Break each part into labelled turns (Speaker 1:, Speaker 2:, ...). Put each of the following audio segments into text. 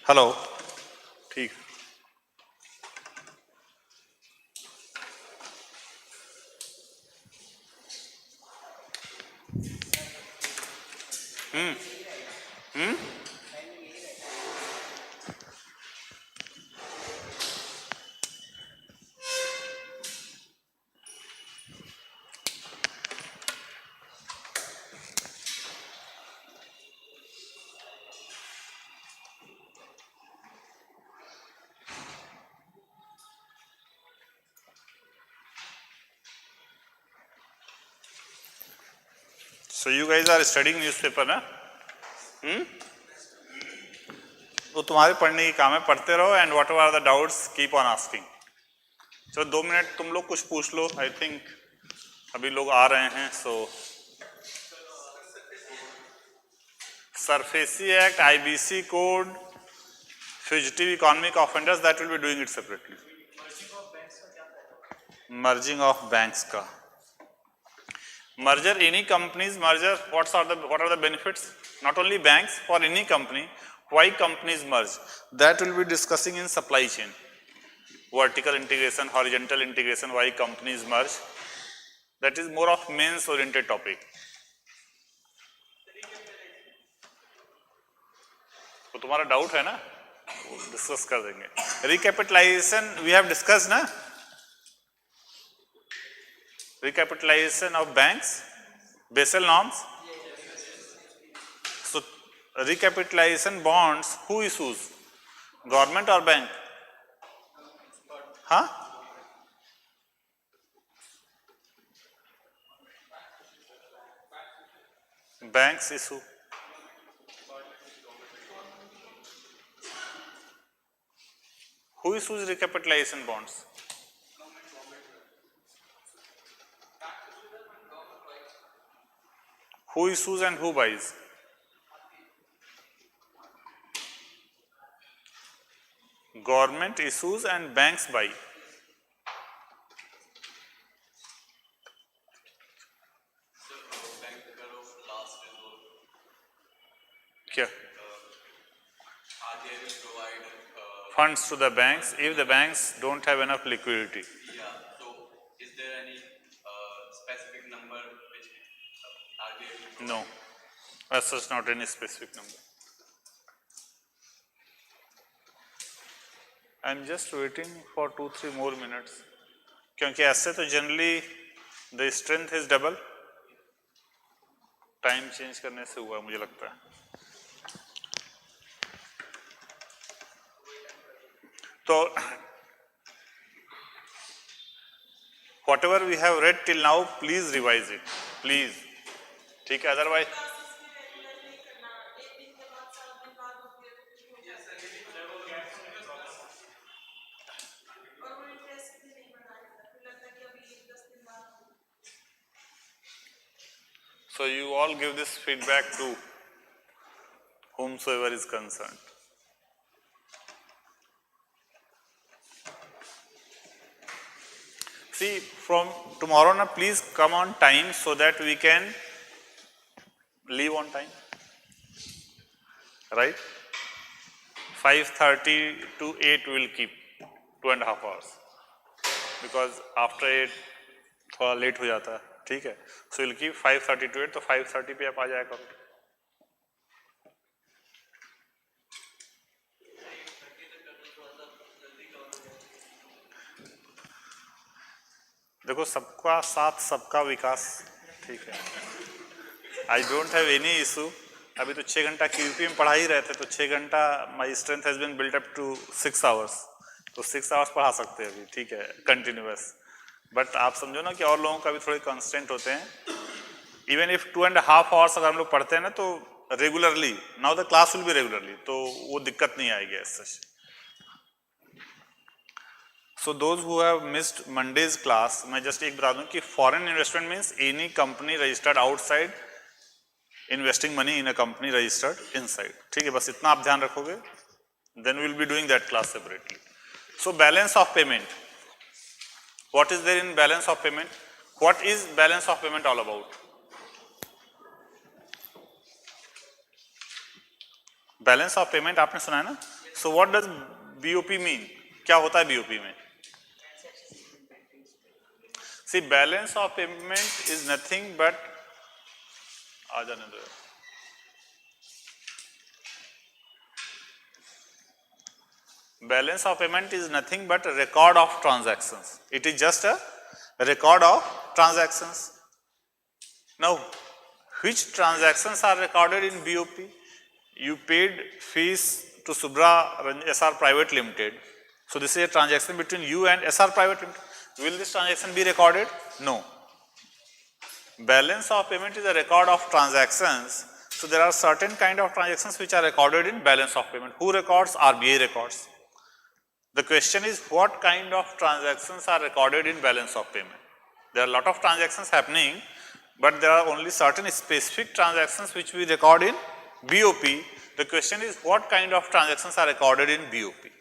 Speaker 1: Hello, ठीक। हम्म So you guys are studying newspaper ना? तो तुम्हारे पढ़ने की काम है, पढ़ते रहो and whatever are the doubts keep on asking. चलो 2 मिनट तुम लोग कुछ पूछ लो। आई थिंक अभी लोग आ रहे हैं। So SARFAESI act, IBC code, fugitive economic offenders, that will be doing it separately. Merging of banks का merger, any company's merger, what are the benefits? Not only banks, for any company, why companies merge, that will be discussing in supply chain. Vertical integration, horizontal integration, why companies merge, that is more of mains oriented topic. तो तुम्हारा doubt है ना, discuss कर देंगे। Recapitalisation we have discuss ना, recapitalization of banks, Basel norms. So recapitalization bonds, who issues? Government or bank? Huh? Banks issue. Who issues recapitalization bonds? Who issues and who buys? Government issues and banks buy. क्या? Funds to the banks if the banks don't have enough liquidity.
Speaker 2: Yeah. So, is there any specific number which RBI?
Speaker 1: No, as such, not any specific number. I am just waiting for 2-3 more minutes. क्योंकि ऐसे तो generally the strength is double, time change करने से हुआ मुझे लगता है। तो whatever we have read till now, please revise it, please. ठीक है, otherwise so you all give this feedback to whomsoever is concerned. See, from tomorrow now, please come on time so that we can leave on time, right? 5:30 to 8 will keep 2.5 hours because after 8 थोड़ा late हो जाता है, ठीक है? So we'll keep 5:30 to 8, तो 5:30 पे आप आ जाया करो। देखो, सबका साथ सबका विकास, ठीक है? I don't have any issue. अभी तो 6 घंटा क्यूपी में पढ़ा ही रहे थे, तो 6 घंटा my strength has been built up to 6 hours, तो 6 आवर्स पढ़ा सकते हैं अभी, ठीक है, कंटिन्यूअस। बट आप समझो ना कि और लोगों का भी थोड़े कंस्टेंट होते हैं। इवन इफ 2.5 आवर्स अगर हम लोग पढ़ते हैं ना, तो regularly, now the class will be regularly, तो वो दिक्कत नहीं आएगी ऐसा। So those who have missed Monday's class, मैं जस्ट एक बता दूं कि foreign investment means any company registered outside investing money in a company registered inside, ठीक है? बस इतना आप ध्यान रखोगे, then will be doing that class separately. So balance of payment, what is there in balance of payment? What is balance of payment all about? Balance of payment आपने सुना है ना? So what does BOP mean? क्या होता है BOP में? See, balance of payment is nothing but, आ जाने दो, balance of payment is nothing but a record of transactions. It is just a record of transactions. Now, which transactions are recorded in BOP? You paid fees to SHUBHRA SR Private Limited. So this is a transaction between you and SR Private Limited. Will this transaction be recorded? No. Balance of payment is a record of transactions. So there are certain kind of transactions which are recorded in balance of payment. Who records? RBI records. The question is, what kind of transactions are recorded in balance of payment? There are a lot of transactions happening, but there are only certain specific transactions which we record in BOP. The question is, what kind of transactions are recorded in BOP?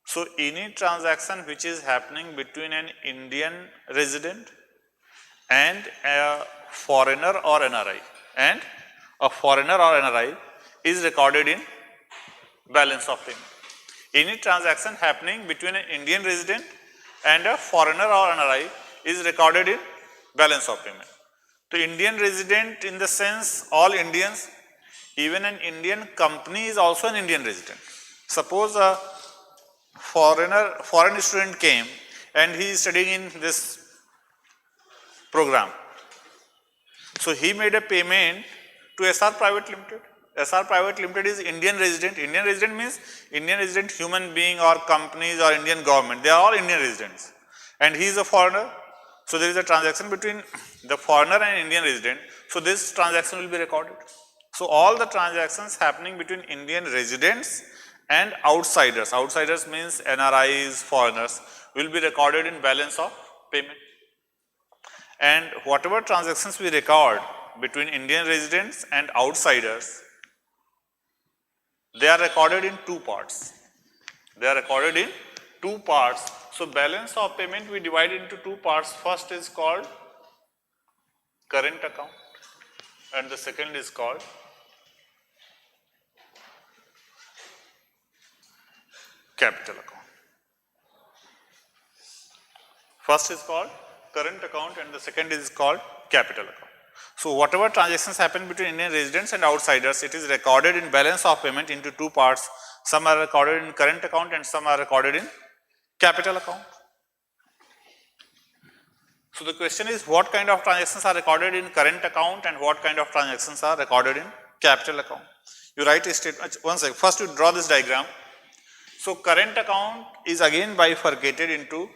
Speaker 1: So any transaction which is happening between an Indian resident and a foreigner or NRI, is recorded in balance of payment. Any transaction happening between an Indian resident and a foreigner or NRI is recorded in balance of payment. So Indian resident in the sense all Indians, even an Indian company is also an Indian resident. Suppose a foreign student came and he is studying in this program. So he made a payment to SR Private Limited. SR Private Limited is Indian resident. Indian resident means Indian resident human being or companies or Indian government. They are all Indian residents. And he is a foreigner. So there is a transaction between the foreigner and Indian resident. So this transaction will be recorded. So all the transactions happening between Indian residents and outsiders. Outsiders means NRIs, foreigners, will be recorded in balance of payment. And whatever transactions we record between Indian residents and outsiders, they are recorded in two parts. So balance of payment we divide into two parts. First is called current account and the second is called capital account. First is called current account and the second is called capital account. So whatever transactions happen between Indian residents and outsiders, it is recorded in balance of payment into two parts. Some are recorded in current account and some are recorded in capital account. So the question is, what kind of transactions are recorded in current account and what kind of transactions are recorded in capital account? You write a statement. One second. First you draw this diagram. So current account is again bifurcated into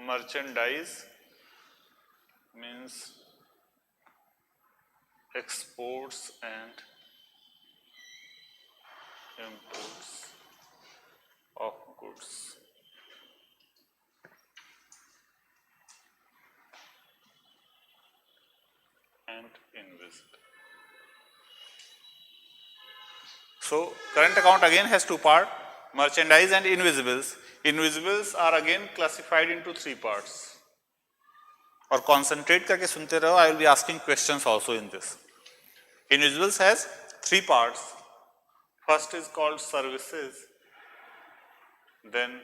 Speaker 1: merchandise, means exports and imports of goods, and invisible. So current account again has two parts, merchandise and invisibles. Invisibles are again classified into three parts. और concentrate करके सुनते रहो. I will be asking questions also in this. Invisibles has three parts. First is called services, then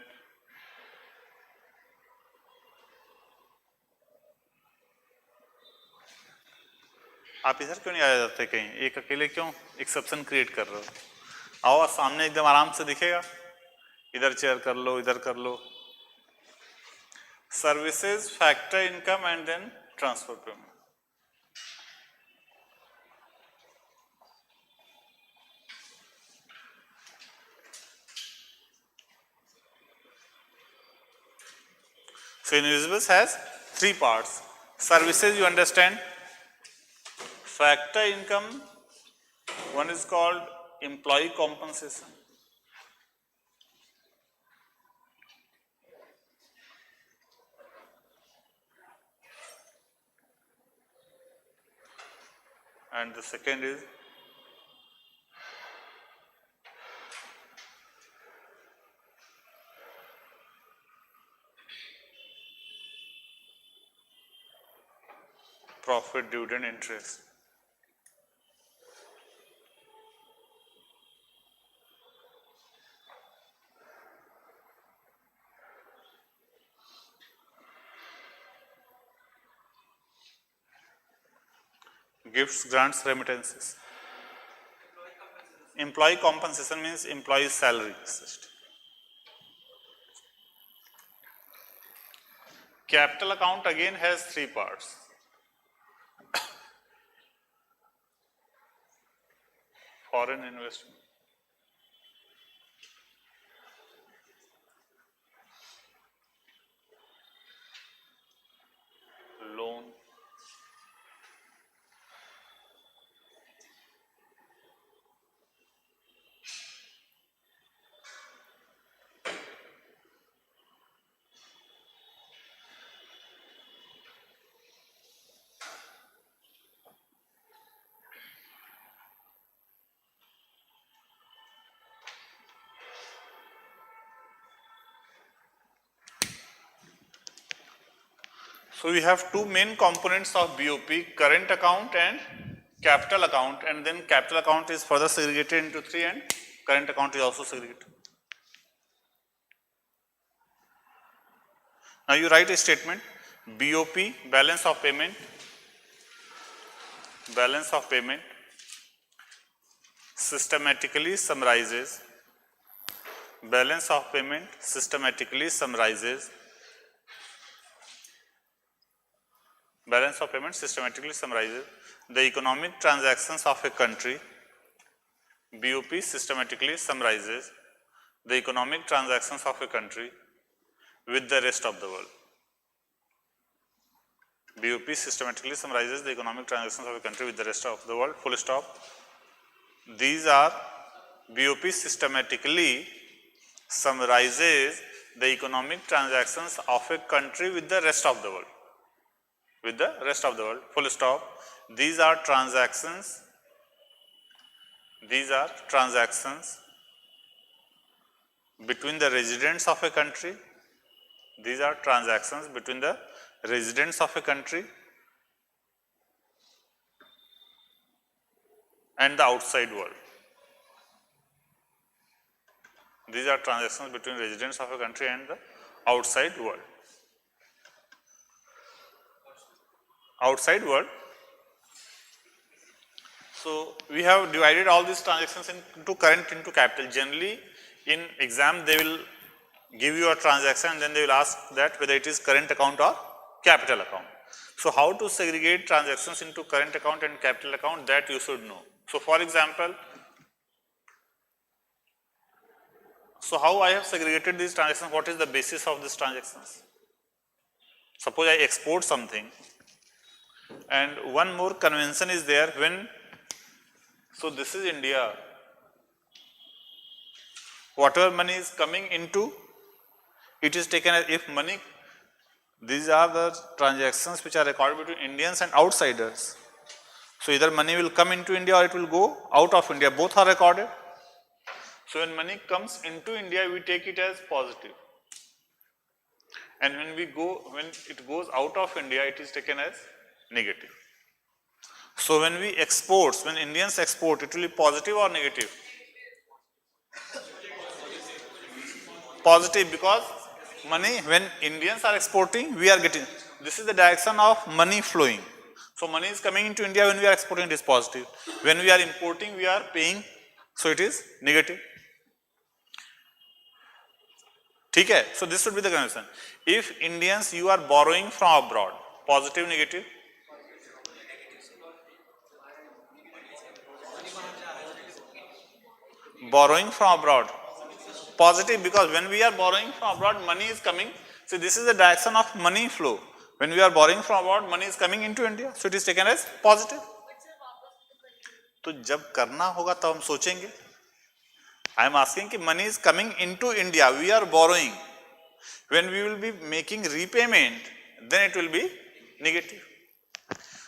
Speaker 1: आप इधर क्यों नहीं आ जाते कहीं? एक अकेले क्यों एक्सेप्शन क्रिएट कर रहे हो? आओ सामने एकदम आराम से दिखेगा. इधर चेयर कर लो, इधर कर लो. Services, factor income and then transfer payment. So invisibles has three parts. Services you understand. Factor income, one is called employee compensation. And the second is profit, dividend, interest. Gifts, grants, remittances. Employee compensation means employee salary. Capital account again has three parts. Foreign investment, loan, so we have two main components of BOP, current account and capital account, and then capital account is further segregated into three and current account is also segregated. Now you write a statement, BOP, balance of payment, systematically summarizes, balance of payment systematically summarizes, balance of payment systematically summarizes the economic transactions of a country. BOP systematically summarizes the economic transactions of a country with the rest of the world. BOP systematically summarizes the economic transactions of a country with the rest of the world, full stop. These are BOP systematically summarizes the economic transactions of a country with the rest of the world. With the rest of the world, full stop. These are transactions between the residents of a country. These are transactions between the residents of a country and the outside world. These are transactions between residents of a country and the outside world. Outside world. So we have divided all these transactions into current into capital. Generally in exam they will give you a transaction and then they will ask that whether it is current account or capital account. So how to segregate transactions into current account and capital account, that you should know. So for example, so how I have segregated these transactions, what is the basis of these transactions? Suppose I export something, and one more convention is there when, so this is India, whatever money is coming into, it is taken as if money, these are the transactions which are recorded between Indians and outsiders. So either money will come into India or it will go out of India, both are recorded. So when money comes into India, we take it as positive. And when it goes out of India, it is taken as negative. So when we export, when Indians export, it will be positive or negative? Positive, because money, when Indians are exporting, we are getting, this is the direction of money flowing. So money is coming into India, when we are exporting, it is positive. When we are importing, we are paying, so it is negative. Okay? So this should be the condition. If Indians, you are borrowing from abroad, positive, negative? Borrowing from abroad, positive, because when we are borrowing from abroad, money is coming. So this is the direction of money flow. When we are borrowing from abroad, money is coming into India, so it is taken as positive. तो जब करना होगा तब हम सोचेंगे. I am asking कि money is coming into India, we are borrowing. When we will be making repayment, then it will be negative.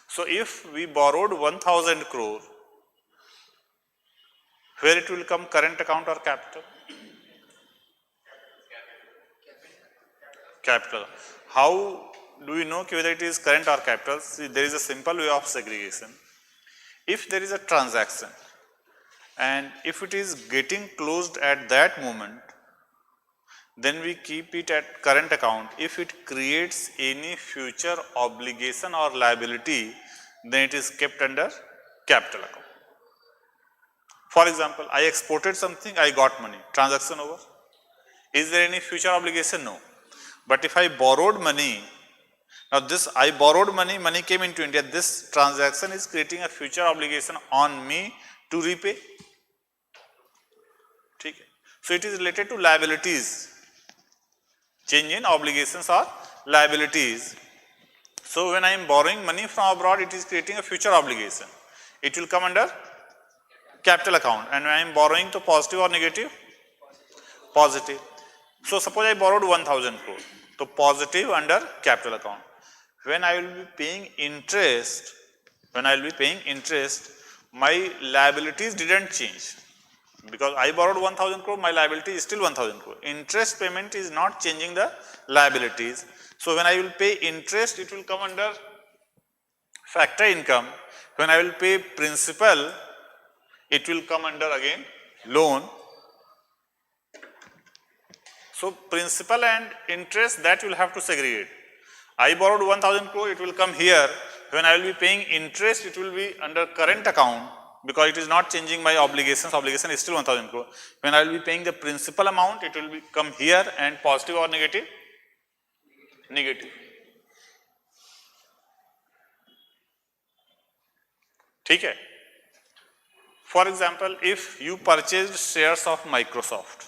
Speaker 1: So if we borrowed 1000 crore, where it will come, current account or capital? Capital. How do we know whether it is current or capital? See, there is a simple way of segregation. If there is a transaction and if it is getting closed at that moment, then we keep it at current account. If it creates any future obligation or liability, then it is kept under capital account. For example, I exported something, I got money, transaction over. Is there any future obligation? No. But if I borrowed money, now this I borrowed money, money came into India, this transaction is creating a future obligation on me to repay. Okay. So it is related to liabilities. Change in obligations or liabilities. So when I am borrowing money from abroad, it is creating a future obligation. It will come under capital account. And when I am borrowing to positive or negative? Positive. So suppose I borrowed 1000 crore. So positive under capital account. When I will be paying interest, my liabilities didn't change. Because I borrowed 1000 crore, my liability is still 1000 crore. Interest payment is not changing the liabilities. So when I will pay interest, it will come under factor income. When I will pay principal, it will come under again loan. So principal and interest, that you will have to segregate. I borrowed 1000 crore, it will come here. When I will be paying interest, it will be under current account because it is not changing my obligations. Obligation is still 1000 crore. When I will be paying the principal amount, it will be come here and positive or negative? Negative. ठीक है? For example, if you purchased shares of Microsoft,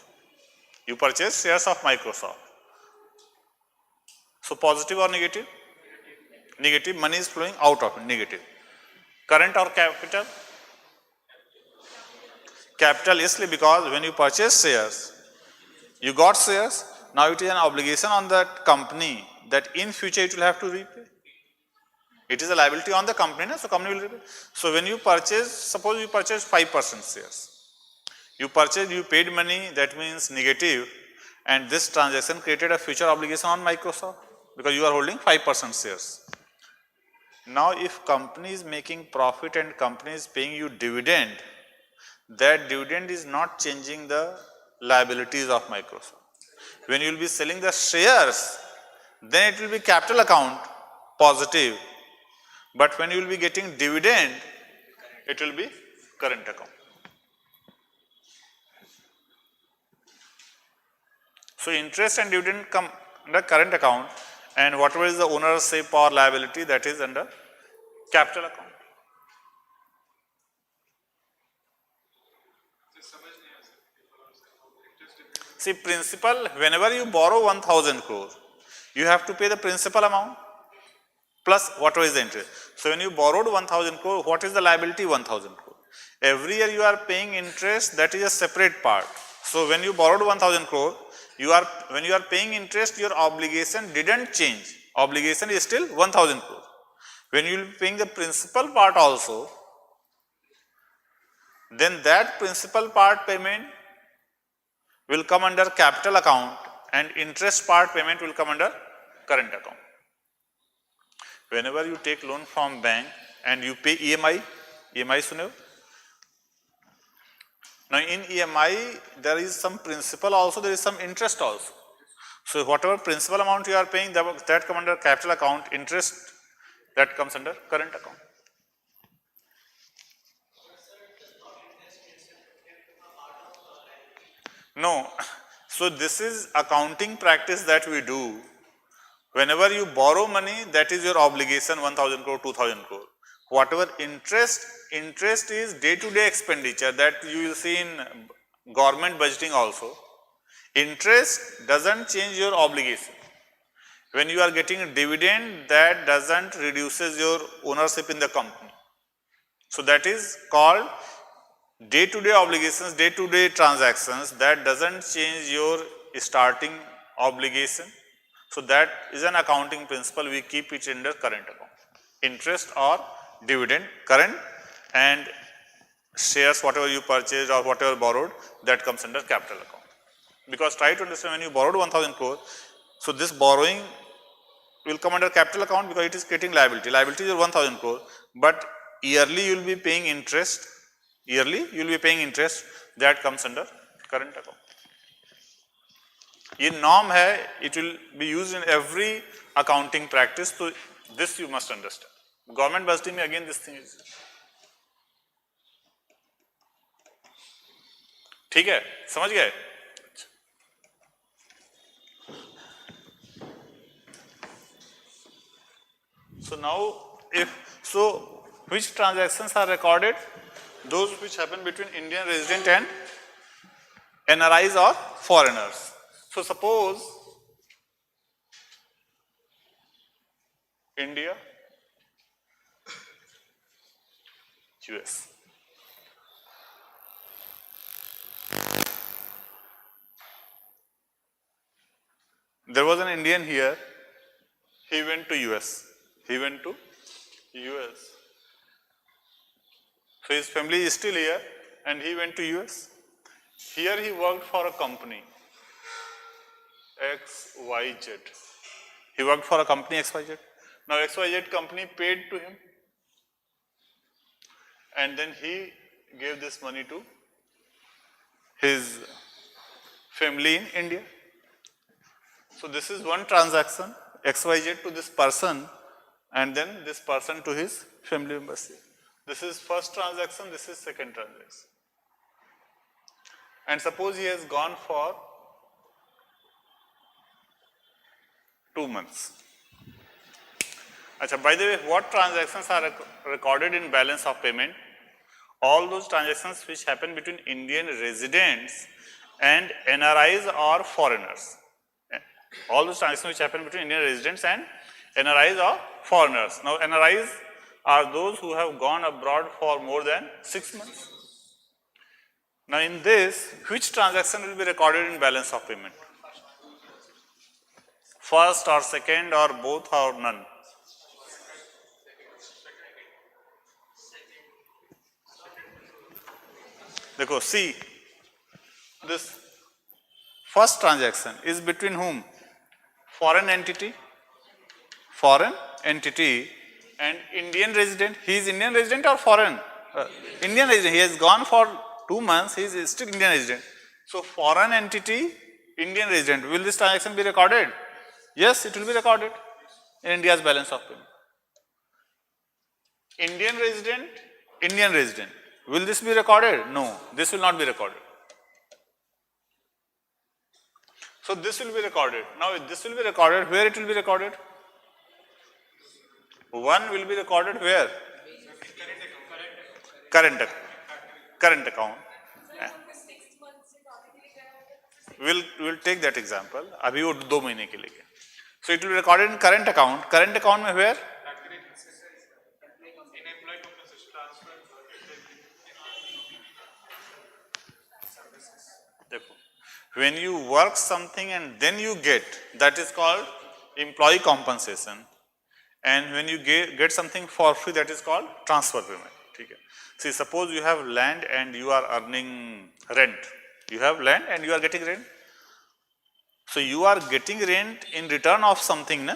Speaker 1: so positive or negative? Negative. Money is flowing out of it. Negative. Current or capital? Capital, yes, because when you purchase shares, you got shares. Now it is an obligation on that company that in future it will have to repay. It is a liability on the company, so company will repay. So when you purchase, suppose you purchase 5% shares. You paid money, that means negative, and this transaction created a future obligation on Microsoft because you are holding 5% shares. Now if company is making profit and company is paying you dividend, that dividend is not changing the liabilities of Microsoft. When you will be selling the shares, then it will be capital account positive. But when you will be getting dividend, it will be current account. So interest and dividend come under current account, and whatever is the ownership or liability, that is under capital account. See, principal, whenever you borrow 1000 crore, you have to pay the principal amount plus whatever is the interest. So when you borrowed 1000 crore, what is the liability? 1000 crore. Every year you are paying interest, that is a separate part. So when you borrowed 1000 crore, when you are paying interest, your obligation didn't change. Obligation is still 1000 crore. When you will be paying the principal part also, then that principal part payment will come under capital account and interest part payment will come under current account. Whenever you take loan from bank and you pay EMI सुने हो? Now in EMI there is some principal also, there is some interest also. So whatever principal amount you are paying, that come under capital account, interest that comes under current account. No, so this is accounting practice that we do. Whenever you borrow money, that is your obligation, 1000 crore, 2000 crore. Whatever interest is day-to-day expenditure that you will see in government budgeting also. Interest doesn't change your obligation. When you are getting a dividend, that doesn't reduces your ownership in the company. So that is called day-to-day obligations, day-to-day transactions, that doesn't change your starting obligation. So that is an accounting principle, we keep it under current account. Interest or dividend, current, and shares, whatever you purchased or whatever borrowed, that comes under capital account. Because try to understand, when you borrowed 1000 crore, so this borrowing will come under capital account because it is creating liability. Liability is 1000 crore, but yearly you will be paying interest. That comes under current account. ये norm है, it will be used in every accounting practice, so this you must understand. Government budgeting में again this thing is, ठीक है, समझ गए? So now which transactions are recorded? Those which happen between Indian resident and NRIs or foreigners. So suppose India, US. There was an Indian here, he went to US. He went to US. So his family is still here and he went to US. Here he worked for a company, XYZ. He worked for a company XYZ. Now XYZ company paid to him and then he gave this money to his family in India. So this is one transaction, XYZ to this person and then this person to his family members. This is first transaction, this is second transaction. And suppose he has gone for 2 months. Achha, by the way, what transactions are recorded in balance of payment? All those transactions which happen between Indian residents and NRIs or foreigners. All those transactions which happen between Indian residents and NRIs or foreigners. Now NRIs are those who have gone abroad for more than 6 months. Now in this, which transaction will be recorded in balance of payment? First or second or both or none? Dekho, see, this first transaction is between whom? Foreign entity and Indian resident. He is Indian resident or foreign? Indian resident. He has gone for 2 months, he is still Indian resident. So foreign entity, Indian resident. Will this transaction be recorded? Yes, it will be recorded in India's balance of payment. Indian resident. Will this be recorded? No, this will not be recorded. So this will be recorded. Now this will be recorded. Where it will be recorded? One will be recorded where? Current account. We'll take that example. अभी वो 2 महीने के लिए. So it will be recorded in current account. Current account में where? When you work something and then you get, that is called employee compensation. And when you get something for free, that is called transfer payment. Okay. See, suppose you have land and you are earning rent. You have land and you are getting rent. So you are getting rent in return of something, na?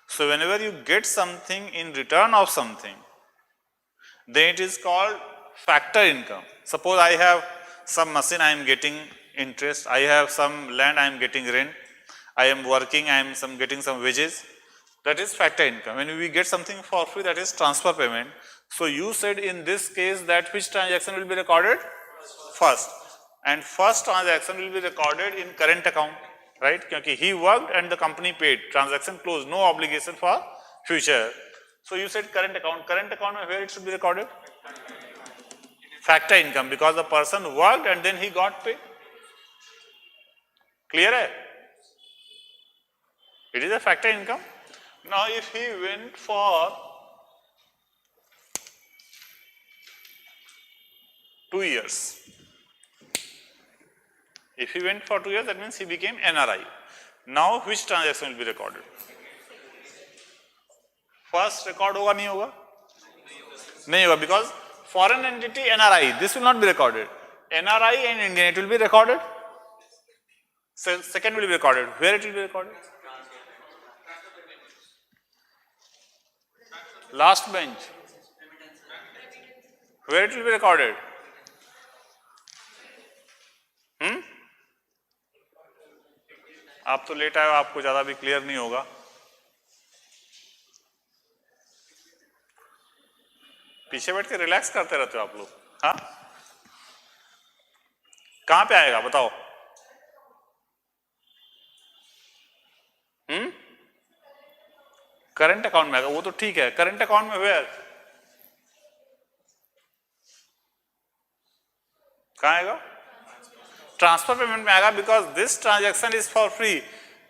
Speaker 1: So whenever you get something in return of something, then it is called factor income. Suppose I have some machine, I am getting interest. I have some land, I am getting rent. I am working, I am getting some wages. That is factor income. When we get something for free, that is transfer payment. So you said in this case that which transaction will be recorded? First. And first transaction will be recorded in current account, right? Because he worked and the company paid. Transaction closed, no obligation for future. So you said current account. Current account, where it should be recorded? Factor income, because the person worked and then he got paid. Clear hai? It is a factor income. Now if he went for 2 years, if he went for 2 years, that means he became NRI. Now which transaction will be recorded? First record hoga, nahi hoga? Nahi hoga, because foreign entity NRI, this will not be recorded. NRI and Indian, it will be recorded. So second will be recorded. Where it will be recorded? Last bench. Where it will be recorded? आप तो late आए हो, आपको ज्यादा भी clear नहीं होगा. पीछे बैठ के रिलैक्स करते रहते हो आप लोग। हाँ, कहाँ पे आएगा बताओ? करंट अकाउंट में आएगा, वो तो ठीक है। करंट अकाउंट में वेयर कहाँ आएगा? ट्रांसफर पेमेंट में आएगा, because this transaction is for free,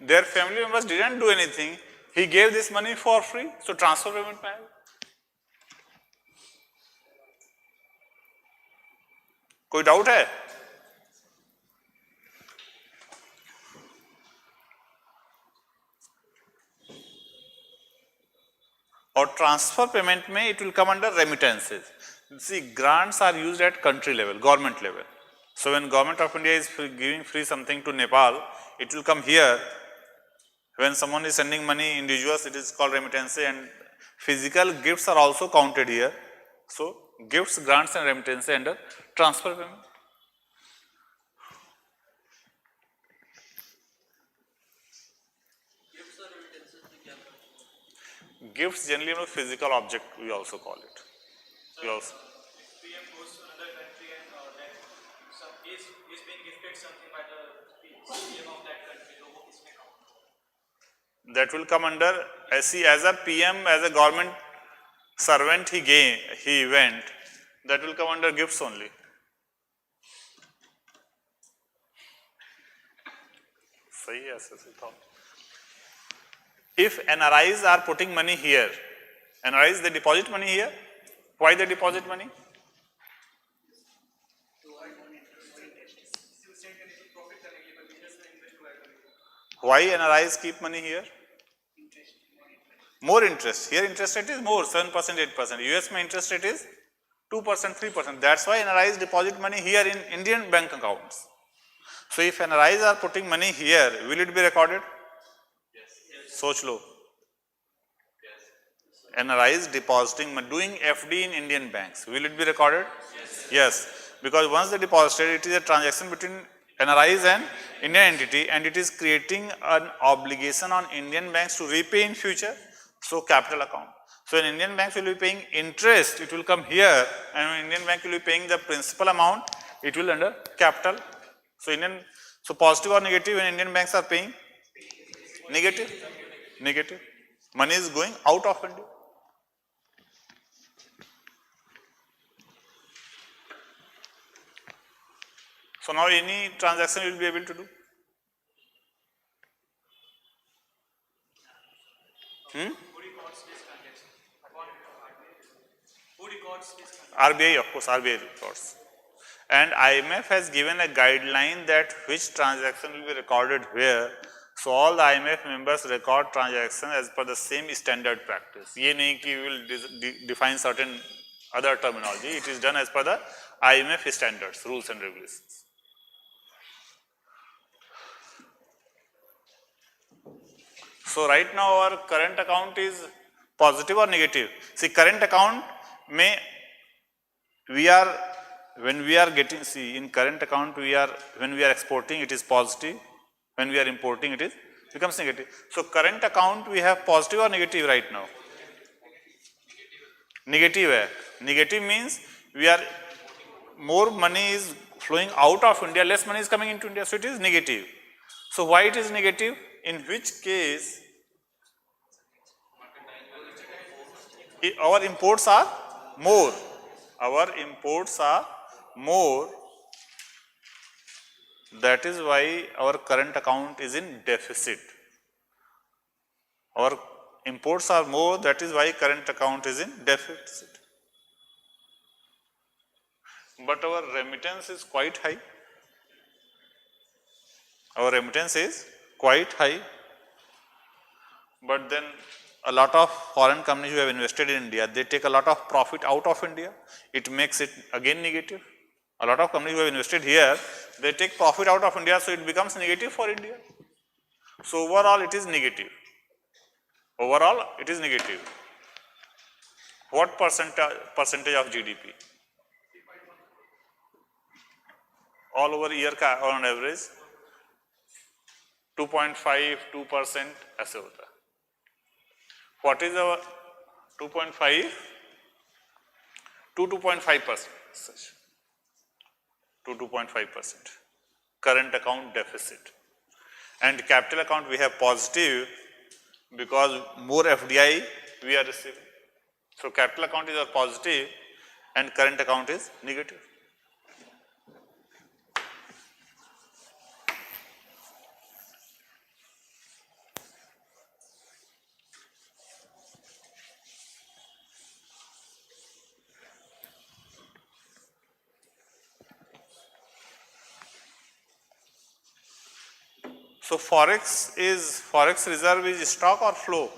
Speaker 1: their family members didn't do anything, he gave this money for free, so transfer payment में आएगा। कोई डाउट है? और ट्रांसफर पेमेंट में it will come under remittances. See, grants are used at country level, government level. So when government of India is giving free something to Nepal, it will come here. When someone is sending money, individuals, it is called remittance, and physical gifts are also counted here. So gifts, grants and remittance under transfer payment. Gifts generally a physical object, we also call it. We also.
Speaker 3: If PM goes to another country and then is being gifted something by the PM of that country, so वो किसमें count?
Speaker 1: That will come under as a PM, as a government servant he went, that will come under gifts only. सही है, ऐसे था. If NRIs are putting money here, NRIs they deposit money here. Why they deposit money? Why NRIs keep money here? More interest. Here interest rate is more, 7%, 8%. US mein interest rate is 2%, 3%. That's why NRIs deposit money here in Indian bank accounts. So if NRIs are putting money here, will it be recorded? Yes. सोच लो. NRIs depositing, doing FD in Indian banks, will it be recorded? Yes. Because once they deposited, it is a transaction between NRIs and Indian entity, and it is creating an obligation on Indian banks to repay in future. So capital account. So in Indian banks will be paying interest, it will come here, and when Indian bank will be paying the principal amount, it will under capital. So positive or negative when Indian banks are paying? Negative. Negative. Money is going out of India. So now any transaction you will be able to do.
Speaker 3: Who records this transaction? According to RBI. Who records this transaction?
Speaker 1: RBI, of course, RBI records. And IMF has given a guideline that which transaction will be recorded where. So all the IMF members record transactions as per the same standard practice. ये नहीं कि we will define certain other terminology. It is done as per the IMF standards, rules and regulations. So right now our current account is positive or negative? See, current account may when we are getting, see, in current account when we are exporting it is positive, when we are importing it becomes negative. So current account we have positive or negative right now? Negative hai. Negative means more money is flowing out of India, less money is coming into India, so it is negative. So why it is negative? In which case our imports are more. Our imports are more. That is why our current account is in deficit. Our imports are more, that is why current account is in deficit. But our remittance is quite high. Our remittance is quite high. But then a lot of foreign companies who have invested in India, they take a lot of profit out of India. It makes it again negative. A lot of companies who have invested here, they take profit out of India, so it becomes negative for India. So overall it is negative. Overall it is negative. What percentage of GDP? All over year का on average 2.5, 2% ऐसे होता है. What is our 2.5? 2.5%. 2.5% current account deficit. And capital account we have positive because more FDI we are receiving. So capital account is our positive and current account is negative. So forex reserve is stock or flow?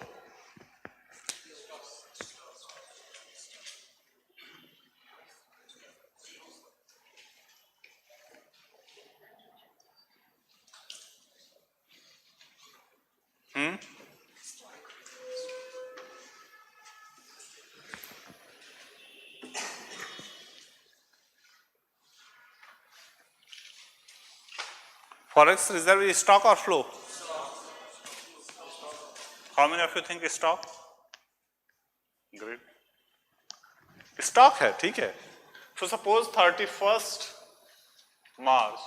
Speaker 1: Forex reserve is stock or flow? How many of you think is stock? Great. Stock है, ठीक है. So suppose 31st March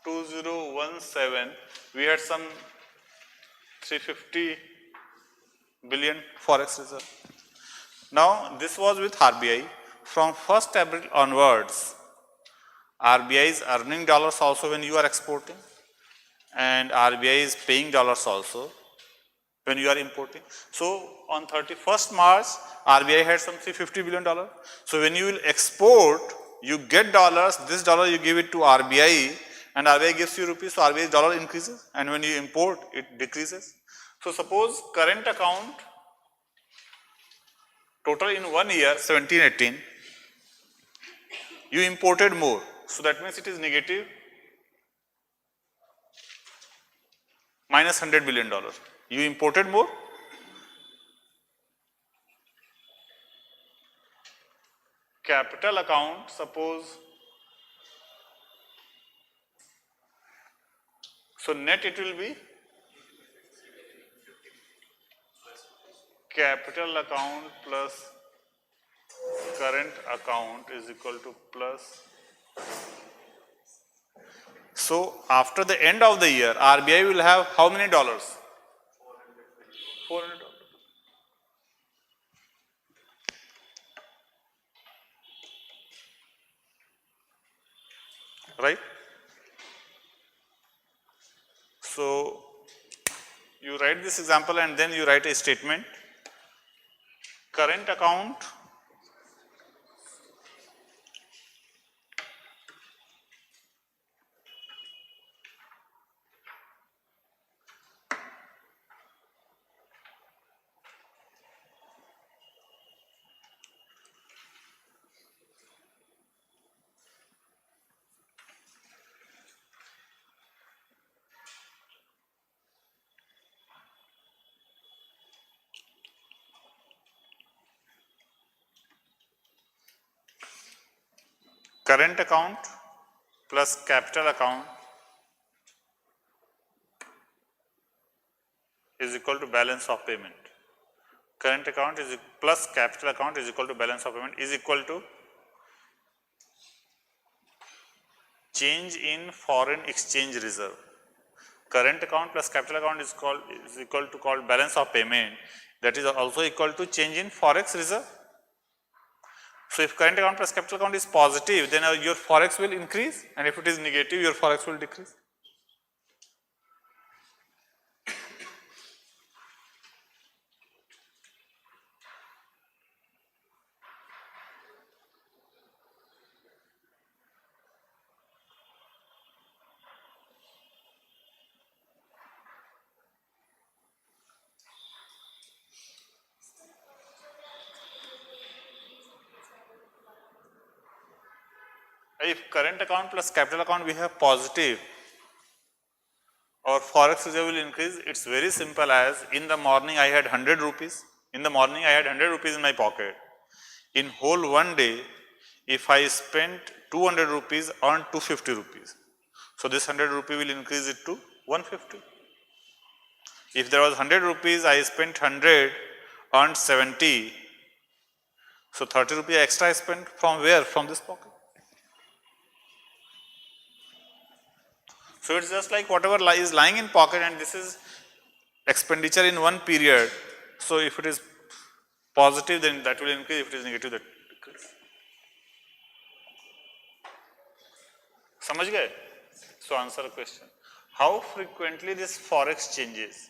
Speaker 1: 2017 we had some 350 billion forex reserve. Now this was with RBI. From 1st April onwards, RBI is earning dollars also when you are exporting, and RBI is paying dollars also when you are importing. So on 31st March, RBI had some $350 billion. So when you will export, you get dollars, this dollar you give it to RBI, and RBI gives you rupees, so RBI's dollar increases, and when you import, it decreases. So suppose current account, total in 1 year, 17-18, you imported more, so that means it is negative minus $100 billion. You imported more. Capital account, suppose, so net it will be capital account plus current account is equal to plus. So after the end of the year, RBI will have how many dollars? $400. Right? So you write this example and then you write a statement. Current account plus capital account is equal to balance of payment. Current account is plus capital account is equal to balance of payment is equal to change in foreign exchange reserve. Current account plus capital account is equal to called balance of payment. That is also equal to change in forex reserve. So if current account plus capital account is positive, then your forex will increase, and if it is negative, your forex will decrease. If current account plus capital account we have positive, our forex reserve will increase. It's very simple as in the morning I had 100 rupees. In the morning I had 100 rupees in my pocket. In whole one day, if I spent 200 rupees, earned 250 rupees. So this 100 rupee will increase it to 150. If there was 100 rupees, I spent 100, earned 70. So 30 rupees extra spent from where? From this pocket. So it's just like whatever is lying in pocket, and this is expenditure in one period. So if it is positive, then that will increase. If it is negative, that will decrease. समझ गए? So answer a question. How frequently this forex changes?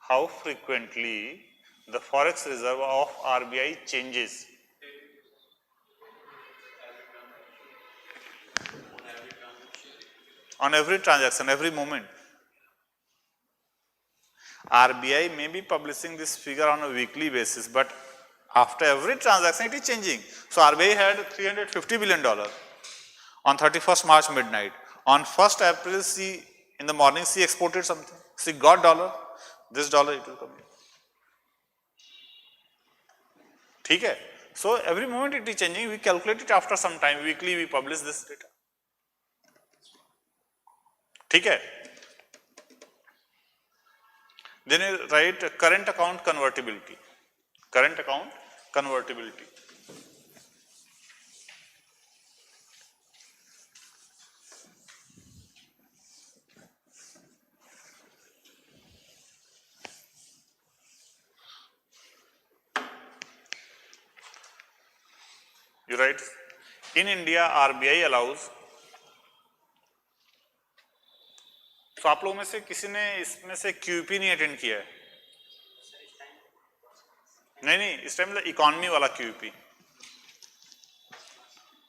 Speaker 1: How frequently the forex reserve of RBI changes? On every transaction, every moment. RBI may be publishing this figure on a weekly basis, but after every transaction it is changing. So RBI had $350 billion on 31st March midnight. On 1st April, she in the morning she exported something. She got dollar. This dollar it will come in. ठीक है? So every moment it is changing. We calculate it after some time. Weekly we publish this data. ठीक है? Then you write current account convertibility. Current account convertibility. You write, in India RBI allows. तो आप लोगों में से किसी ने इसमें से QP नहीं अटेंड किया है? नहीं, इस टाइम इकोनॉमी वाला QP.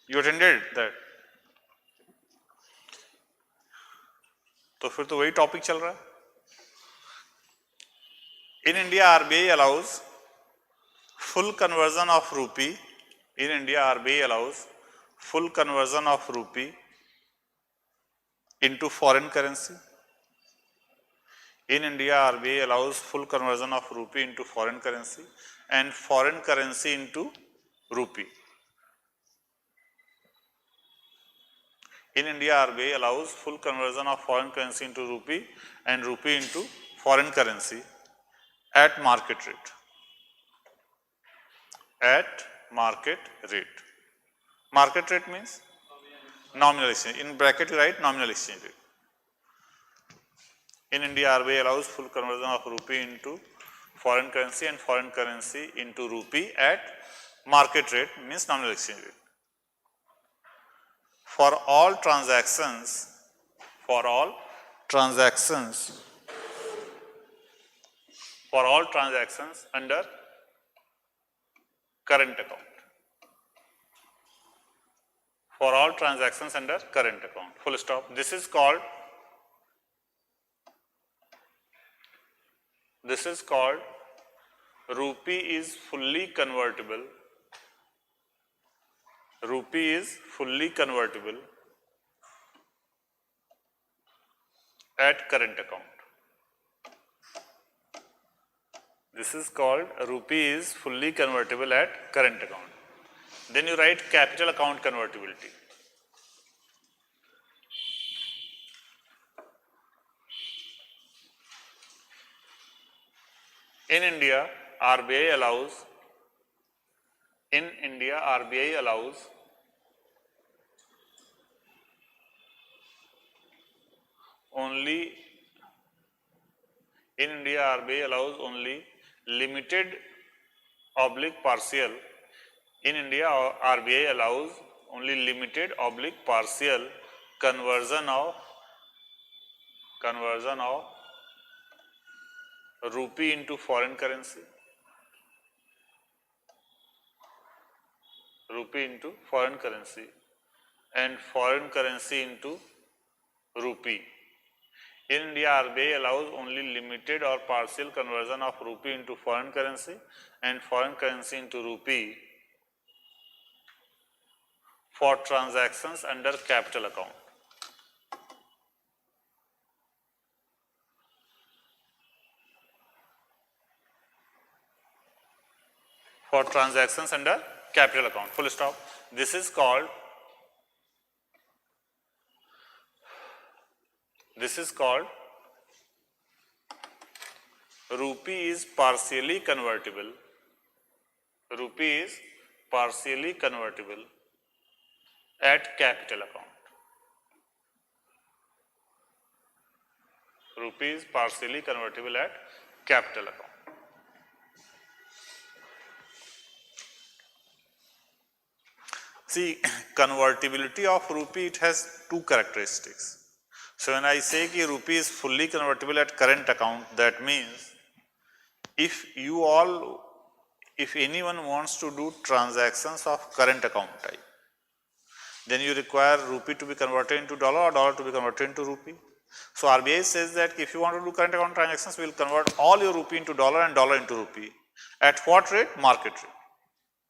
Speaker 1: You attended that? तो फिर तो वही टॉपिक चल रहा है. In India RBI allows full conversion of rupee. In India RBI allows full conversion of rupee into foreign currency. In India RBI allows full conversion of rupee into foreign currency and foreign currency into rupee. In India RBI allows full conversion of foreign currency into rupee and rupee into foreign currency at market rate. At market rate. Market rate means nominal exchange. In bracket you write nominal exchange rate. In India RBI allows full conversion of rupee into foreign currency and foreign currency into rupee at market rate means nominal exchange rate. For all transactions under current account. For all transactions under current account. Full stop. This is called rupee is fully convertible. Rupee is fully convertible at current account. This is called rupee is fully convertible at current account. Then you write capital account convertibility. In India, RBI allows only limited / partial. In India, RBI allows only limited / partial conversion of rupee into foreign currency. Rupee into foreign currency and foreign currency into rupee. In India, RBI allows only limited or partial conversion of rupee into foreign currency and foreign currency into rupee for transactions under capital account. For transactions under capital account. Full stop. This is called rupee is partially convertible. Rupee is partially convertible at capital account. Rupee is partially convertible at capital account. See, convertibility of rupee, it has two characteristics. So when I say that rupee is fully convertible at current account, that means if anyone wants to do transactions of current account type, then you require rupee to be converted into dollar or dollar to be converted into rupee. So RBI says that if you want to do current account transactions, we will convert all your rupee into dollar and dollar into rupee. At what rate? Market rate.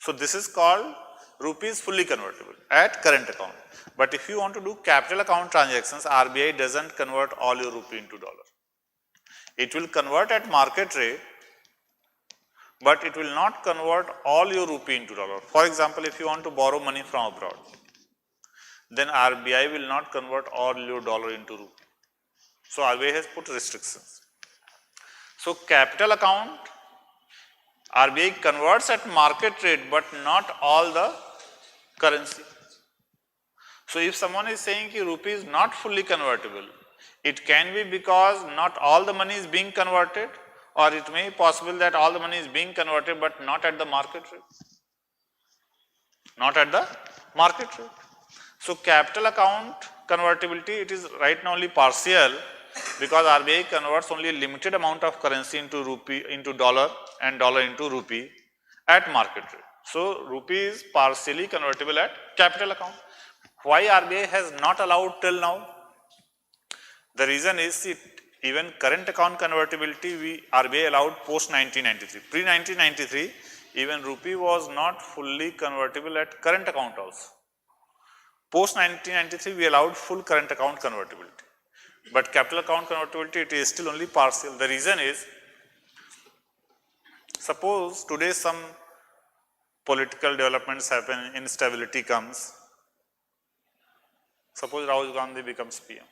Speaker 1: So this is called rupee is fully convertible at current account. But if you want to do capital account transactions, RBI doesn't convert all your rupee into dollar. It will convert at market rate, but it will not convert all your rupee into dollar. For example, if you want to borrow money from abroad, then RBI will not convert all your dollar into rupee. So RBI has put restrictions. So capital account, RBI converts at market rate, but not all the currency. So if someone is saying that rupee is not fully convertible, it can be because not all the money is being converted, or it may be possible that all the money is being converted but not at the market rate. Not at the market rate. So capital account convertibility, it is right now only partial, because RBI converts only a limited amount of currency into rupee, into dollar, and dollar into rupee at market rate. So rupee is partially convertible at capital account. Why RBI has not allowed till now? The reason is even current account convertibility RBI allowed post 1993. Pre 1993, even rupee was not fully convertible at current account also. Post 1993, we allowed full current account convertibility. But capital account convertibility, it is still only partial. The reason is, suppose today some political developments happen, instability comes. Suppose Rahul Gandhi becomes PM,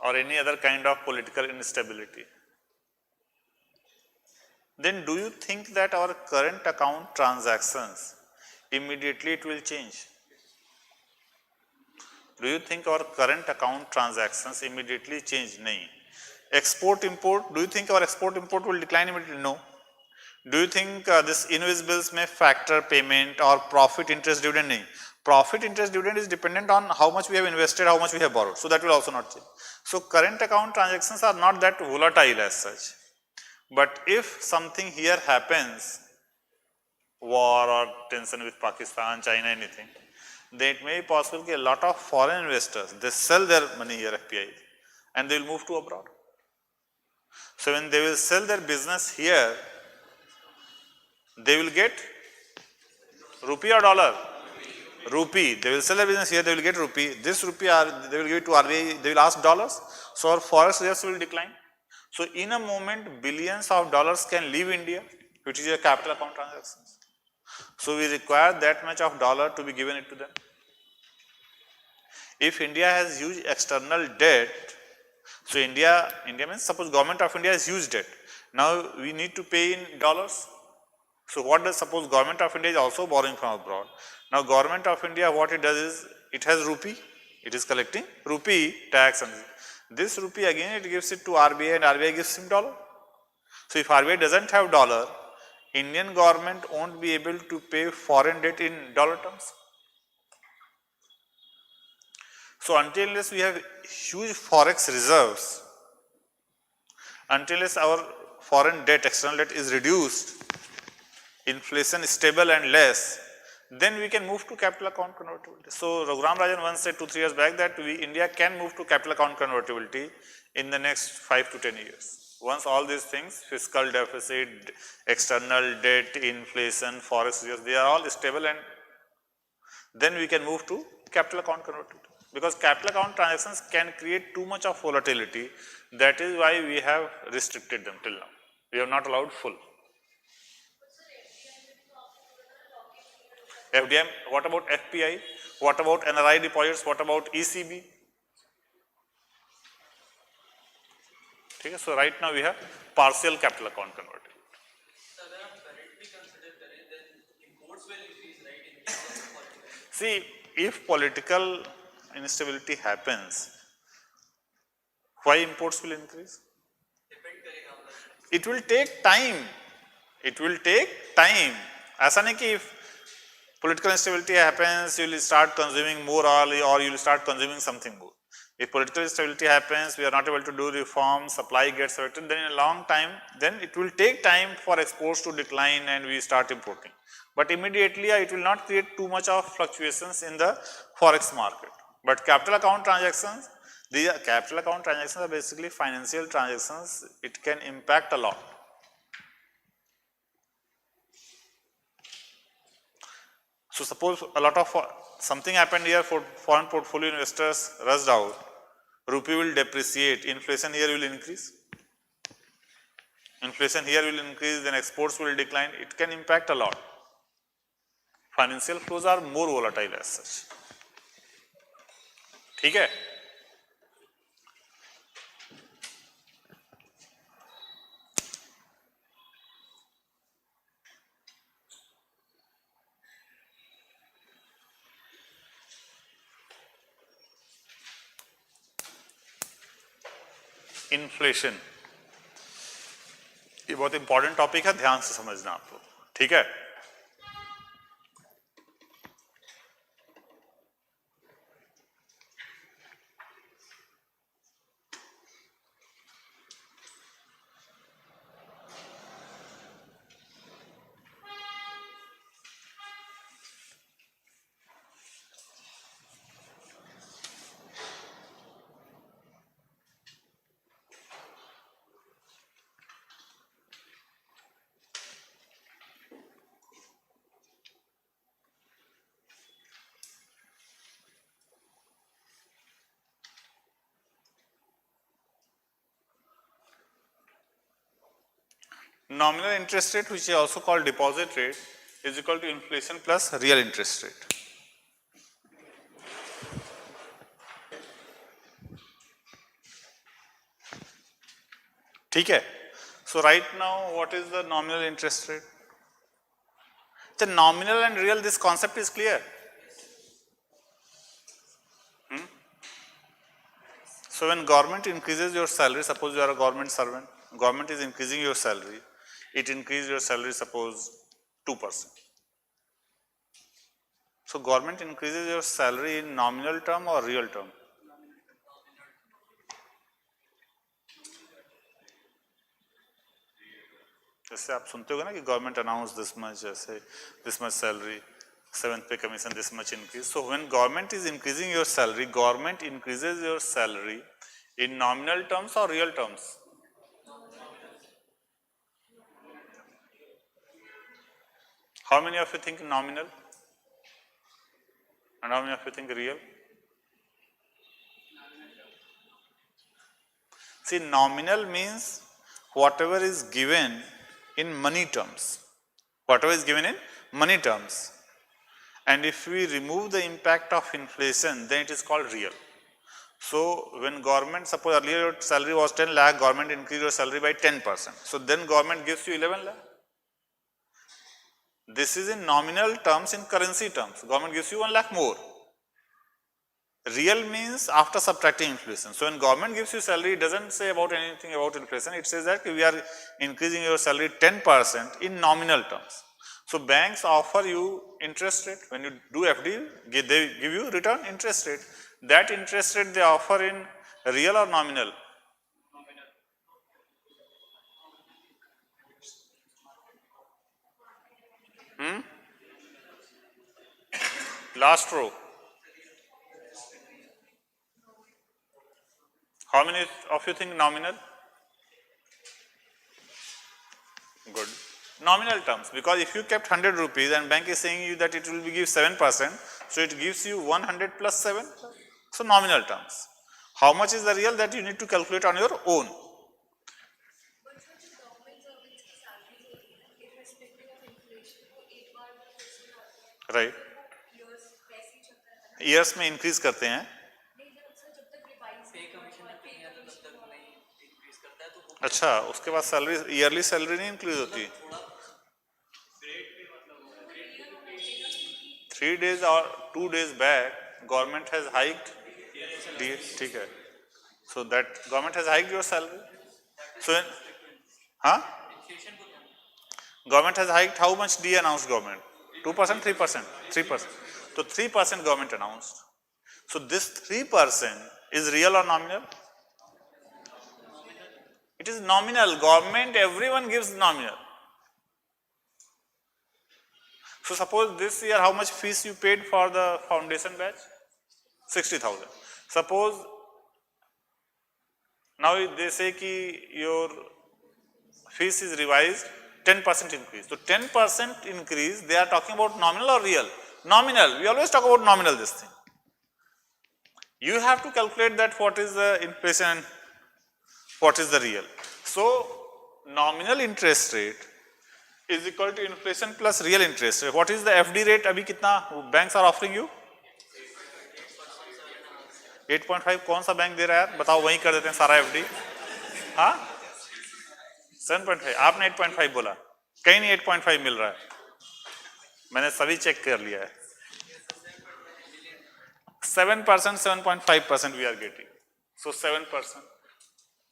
Speaker 1: or any other kind of political instability. Then do you think that our current account transactions, immediately it will change? Do you think our current account transactions immediately change? No. Export import, do you think our export import will decline immediately? No. Do you think this invisibles may factor payment or profit interest dividend? No. Profit interest dividend is dependent on how much we have invested, how much we have borrowed. So that will also not change. So current account transactions are not that volatile as such. But if something here happens, war or tension with Pakistan, China, anything, then it may be possible that a lot of foreign investors, they sell their money here, FPI, and they will move to abroad. So when they will sell their business here, they will get rupee or dollar? Rupee. They will sell their business here, they will get rupee. This rupee they will give it to RBI, they will ask dollars. So our forex reserves will decline. So in a moment, billions of dollars can leave India, which is a capital account transactions. So we require that much of dollar to be given it to them. If India has huge external debt, so India means, suppose government of India has huge debt. Now we need to pay in dollars. So what does, suppose government of India is also borrowing from abroad. Now government of India, what it does is, it has rupee, it is collecting rupee tax, and this rupee again it gives it to RBI, and RBI gives him dollar. So if RBI doesn't have dollar, Indian government won't be able to pay foreign debt in dollar terms. So until unless we have huge forex reserves, until unless our foreign debt, external debt is reduced, inflation is stable and less, then we can move to capital account convertibility. So Raghuram Rajan once said 2-3 years back that India can move to capital account convertibility in the next 5 to 10 years. Once all these things, fiscal deficit, external debt, inflation, forex reserves, they are all stable, and then we can move to capital account convertibility. Because capital account transactions can create too much of volatility. That is why we have restricted them till now. We have not allowed full. FDM, what about FPI? What about NRI deposits? What about ECB? ठीक है. So right now we have partial capital account converted.
Speaker 3: अगर आप currently consider करें, then imports will increase, right, in case of political.
Speaker 1: See, if political instability happens, why imports will increase?
Speaker 3: Depend करेगा मतलब.
Speaker 1: It will take time. It will take time. ऐसा नहीं कि if political instability happens, you will start consuming more oil or you will start consuming something more. If political instability happens, we are not able to do reform, supply gets affected, then in a long time, then it will take time for exports to decline and we start importing. But immediately it will not create too much of fluctuations in the forex market. But capital account transactions, the capital account transactions are basically financial transactions. It can impact a lot. So suppose a lot of something happened here, for foreign portfolio investors rushed out, rupee will depreciate, inflation here will increase. Inflation here will increase, then exports will decline. It can impact a lot. Financial flows are more volatile as such. ठीक है. Inflation, ये बहुत important topic है, ध्यान से समझना आप लोग. ठीक है. Nominal interest rate, which is also called deposit rate, is equal to inflation plus real interest rate. ठीक है. So right now, what is the nominal interest rate? The nominal and real, this concept is clear. So when government increases your salary, suppose you are a government servant, government is increasing your salary, it increases your salary suppose 2%. So government increases your salary in nominal term or real term? जैसे आप सुनते होगे ना कि government announce this much, जैसे this much salary, 7th pay commission, this much increase. So when government is increasing your salary, government increases your salary in nominal terms और real terms? How many of you think nominal and how many of you think real? See, nominal means whatever is given in money terms, whatever is given in money terms, and if we remove the impact of inflation, then it is called real. So when government, suppose earlier your salary was 10 lakh, government increased your salary by 10%, so then government gives you 11 lakh. This is in nominal terms. In currency terms, government gives you 1 lakh more. Real means after subtracting inflation. So when government gives you salary, it doesn't say about anything about inflation. It says that we are increasing your salary 10% in nominal terms. So banks offer you interest rate. When you do FD, they give you return interest rate. That interest rate they offer in real or nominal? Last row. How many of you think nominal? Good. Nominal terms, because if you kept 100 rupees and bank is saying you that it will give 7%, so it gives you 100 plus 7. So nominal terms. How much is the real, that you need to calculate on your own. Right. Years में increase करते हैं.
Speaker 3: पे commission पे तब तक नहीं increase करता है, तो
Speaker 1: अच्छा, उसके बाद सैलरी, ईयरली सैलरी नहीं इंक्रीज होती? 3 days or 2 days back government has hiked ठीक है, so that government has hiked your salary, so हाँ, government has hiked how much? D announced government 2%, 3%, 3%, so 3% government announced. So this 3% is real or nominal? It is nominal. Government, everyone gives nominal. So suppose this year how much fees you paid for the foundation batch? 60,000. Suppose now they say ki your fees is revised 10% increase. So 10% increase, they are talking about nominal or real? Nominal. We always talk about nominal this thing. You have to calculate that what is the inflation, what is the real. So nominal interest rate is equal to inflation plus real interest rate. What is the FD rate? Abhi kitna banks are offering you? 8.5. कौन सा bank दे रहा है यार? बताओ, वहीं कर देते हैं सारा FD. हाँ, 7.5. आपने 8.5 बोला, कहीं नहीं 8.5 मिल रहा है, मैंने सभी चेक कर लिया है. 7%, 7.5% we are getting. So 7%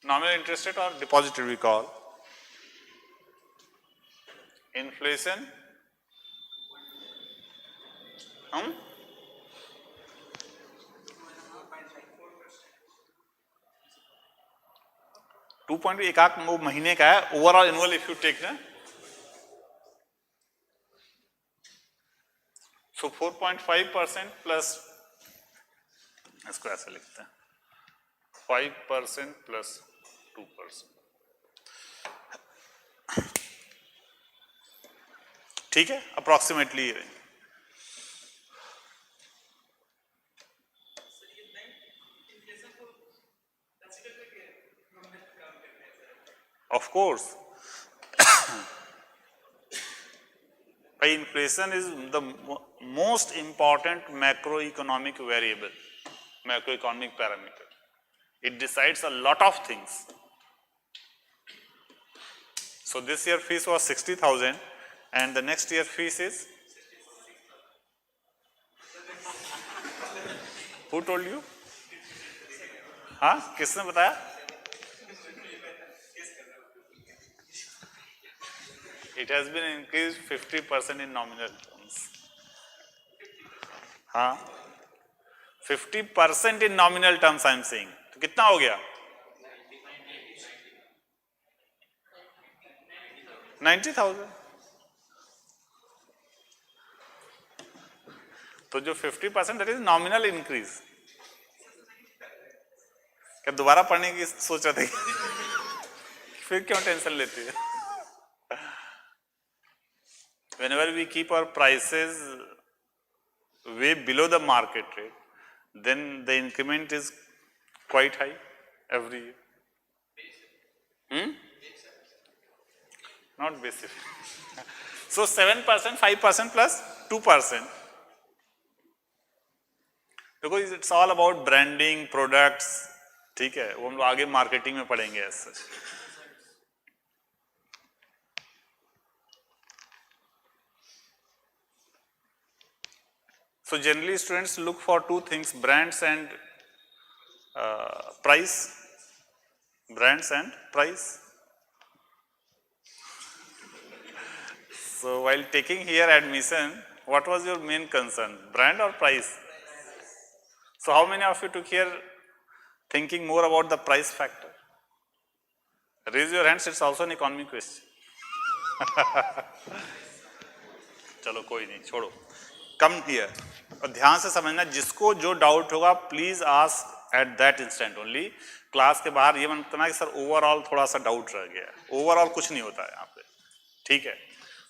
Speaker 1: nominal interest rate or deposit rate we call. Inflation 2. एक आध महीने का है, overall annual if you take ना. सो 4.5% प्लस, इसको ऐसे लिखते हैं 5% प्लस 2%. ठीक है, approximately. Of course. Inflation is the most important macroeconomic variable, macroeconomic parameter. It decides a lot of things. So this year fees was 60,000 and the next year fees is? Who told you? हाँ, किसने बताया? It has been increased 50% in nominal terms. हाँ, 50% in nominal terms I am saying. तो कितना हो गया? 90,000. तो जो 50% that is nominal increase. क्या दोबारा पढ़ने की सोच रहे थे? फिर क्यों टेंशन लेती है? Whenever we keep our prices way below the market rate, then the increment is quite high every year. Not basic. So 7%, 5% plus 2%. Because it's all about branding, products. ठीक है, वो हम लोग आगे मार्केटिंग में पढ़ेंगे ऐसे. So generally students look for two things, brands and price. Brands and price. So while taking here admission, what was your main concern, brand or price? So how many of you took here thinking more about the price factor? Raise your hands, it's also an economic question. चलो कोई नहीं, छोड़ो. Come here. और ध्यान से समझना, जिसको जो डाउट होगा please ask at that instant only. Class के बाहर ये मत करना कि सर ओवरऑल थोड़ा सा डाउट रह गया. ओवरऑल कुछ नहीं होता है यहाँ पे, ठीक है.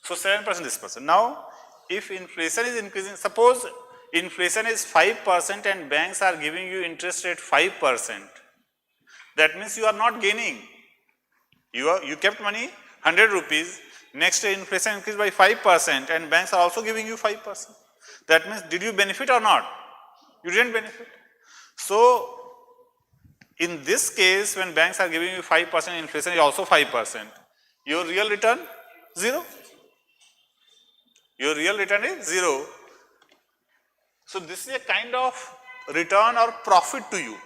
Speaker 1: सो 7% this percent. Now if inflation is increasing, suppose inflation is 5% and banks are giving you interest rate 5%, that means you are not gaining. You kept money 100 rupees, next year inflation increased by 5% and banks are also giving you 5%. That means did you benefit or not? You didn't benefit. So In this case, when banks are giving you 5%, inflation is also 5%. Your real return 0. Your real return is 0. So this is a kind of return or profit to you.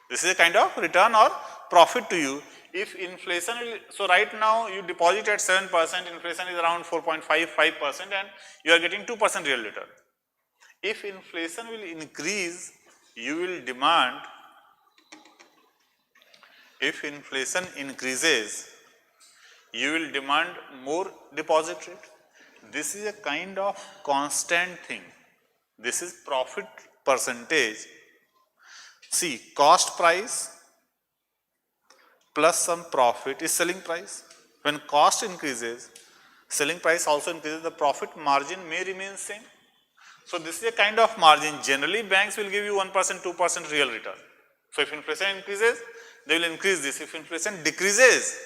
Speaker 1: This is a kind of return or profit to you. If inflation will, so right now you deposit at 7%, inflation is around 4.55% and you are getting 2% real return. If inflation will increase, you will demand, if inflation increases, you will demand more deposit rate. This is a kind of constant thing. This is profit percentage. See, cost price plus some profit is selling price. When cost increases, selling price also increases, the profit margin may remain same. So this is a kind of margin. Generally, banks will give you 1%, 2% real return. So if inflation increases, they will increase this. If inflation decreases,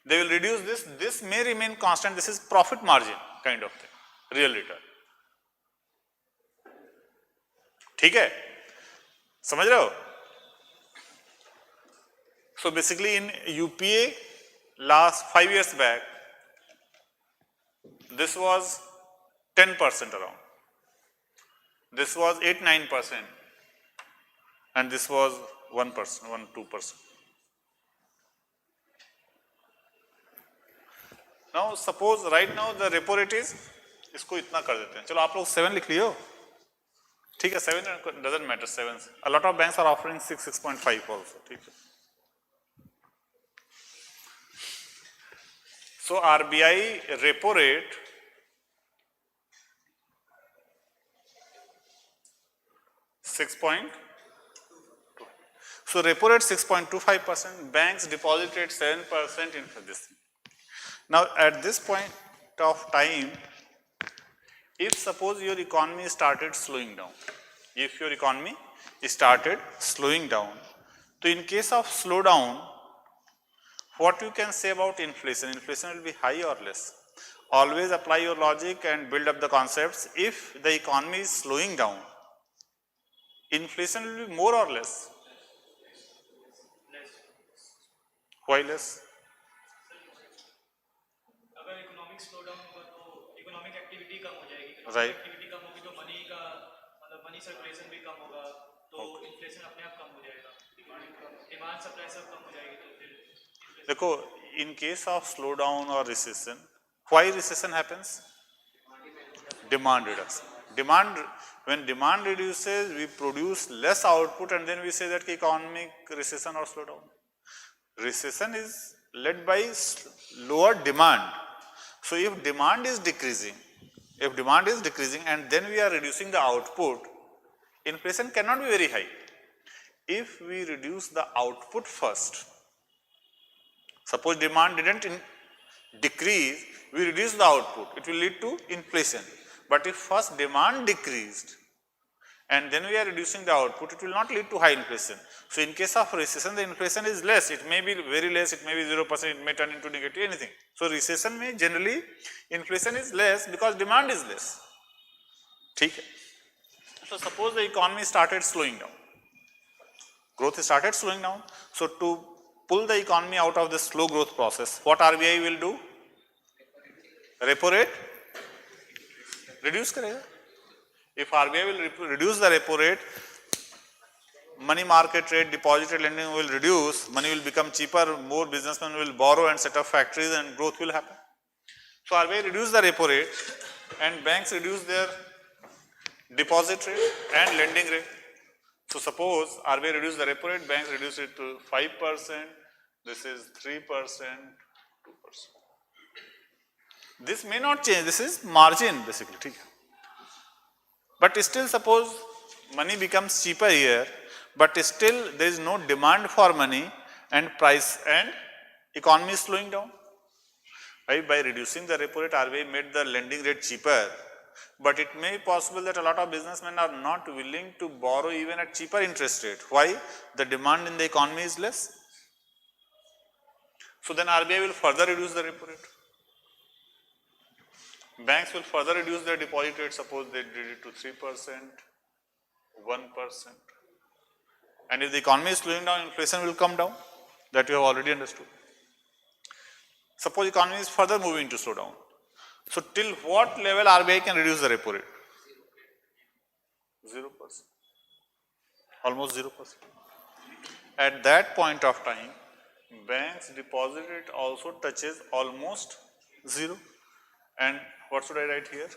Speaker 1: they will reduce this. This may remain constant. This is profit margin kind of thing, real return. ठीक है, समझ रहे हो? So basically in UPA last 5 years back, this was 10% around. This was 8-9% and this was 1%, 1-2%. Now suppose right now the repo rate is, इसको इतना कर देते हैं, चलो आप लोग 7 लिख लियो, ठीक है, 7 doesn't matter, 7. A lot of banks are offering 6, 6.5 also, ठीक है. So RBI repo rate So repo rate 6.25%, banks deposit rate 7% in this. Now at this point of time, if suppose your economy started slowing down, so in case of slowdown, what you can say about inflation? Inflation will be high or less? Always apply your logic and build up the concepts. If the economy is slowing down, inflation will be more or less? Why less?
Speaker 3: अगर economic slow down होगा तो economic activity कम हो जाएगी,
Speaker 1: Right.
Speaker 3: Activity कम होगी तो money का मतलब money circulation भी कम होगा, तो इन्फ्लेशन अपने आप कम हो जाएगा, डिमांड सप्लाई सब कम हो जाएगी, तो फिर
Speaker 1: देखो, in case of slowdown or recession, why recession happens? Demand reduction. When demand reduces, we produce less output and then we say that economic recession or slowdown. Recession is led by lower demand. So if demand is decreasing and then we are reducing the output, inflation cannot be very high. If we reduce the output first, suppose demand didn't decrease, we reduce the output, it will lead to inflation. But if first demand decreased and then we are reducing the output, it will not lead to high inflation. So in case of recession, the inflation is less. It may be very less, it may be 0%, it may turn into negative, anything. So recession may generally, inflation is less because demand is less. ठीक है? So suppose the economy started slowing down. Growth started slowing down. So to pull the economy out of this slow growth process, what RBI will do? Repo rate reduce करेगा. If RBI will reduce the repo rate, money market rate, deposit rate lending will reduce, money will become cheaper, more businessmen will borrow and set up factories and growth will happen. So RBI reduce the repo rate and banks reduce their deposit rate and lending rate. So suppose RBI reduce the repo rate, banks reduce it to 5%, this is 3%, 2%. This may not change, this is margin basically, ठीक है. But still suppose money becomes cheaper here, but still there is no demand for money and price and economy is slowing down. Right? By reducing the repo rate, RBI made the lending rate cheaper, but it may be possible that a lot of businessmen are not willing to borrow even at cheaper interest rate. Why? The demand in the economy is less. So then RBI will further reduce the repo rate. Banks will further reduce their deposit rate, suppose they did it to 3%, 1%, And if the economy is slowing down, inflation will come down. That you have already understood. Suppose economy is further moving to slow down. So till what level RBI can reduce the repo rate? 0%. Almost 0%. At that point of time, bank's deposit rate also touches almost 0. And what should I write here?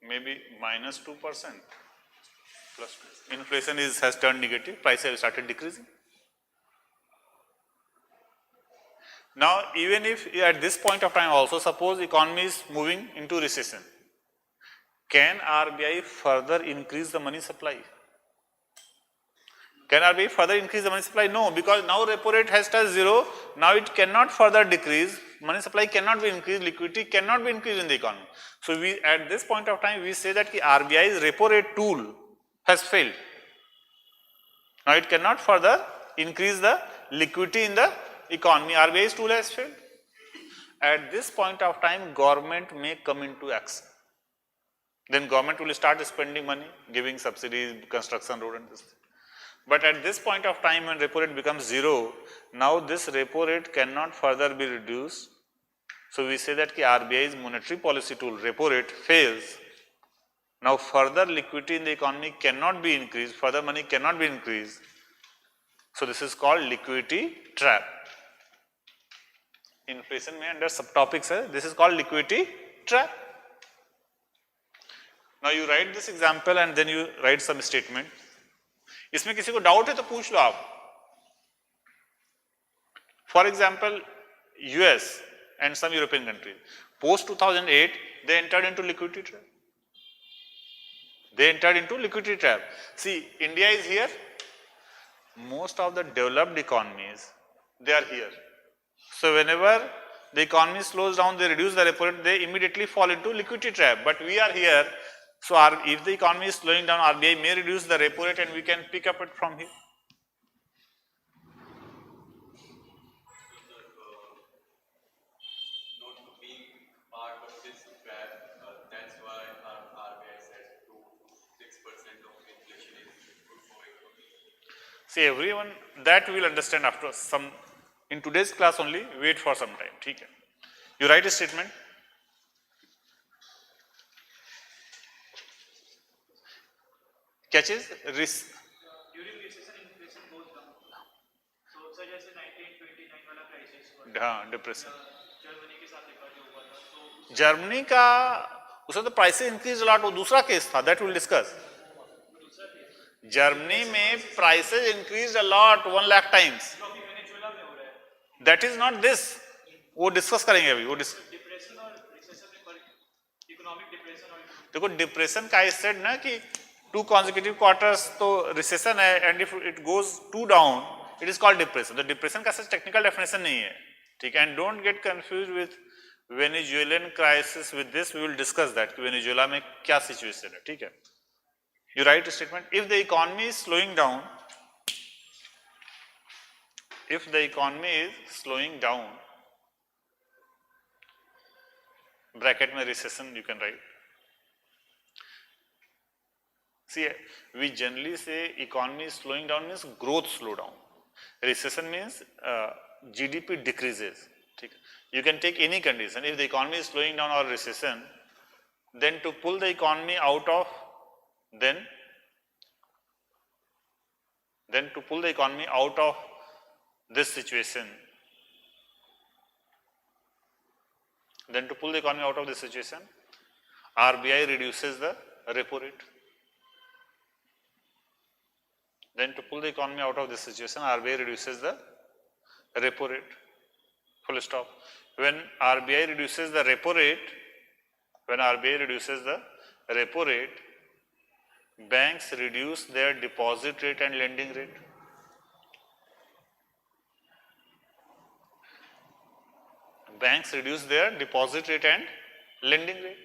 Speaker 1: Maybe minus 2%. Plus 2. Inflation has turned negative, prices have started decreasing. Now, even if at this point of time also, suppose economy is moving into recession, can RBI further increase the money supply? Can RBI further increase the money supply? No, because now repo rate has touched 0, now it cannot further decrease, money supply cannot be increased, liquidity cannot be increased in the economy. So, we at this point of time, we say that the RBI's repo rate tool has failed. Now, it cannot further increase the liquidity in the economy, RBI's tool has failed. At this point of time, government may come into action. Then government will start spending money, giving subsidies, construction road and this thing. But at this point of time when repo rate becomes 0, now this repo rate cannot further be reduced. So we say that the RBI's monetary policy tool, repo rate, fails. Now further liquidity in the economy cannot be increased, further money cannot be increased. So this is called liquidity trap. Inflation में under subtopics है, this is called liquidity trap. Now you write this example and then you write some statement. इसमें किसी को doubt है तो पूछ लो आप. For example, US and some European countries, post 2008, they entered into liquidity trap. They entered into liquidity trap. See, India is here. Most of the developed economies, they are here. So whenever the economy slows down, they reduce the repo rate, they immediately fall into liquidity trap. But we are here. So if the economy is slowing down, RBI may reduce the repo rate and we can pick up it from here.
Speaker 2: Not being part of this trap, that's why our RBI said 2 to 6% of inflation is good for economy.
Speaker 1: See, everyone, that we will understand after some, in today's class only, wait for some time. ठीक है. You write a statement. क्या चीज?
Speaker 3: During recession, inflation goes down. So, sir जैसे 1929 वाला crisis हुआ.
Speaker 1: हाँ, depression.
Speaker 3: Germany के साथ एक बार जो हुआ था, तो
Speaker 1: जर्मनी का उसमें तो प्राइसेस इंक्रीज अलॉट, वो दूसरा केस था, दैट विल डिस्कस. जर्मनी में प्राइसेस इंक्रीज अलॉट 1 लाख टाइम्स.
Speaker 3: अभी वेनेजुएला में हो रहा है.
Speaker 1: दैट इज नॉट दिस, वो डिस्कस करेंगे अभी. वो
Speaker 3: डिप्रेशन और रिसेशन में फर्क, इकोनॉमिक डिप्रेशन और
Speaker 1: देखो डिप्रेशन का आई सेड ना कि 2 consecutive quarters तो रिसेशन है, and if it goes 2 down it is called depression. तो डिप्रेशन का सच टेक्निकल डेफिनेशन नहीं है, ठीक है. And don't get confuse with Venezuelan crisis. With this we will discuss that कि वेनेजुएला में क्या सिचुएशन है, ठीक है. You write statement. If the economy is slowing down, if the economy is slowing down, bracket में recession you can write. See, we generally say economy is slowing down means growth slow down. Recession means GDP decreases. You can take any condition. If the economy is slowing down or recession, then to pull the economy out of, then to pull the economy out of this situation, RBI reduces the repo rate. Then to pull the economy out of this situation, RBI reduces the repo rate. Full stop. When RBI reduces the repo rate, banks reduce their deposit rate and lending rate. Banks reduce their deposit rate and lending rate.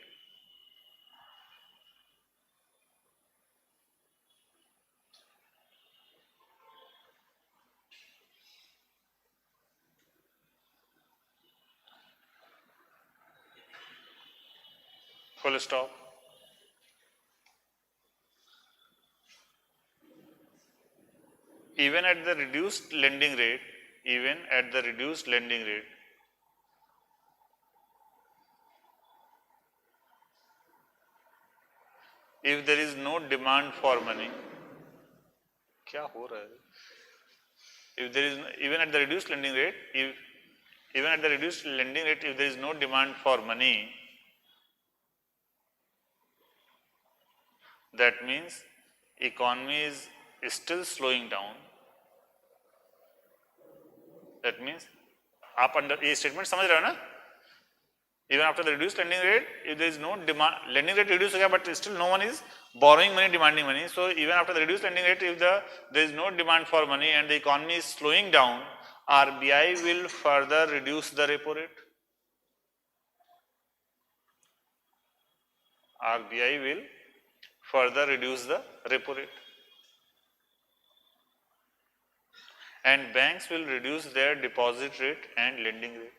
Speaker 1: Full stop. even at the reduced lending rate, if there is no demand for money, क्या हो रहा है? If there is even at the reduced lending rate, if there is no demand for money, that means economy is still slowing down. That means आप under ये statement समझ रहे हो ना? Even after the reduced lending rate, if there is no demand, lending rate reduced हो गया, but still no one is borrowing money, demanding money. So even after the reduced lending rate, if there is no demand for money and the economy is slowing down, RBI will further reduce the repo rate. RBI will further reduce the repo rate. And banks will reduce their deposit rate and lending rate.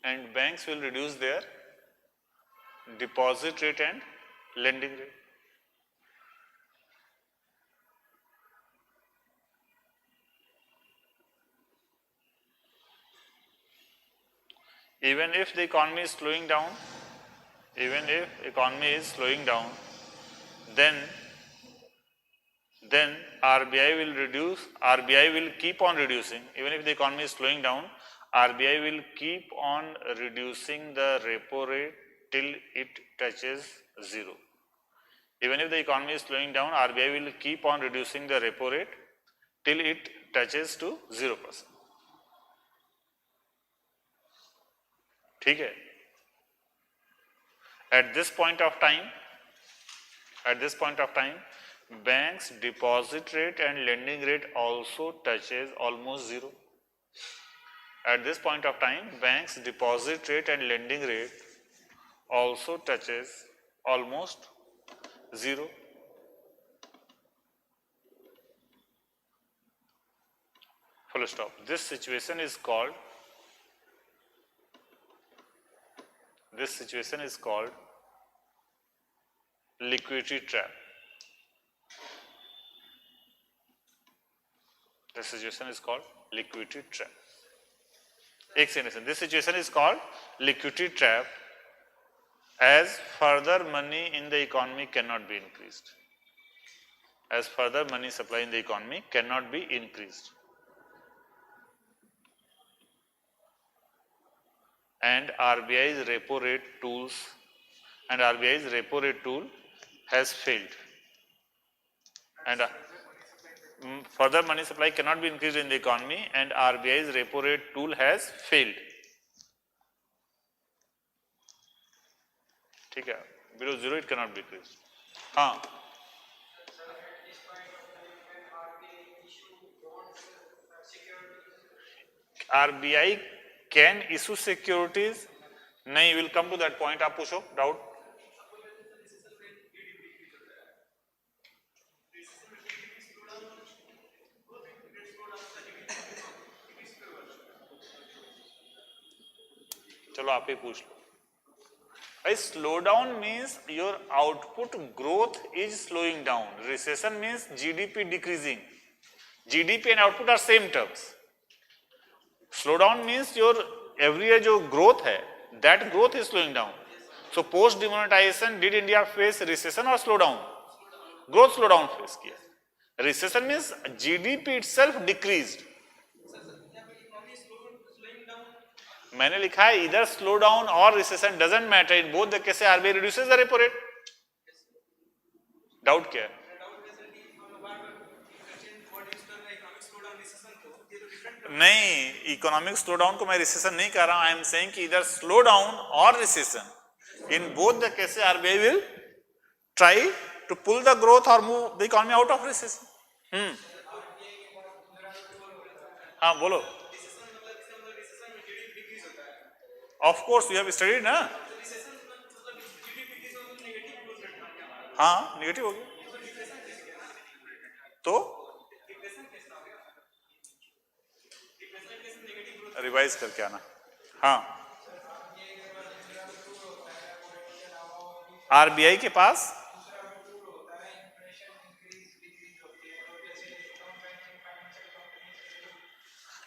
Speaker 1: And banks will reduce their deposit rate and lending rate. Even if the economy is slowing down, then RBI will keep on reducing. Even if the economy is slowing down, RBI will keep on reducing the repo rate till it touches zero. Even if the economy is slowing down, RBI will keep on reducing the repo rate till it touches to 0%. ठीक है? At this point of time, banks deposit rate and lending rate also touches almost zero. At this point of time, banks deposit rate and lending rate also touches almost zero. Full stop. This situation is called liquidity trap. This situation is called liquidity trap. This situation is called liquidity trap, as further money in the economy cannot be increased. As further money supply in the economy cannot be increased. And RBI's repo rate tool has failed. And further money supply cannot be increased in the economy, and RBI's repo rate tool has failed. ठीक है? Below zero it cannot be increased. हाँ. RBI can issue securities? नहीं, will come to that point. आप पूछो doubt. चलो आप ही पूछ लो. A slowdown means your output growth is slowing down. Recession means GDP decreasing. GDP and output are same terms. Slowdown means your every year जो growth है, that growth is slowing down. So post demonetization, did India face recession or slowdown? Growth slowdown face किया. Recession means GDP itself decreased. मैंने लिखा है either slow down or recession, doesn't matter. In both the cases RBI reduces the repo rate. Doubt क्या है? नहीं, economic slow down को मैं recession नहीं कह रहा हूं. आई एम सेइंग कि इधर स्लो डाउन और recession, in both the cases RBI will try to pull the growth और move the economy out of recession. हाँ बोलो. Of course we have studied ना. हाँ नेगेटिव हो गया तो रिवाइज करके आना. हाँ आरबीआई के पास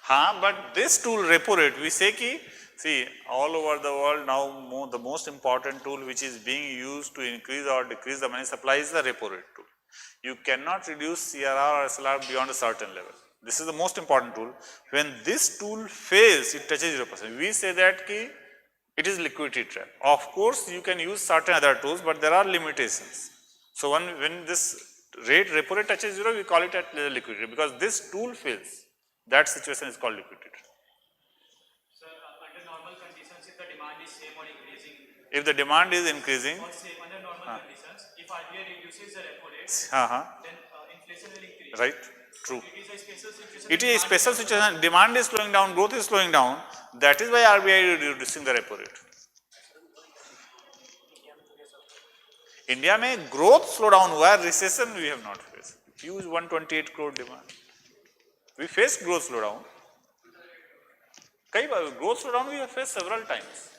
Speaker 1: हाँ, but this tool repo rate we say कि see all over the world now the most important tool which is being used to increase or decrease the money supply is the repo rate tool. You cannot reduce CRR or SLR beyond a certain level. This is the most important tool. When this tool fails, it touches 0%. We say that ki it is liquidity trap. Of course, you can use certain other tools, but there are limitations. So when this repo rate touches 0, we call it at liquidity because this tool fails. That situation is called liquidity trap.
Speaker 3: Sir, under normal conditions, if the demand is same or increasing,
Speaker 1: If the demand is increasing,
Speaker 3: or same under normal conditions, if RBI reduces the repo rate, then inflation will increase.
Speaker 1: right, true.
Speaker 3: It is a special situation.
Speaker 1: It is a special situation. Demand is slowing down, growth is slowing down. That is why RBI is reducing the repo rate. India में growth slow down हुआ है, recession we have not faced. Huge 128 crore demand. We faced growth slow down. कई बार growth slow down we have faced several times.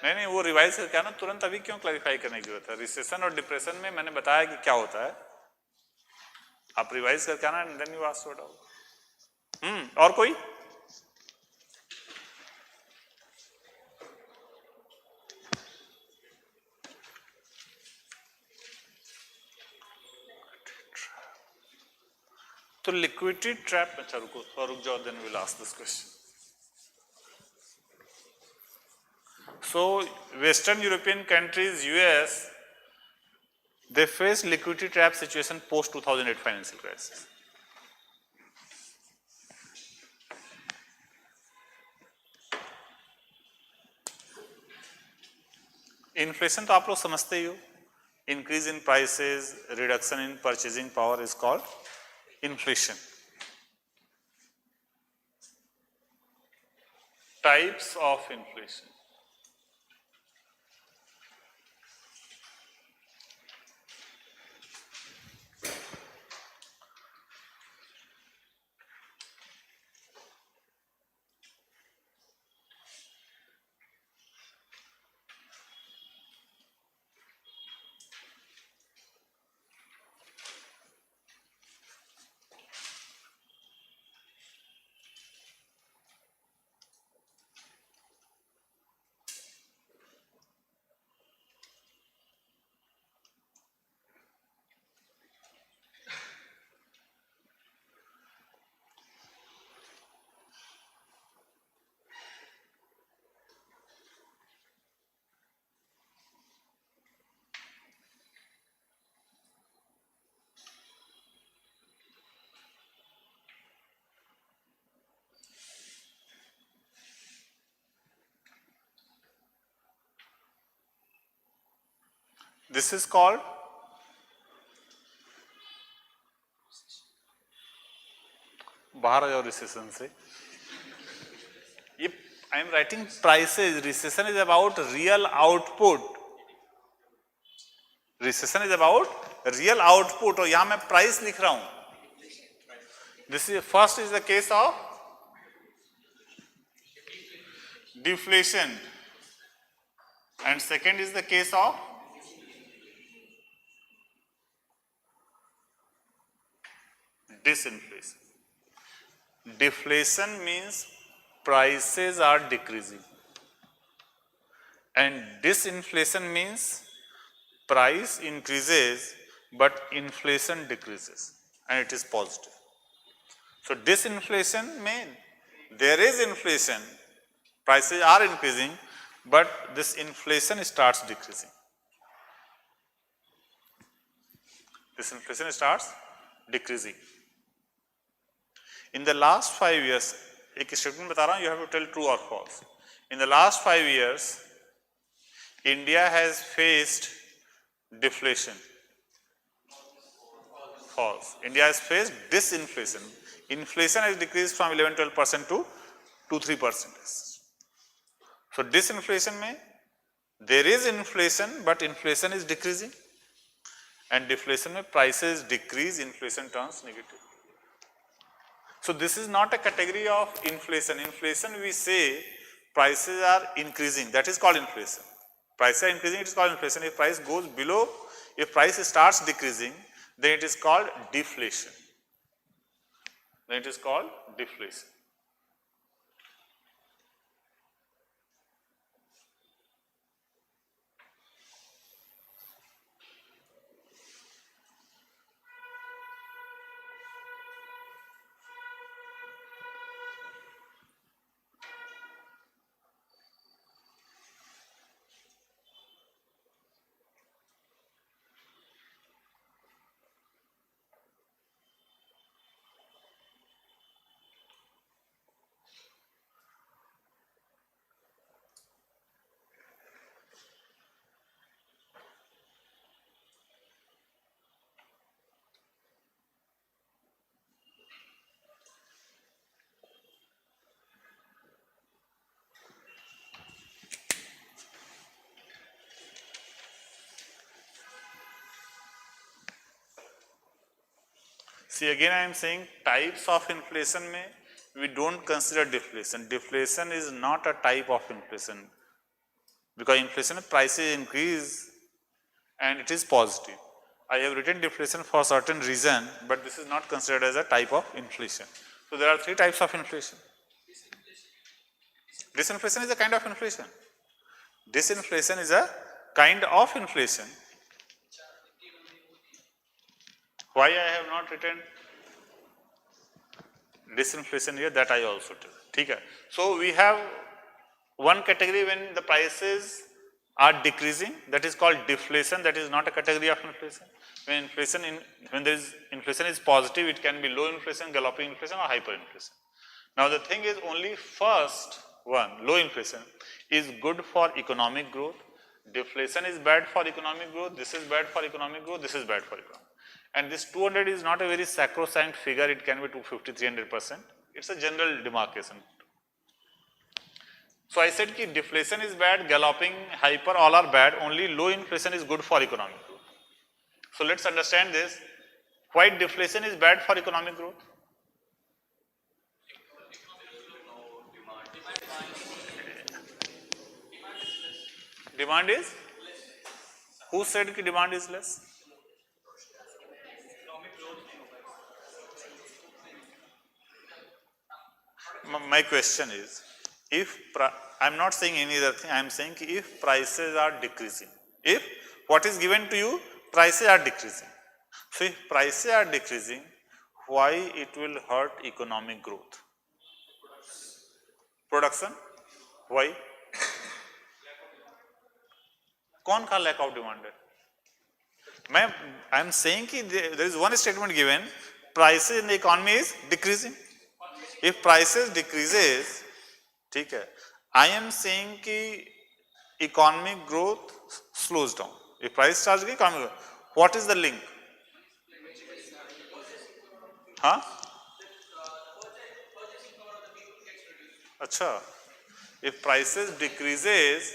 Speaker 1: नहीं वो revise करके आना तुरंत अभी क्यों क्लैरिफाई करने की जरूरत है रिसेशन और डिप्रेशन में मैंने बताया कि क्या होता है आप रिवाइज करके आना then you ask what out और कोई तो लिक्विडिटी ट्रैप अच्छा रुक जाओ then will ask this question So, Western European countries, US, they face liquidity trap situation post 2008 financial crisis. Inflation तो आप लोग समझते ही हो. Increase in prices, reduction in purchasing power is called inflation. Types of inflation. This is called बाहर आ जाओ recession से ये I am writing prices recession is about real output recession is about real output और यहां मैं price लिख रहा हूं this is first is the case of deflation and second is the case of disinflation. Deflation means prices are decreasing and disinflation means price increases but inflation decreases and it is positive. So disinflation means there is inflation, prices are increasing but this inflation starts decreasing. This inflation starts decreasing. In the last 5 years, एक statement बता रहा हूं, you have to tell true or false. In the last 5 years, India has faced deflation. False. India has faced disinflation. Inflation has decreased from 11-12% to 2-3%. So disinflation में there is inflation, but inflation is decreasing. And deflation में prices decrease, inflation turns negative. So this is not a category of inflation. Inflation we say prices are increasing. That is called inflation. Prices are increasing. It is called inflation. If price goes below if price starts decreasing, then it is called deflation. Then it is called deflation. See, again I am saying types of inflation में we don't consider deflation. Deflation is not a type of inflation, because inflation prices increase and it is positive. I have written deflation for certain reason, but this is not considered as a type of inflation. So there are three types of inflation. Disinflation is a kind of inflation. Disinflation is a kind of inflation. Why I have not written disinflation here, that I also tell. Okay. So we have one category when the prices are decreasing, that is called deflation. That is not a category of inflation. When there is inflation is positive, it can be low inflation, galloping inflation, or hyperinflation. Now the thing is, only first one, low inflation, is good for economic growth. Deflation is bad for economic growth. This is bad for economic growth. This is bad for economic. And this 200 is not a very sacrosanct figure. It can be 250, 300%. It's a general demarcation. So I said that deflation is bad, galloping, hyper, all are bad. Only low inflation is good for economic growth. So let's understand this. Why deflation is bad for economic growth? Demand is? Who said that demand is less? My question is, I am not saying any other thing, I am saying if prices are decreasing, if what is given to you, prices are decreasing. So if prices are decreasing, why it will hurt economic growth? Production? Why? कौन का lack of demand है? I am saying कि there is one statement given, prices in the economy is decreasing. If prices decreases, ठीक है, I am saying कि economic growth slows down. If price starts getting economic growth, what is the link? हाँ? अच्छा, if prices decreases,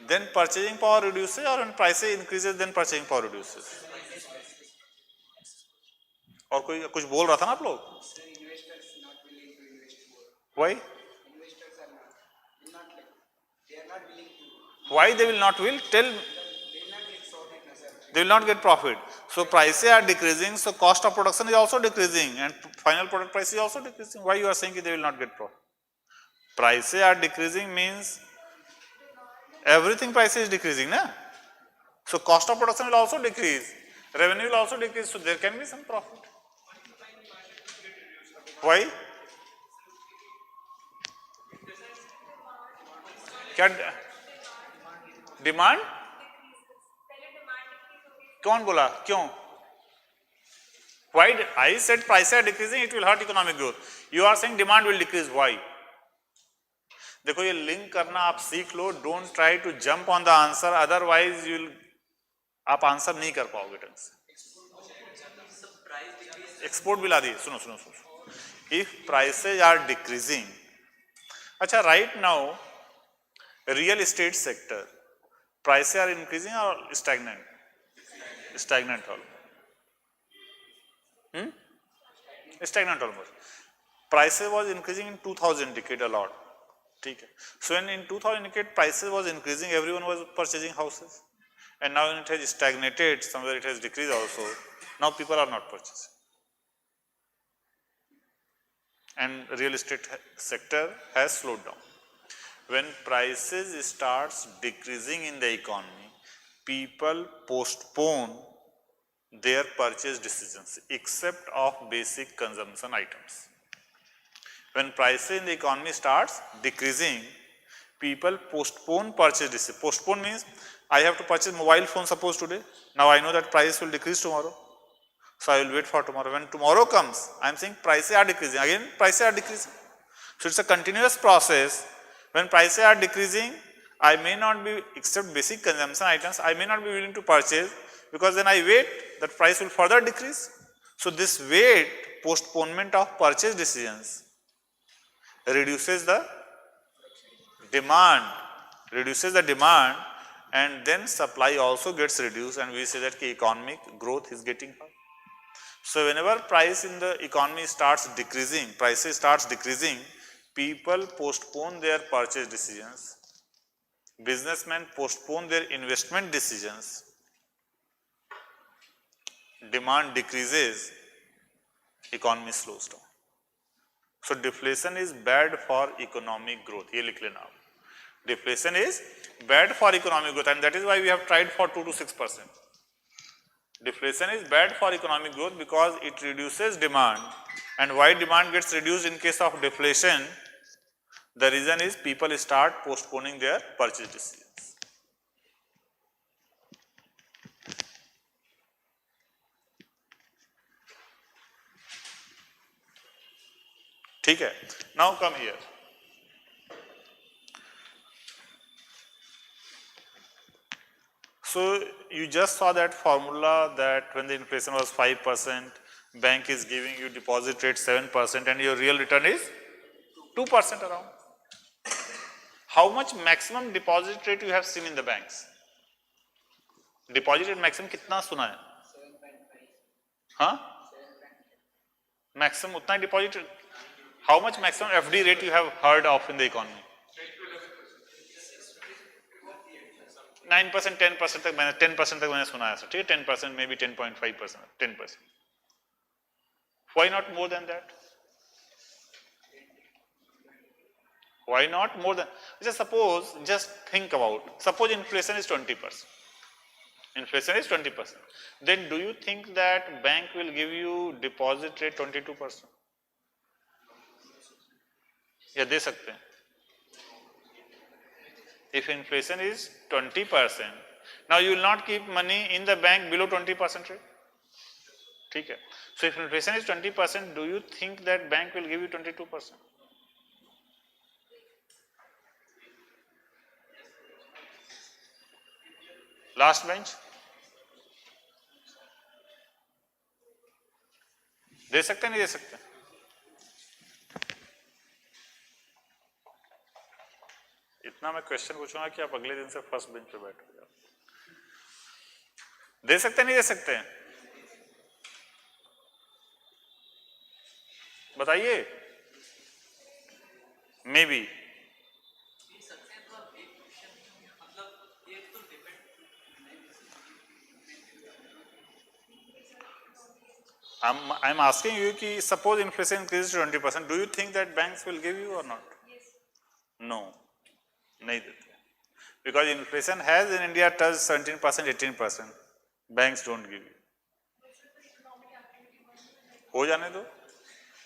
Speaker 1: then purchasing power reduces, or when prices increases, then purchasing power reduces. और कोई कुछ बोल रहा था ना आप लोग? Why? Why they will not will? Tell. They will not get profit. So prices are decreasing, so cost of production is also decreasing, and final product price is also decreasing. Why you are saying that they will not get profit? Prices are decreasing means everything price is decreasing, na? So cost of production will also decrease, revenue will also decrease, so there can be some profit. Why? क्या demand? कौन बोला? क्यों? Why? I said prices are decreasing, it will hurt economic growth. You are saying demand will decrease. Why? देखो ये link करना आप सीख लो. Don't try to jump on the answer, otherwise you will आप आंसर नहीं कर पाओगे ढंग से. एक्सपोर्ट भी ला दिए. सुनो सुनो सुनो. If prices are decreasing, अच्छा, right now real estate sector prices are increasing or stagnant? Stagnant almost. Stagnant almost. Prices was increasing in 2000 decade a lot. ठीक है. So when in 2000 decade prices was increasing, everyone was purchasing houses, and now it has stagnated, somewhere it has decreased also. Now people are not purchasing. And real estate sector has slowed down. When prices starts decreasing in the economy, people postpone their purchase decisions except of basic consumption items. When prices in the economy starts decreasing, people postpone purchase decisions. Postpone means I have to purchase mobile phone suppose today. Now I know that price will decrease tomorrow. So I will wait for tomorrow. When tomorrow comes, I am saying prices are decreasing. Again, prices are decreasing. So it's a continuous process. When prices are decreasing, I may not be, except basic consumption items, I may not be willing to purchase, because then I wait, that price will further decrease. So this wait, postponement of purchase decisions reduces the demand, and then supply also gets reduced, and we say that economic growth is getting high. So whenever price in the economy starts decreasing, prices starts decreasing, people postpone their purchase decisions, businessmen postpone their investment decisions, demand decreases, economy slows down. So deflation is bad for economic growth. ये लिख लेना आप. Deflation is bad for economic growth, and that is why we have tried for 2 to 6%. Deflation is bad for economic growth because it reduces demand, and why demand gets reduced in case of deflation? The reason is people start postponing their purchase decisions. ठीक है? Now come here. So you just saw that formula that when the inflation was 5%, bank is giving you deposit rate 7%, and your real return is 2% around. How much maximum deposit rate you have seen in the banks? Deposit rate maximum कितना सुना है? हाँ? Maximum उतना deposit rate? How much maximum FD rate you have heard of in the economy? 9%, 10% तक मैंने 10% तक मैंने सुना है सर. ठीक है, 10%, maybe 10.5%, 10%. Why not more than that? Why not more than? Just suppose, just think about. Suppose inflation is 20%. Inflation is 20%. Then do you think that bank will give you deposit rate 22%? या दे सकते हैं? If inflation is 20%, now you will not keep money in the bank below 20% rate. ठीक है? So if inflation is 20%, do you think that bank will give you 22%? Last bench? दे सकते नहीं दे सकते? इतना मैं क्वेश्चन पूछूंगा कि आप अगले दिन से फर्स्ट बेंच पे बैठोगे. दे सकते नहीं दे सकते? बताइए. May be. I'm asking you कि suppose inflation increases to 20%, do you think that banks will give you or not? Yes. No, नहीं देते. Because inflation has in India touched 17%, 18%. Banks don't give you. हो जाने दो.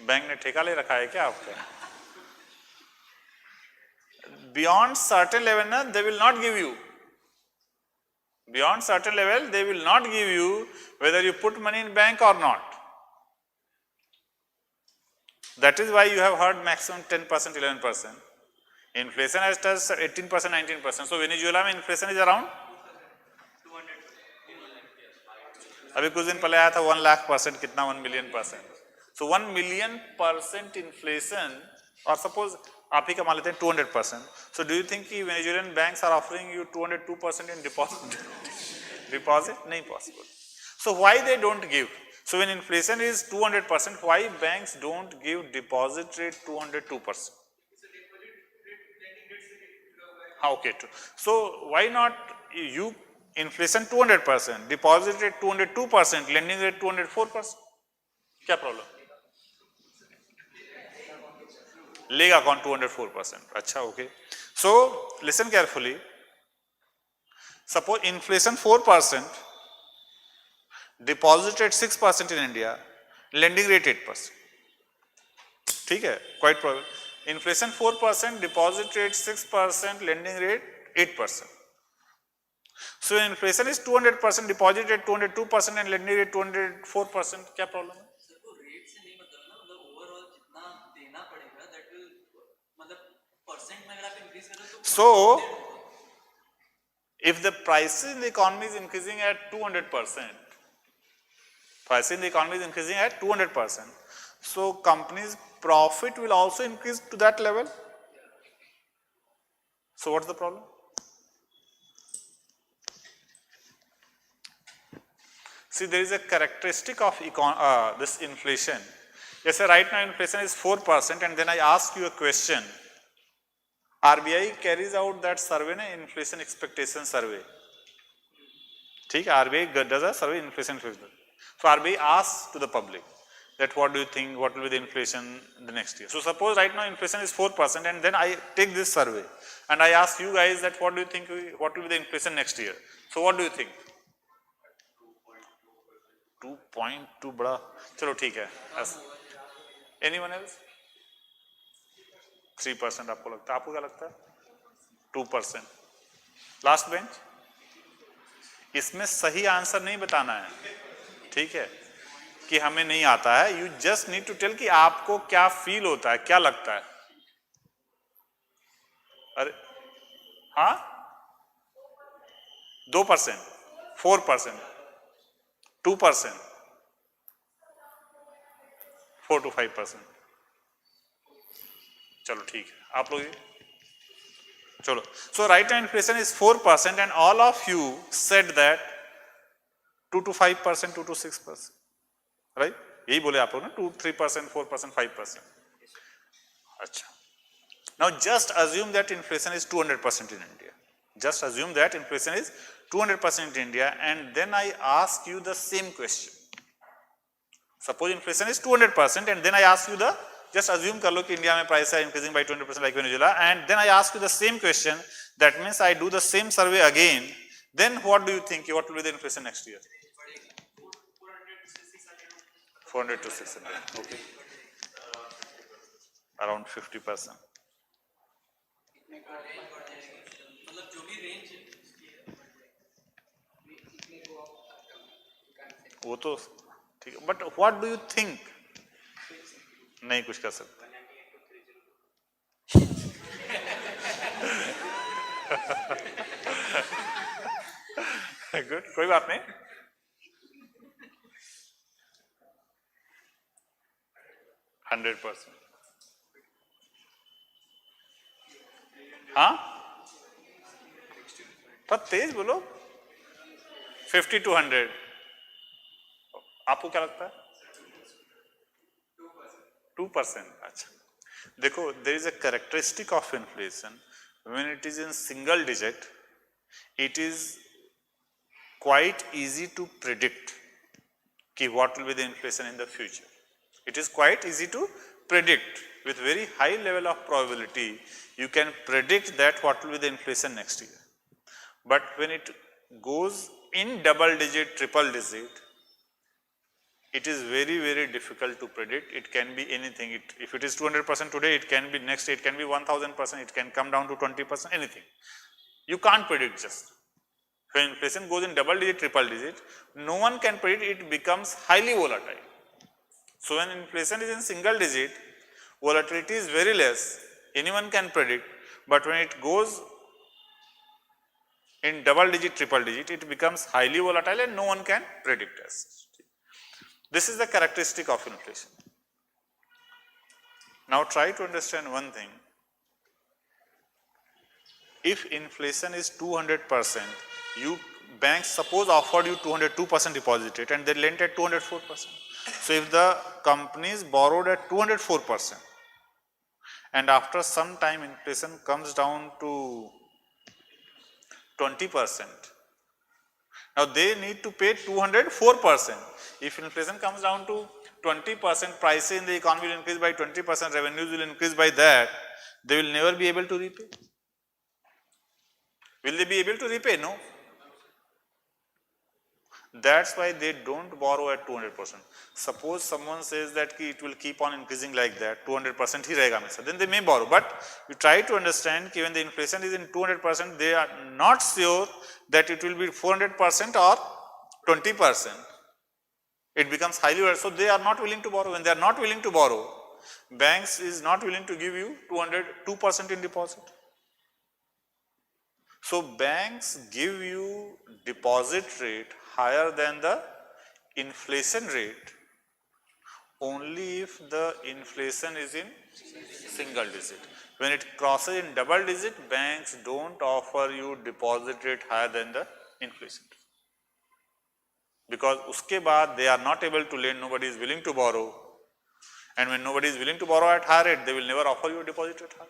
Speaker 1: Bank ने ठेका ले रखा है क्या आपका? Beyond certain level ना, they will not give you. Beyond certain level, they will not give you whether you put money in bank or not. That is why you have heard maximum 10%, 11%. Inflation has touched 18%, 19%. So Venezuela में inflation is around 200. अभी कुछ दिन पहले आया था 1 lakh%, कितना 1 million%. So 1 million% inflation, or suppose आप ही का मान लेते हैं 200%. So do you think कि Venezuelan banks are offering you 202% in deposit? Deposit? नहीं possible. So why they don't give? So when inflation is 200%, why banks don't give deposit rate 202%? Okay, true. So why not you inflation 200%, deposit rate 202%, lending rate 204%, क्या problem? लेगा कौन 204%? अच्छा, okay. So listen carefully. Suppose inflation 4%, deposit rate 6% in India, lending rate 8%. ठीक है, quite problem. Inflation 4%, deposit rate 6%, lending rate 8%. So inflation is 200%, deposit rate 202% and lending rate 204%. क्या problem है?
Speaker 4: Sir वो rate से नहीं मतलब ना, मतलब ओवरऑल जितना देना पड़ेगा दैट विल, मतलब परसेंट में अगर आप इंक्रीज करो तो
Speaker 1: So if the prices in the economy is increasing at 200%, prices in the economy is increasing at 200%, so companies profit will also increase to that level. So what's the problem? See, there is a characteristic of this inflation. Yes, sir, right now inflation is 4%, and then I ask you a question. RBI carries out that survey, na, inflation expectation survey. ठीक है, RBI does a survey, inflation expectation. So RBI asks to the public that what do you think, what will be the inflation the next year. So suppose right now inflation is 4%, and then I take this survey and I ask you guys that what do you think, what will be the inflation next year. So what do you think? 2.2 बड़ा, चलो ठीक है. Anyone else? 3% आपको लगता है? आपको क्या लगता है? 2%. Last bench. इसमें सही आंसर नहीं बताना है, ठीक है, कि हमें नहीं आता है. You just need to tell कि आपको क्या फील होता है, क्या लगता है. अरे हाँ, 2%, 4%, 2%, 4 to 5%. चलो ठीक है, आप लोग चलो. So right now inflation is 4% and all of you said that 2 to 5%, 2 to 6%, right? यही बोले आप लोग ना, 2, 3%, 4%, 5%. अच्छा, now just assume that inflation is 200% in India. Just assume that inflation is 200% in India, and then I ask you the same question. Suppose inflation is 200%, and then I ask you the, just assume कर लो कि India में price है increasing by 20% like Venezuela, and then I ask you the same question. That means I do the same survey again. Then what do you think? What will be the inflation next year? 400 to 600. Okay. Around 50%.
Speaker 4: मतलब जो भी range
Speaker 1: वो तो ठीक है, but what do you think? नहीं कुछ कर सकते. गुड, कोई बात नहीं. %100. हाँ, पर तेज बोलो. 50 to 100. आपको क्या लगता है? 2%. अच्छा, देखो, there is a characteristic of inflation. When it is in single digit, it is quite easy to predict कि what will be the inflation in the future. It is quite easy to predict with very high level of probability. You can predict that what will be the inflation next year. But when it goes in double digit, triple digit, it is very, very difficult to predict. It can be anything. If it is 200% today, it can be next day, it can be 1000%, it can come down to 20%, anything. You can't predict just. When inflation goes in double digit, triple digit, no one can predict, it becomes highly volatile. So when inflation is in single digit, volatility is very less. Anyone can predict, but when it goes in double digit, triple digit, it becomes highly volatile and no one can predict as such. This is the characteristic of inflation. Now try to understand one thing. If inflation is 200%, banks suppose offered you 202% deposit rate and they lent at 204%. So if the companies borrowed at 204% and after some time inflation comes down to 20%, Now they need to pay 204%. If inflation comes down to 20%, prices in the economy will increase by 20%, revenues will increase by that, they will never be able to repay. Will they be able to repay? No. That's why they don't borrow at 200%. Suppose someone says that it will keep on increasing like that, 200% ही रहेगा हमेशा, then they may borrow. But you try to understand कि when the inflation is in 200%, they are not sure that it will be 400% or 20%. It becomes highly rare, so they are not willing to borrow. When they are not willing to borrow, banks is not willing to give you 2% in deposit. So banks give you deposit rate higher than the inflation rate only if the inflation is in single digit. When it crosses in double digit, banks don't offer you deposit rate higher than the inflation. Because uske baad they are not able to lend, nobody is willing to borrow. And when nobody is willing to borrow at higher rate, they will never offer you a deposit rate higher.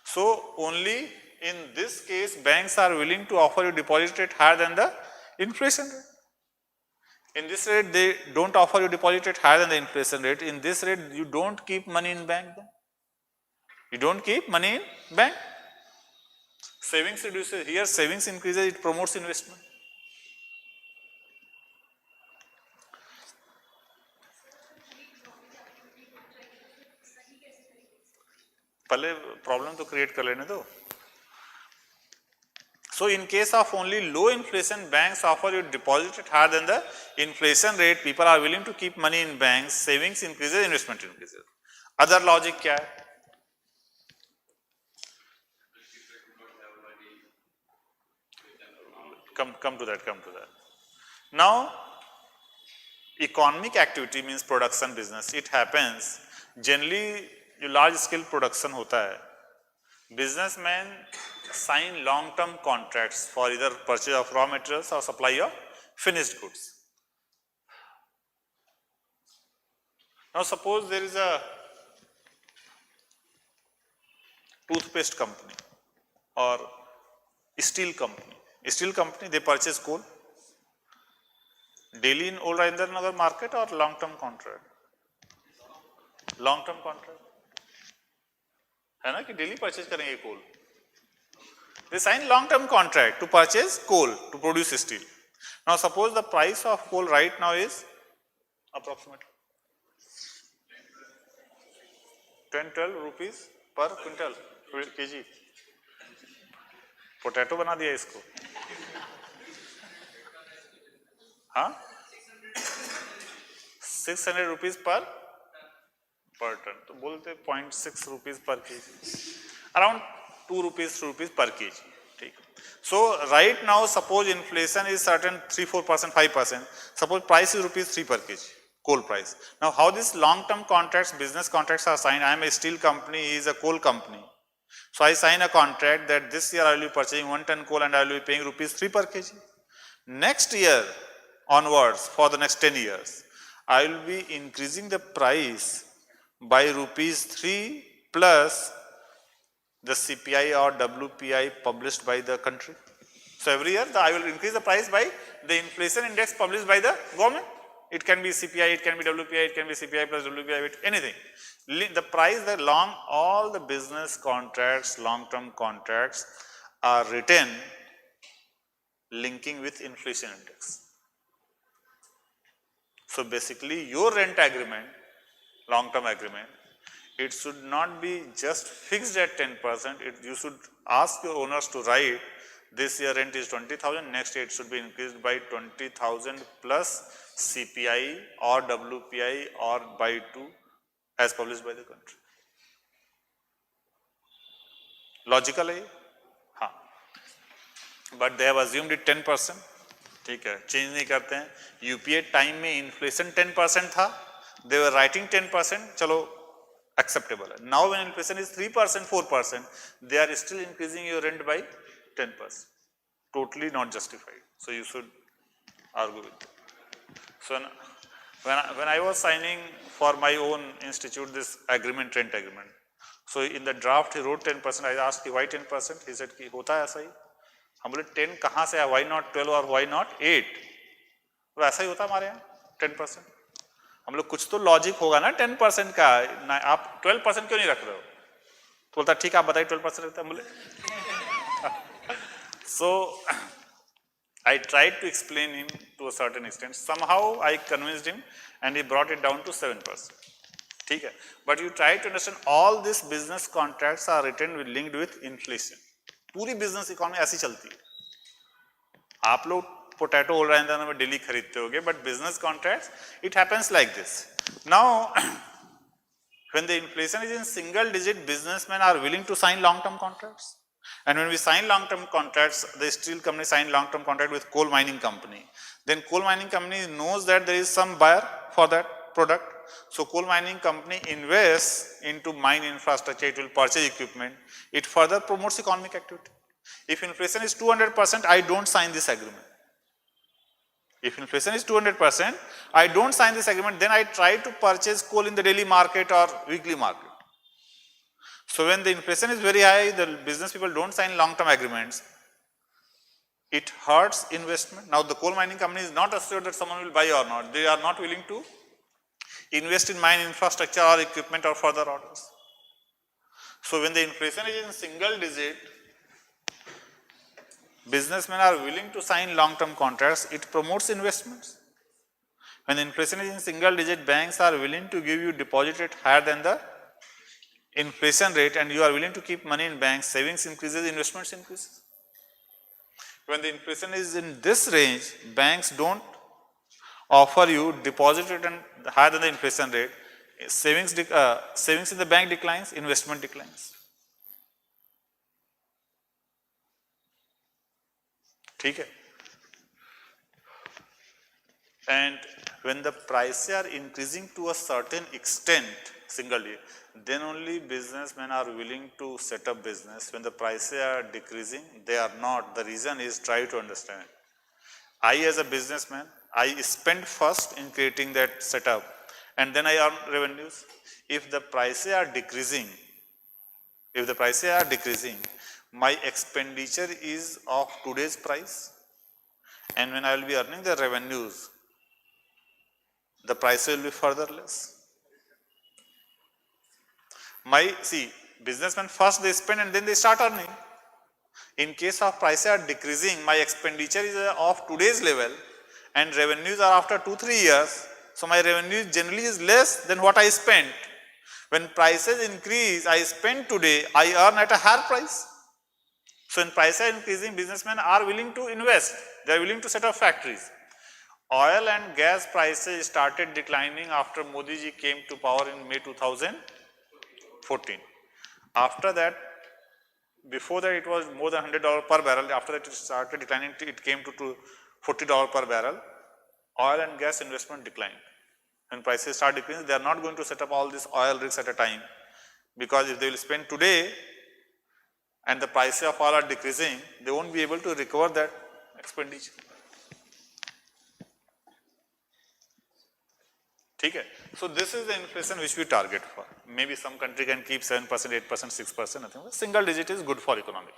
Speaker 1: So only in this case, banks are willing to offer you deposit rate higher than the inflation rate. In this rate, they don't offer you deposit rate higher than the inflation rate. In this rate, you don't keep money in bank. You don't keep money in bank. Savings reduces. Here, savings increases, it promotes investment. पहले problem तो create कर लेने दो. So in case of only low inflation, banks offer you deposit rate higher than the inflation rate. People are willing to keep money in banks. Savings increases, investment increases. Other logic क्या है? Come to that. Now, economic activity means production business. It happens generally large scale production होता है. Businessmen sign long term contracts for either purchase of raw materials or supply of finished goods. Now suppose there is a toothpaste company or steel company. Steel company, they purchase coal daily in Old Nagar market or long term contract? Long term contract है ना कि daily purchase करेंगे कोल. They sign long term contract to purchase coal to produce steel. Now suppose the price of coal right now is approximately 10-12 rupees per quintal kg. Potato बना दिया इसको. हाँ 600 rupees per ton. तो बोलते 0.6 rupees per kg, around 2 rupees per kg. ठीक. So right now suppose inflation is certain 3-4%, 5%. Suppose price is rupees 3 per kg, coal price. Now how this long term contracts, business contracts are signed? I am a steel company, he is a coal company. So I sign a contract that this year I will be purchasing 1 ton coal and I will be paying rupees 3 per kg. Next year onwards, for the next 10 years, I will be increasing the price by rupees 3 plus the CPI or WPI published by the country. So every year I will increase the price by the inflation index published by the government. It can be CPI, it can be WPI, it can be CPI plus WPI, anything. The price, all the business contracts, long-term contracts are written linking with inflation index. So basically your rent agreement, long-term agreement, it should not be just fixed at 10%. You should ask your owners to write this year rent is 20,000, next year it should be increased by 20,000 plus CPI or WPI or by 2 as published by the country. Logical है? हाँ. But they have assumed it 10%. ठीक है, change नहीं करते हैं. UPA time में inflation 10% था, they were writing 10%, चलो acceptable है. Now when inflation is 3%, 4%, they are still increasing your rent by 10%. Totally not justified. So you should argue with it. So when I was signing for my own institute this agreement, rent agreement, so in the draft he wrote 10%. I asked why 10%. He said कि होता है ऐसा ही. हम बोले 10 कहाँ से है, why not 12 और वाई नॉट 8? तो ऐसा ही होता हमारे यहाँ 10%। हम लोग कुछ तो लॉजिक होगा ना 10% का, ना आप 12% क्यों नहीं रख रहे हो? तो बोलता ठीक है आप बताइए 12% रखता है। बोले so I tried to explain him to a certain extent. Somehow I convinced him and he brought it down to 7%. ठीक है, but you try to understand all these business contracts are written with linked with inflation. पूरी business economy ऐसी चलती है। आप लोग potato whole रहे में डेली खरीदते होगे, but business contracts it happens like this. Now when the inflation is in single digit, businessmen are willing to sign long term contracts. And when we sign long term contracts, the steel company sign long term contract with coal mining company. Then coal mining company knows that there is some buyer for that product. So coal mining company invests into mine infrastructure, it will purchase equipment, it further promotes economic activity. If inflation is 200%, I don't sign this agreement. If inflation is 200%, I don't sign this agreement, then I try to purchase coal in the daily market or weekly market. So when the inflation is very high, the business people don't sign long-term agreements. It hurts investment. Now the coal mining company is not assured that someone will buy or not. They are not willing to invest in mine infrastructure or equipment or further orders. So when the inflation is in single digit, businessmen are willing to sign long-term contracts. It promotes investments. When the inflation is in single digit, banks are willing to give you deposit rate higher than the inflation rate, and you are willing to keep money in banks. Savings increases, investments increases. When the inflation is in this range, banks don't offer you deposit rate and higher than the inflation rate. Savings in the bank declines, investment declines. ठीक है? And when the prices are increasing to a certain extent, singly, then only businessmen are willing to set up business. When the prices are decreasing, they are not. The reason is, try to understand. I as a businessman, I spend first in creating that setup and then I earn revenues. If the prices are decreasing, my expenditure is of today's price, and when I will be earning the revenues, the price will be further less. Businessmen first they spend and then they start earning. In case of prices are decreasing, my expenditure is of today's level and revenues are after 2-3 years. So my revenue generally is less than what I spent. When prices increase, I spend today, I earn at a higher price. So when prices are increasing, businessmen are willing to invest. They are willing to set up factories. Oil and gas prices started declining after Modi ji came to power in May 2014. After that, before that it was more than $100 per barrel. After that it started declining, it came to $40 per barrel. Oil and gas investment declined. When prices start decreasing, they are not going to set up all these oil rigs at a time, because if they will spend today and the prices of oil are decreasing, they won't be able to recover that expenditure. Okay? So this is the inflation which we target for. Maybe some country can keep 7%, 8%, 6%, nothing. Single digit is good for economy.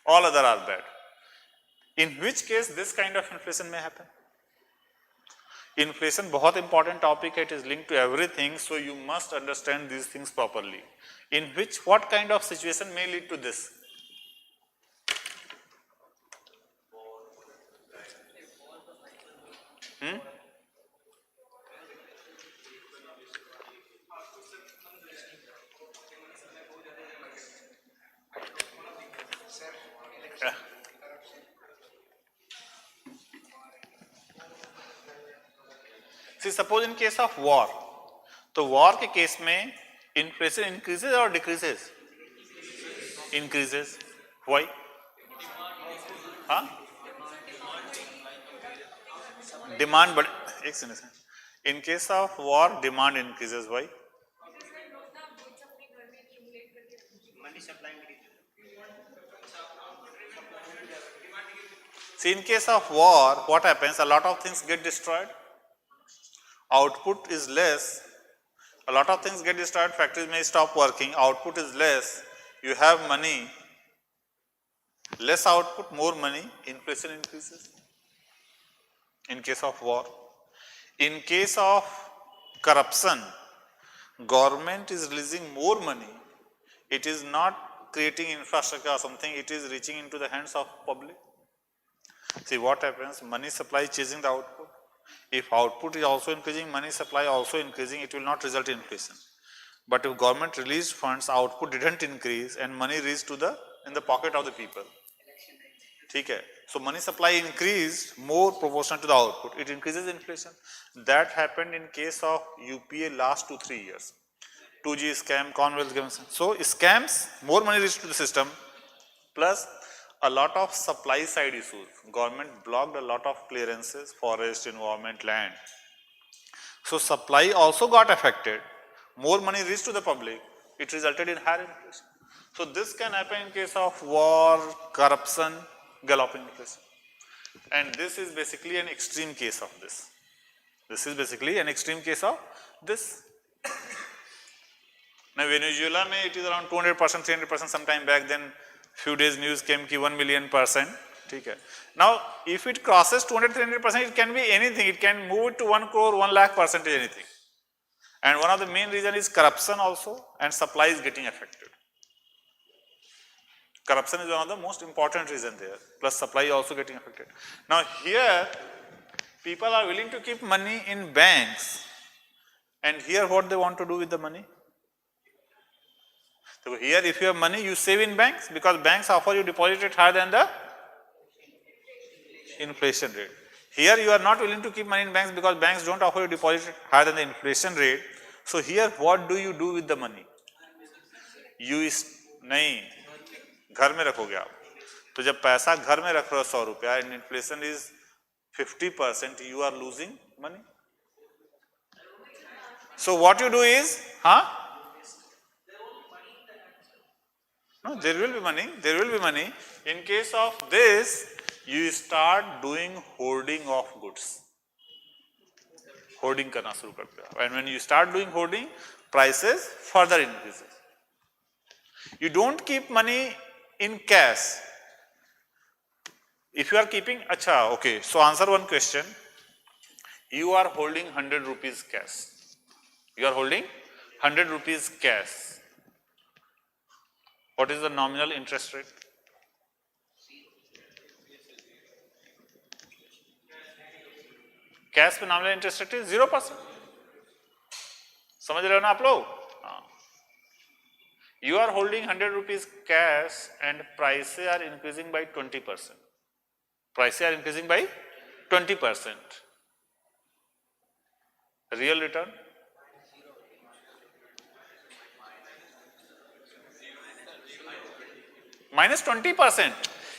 Speaker 1: All other are bad. In which case this kind of inflation may happen. Inflation बहुत important topic है. It is linked to everything, so you must understand these things properly. In which, what kind of situation may lead to this? See, suppose in case of war, तो war के case में inflation increases or decreases? Increases. Why? हाँ? Demand, but एक second. In case of war, demand increases. Why? See, in case of war, what happens? A lot of things get destroyed. Output is less. A lot of things get destroyed. Factories may stop working. Output is less. You have money. Less output, more money, inflation increases. In case of war. In case of corruption, government is releasing more money. It is not creating infrastructure or something, it is reaching into the hands of public. See what happens, money supply chasing the output. If output is also increasing, money supply also increasing, it will not result in inflation. But if government released funds, output didn't increase and money reached to the in the pocket of the people. Okay. So money supply increased more proportional to the output, it increases inflation. That happened in case of UPA last 2-3 years. 2G scam, Commonwealth Games. So scams, more money reached to the system, plus a lot of supply side issues. Government blocked a lot of clearances, forest, environment, land. So supply also got affected. More money reached to the public, it resulted in higher inflation. So this can happen in case of war, corruption, galloping inflation. And this is basically an extreme case of this. This is basically an extreme case of this. Now Venezuela may it is around 200%, 300% sometime back, then few days news came ki 1,000,000%. Okay. Now if it crosses 200, 300%, it can be anything, it can move it to 1 crore, 1 lakh %, anything. And one of the main reason is corruption also, and supply is getting affected. Corruption is one of the most important reason there, plus supply also getting affected. Now here, people are willing to keep money in banks, and here what they want to do with the money? So here if you have money, you save in banks, because banks offer you deposit rate higher than the inflation rate. Here you are not willing to keep money in banks because banks don't offer you deposit rate higher than the inflation rate. So here what do you do with the money? नहीं, घर में रखोगे आप. तो जब पैसा घर में रख रहे हो 100 रुपया and inflation is 50%, you are losing money. So what you do is, no, there will be money, there will be money. In case of this, you start doing hoarding of goods. Hoarding करना शुरू करते हो. And when you start doing hoarding, prices further increases. You don't keep money in cash. If you are keeping, okay, so answer one question. You are holding 100 rupees cash. You are holding 100 rupees cash. What is the nominal interest rate? Cash पे nominal interest rate 0%. समझ रहे हो ना आप लोग? You are holding 100 rupees cash and prices are increasing by 20%. Prices are increasing by 20%. Real return? Minus 20%.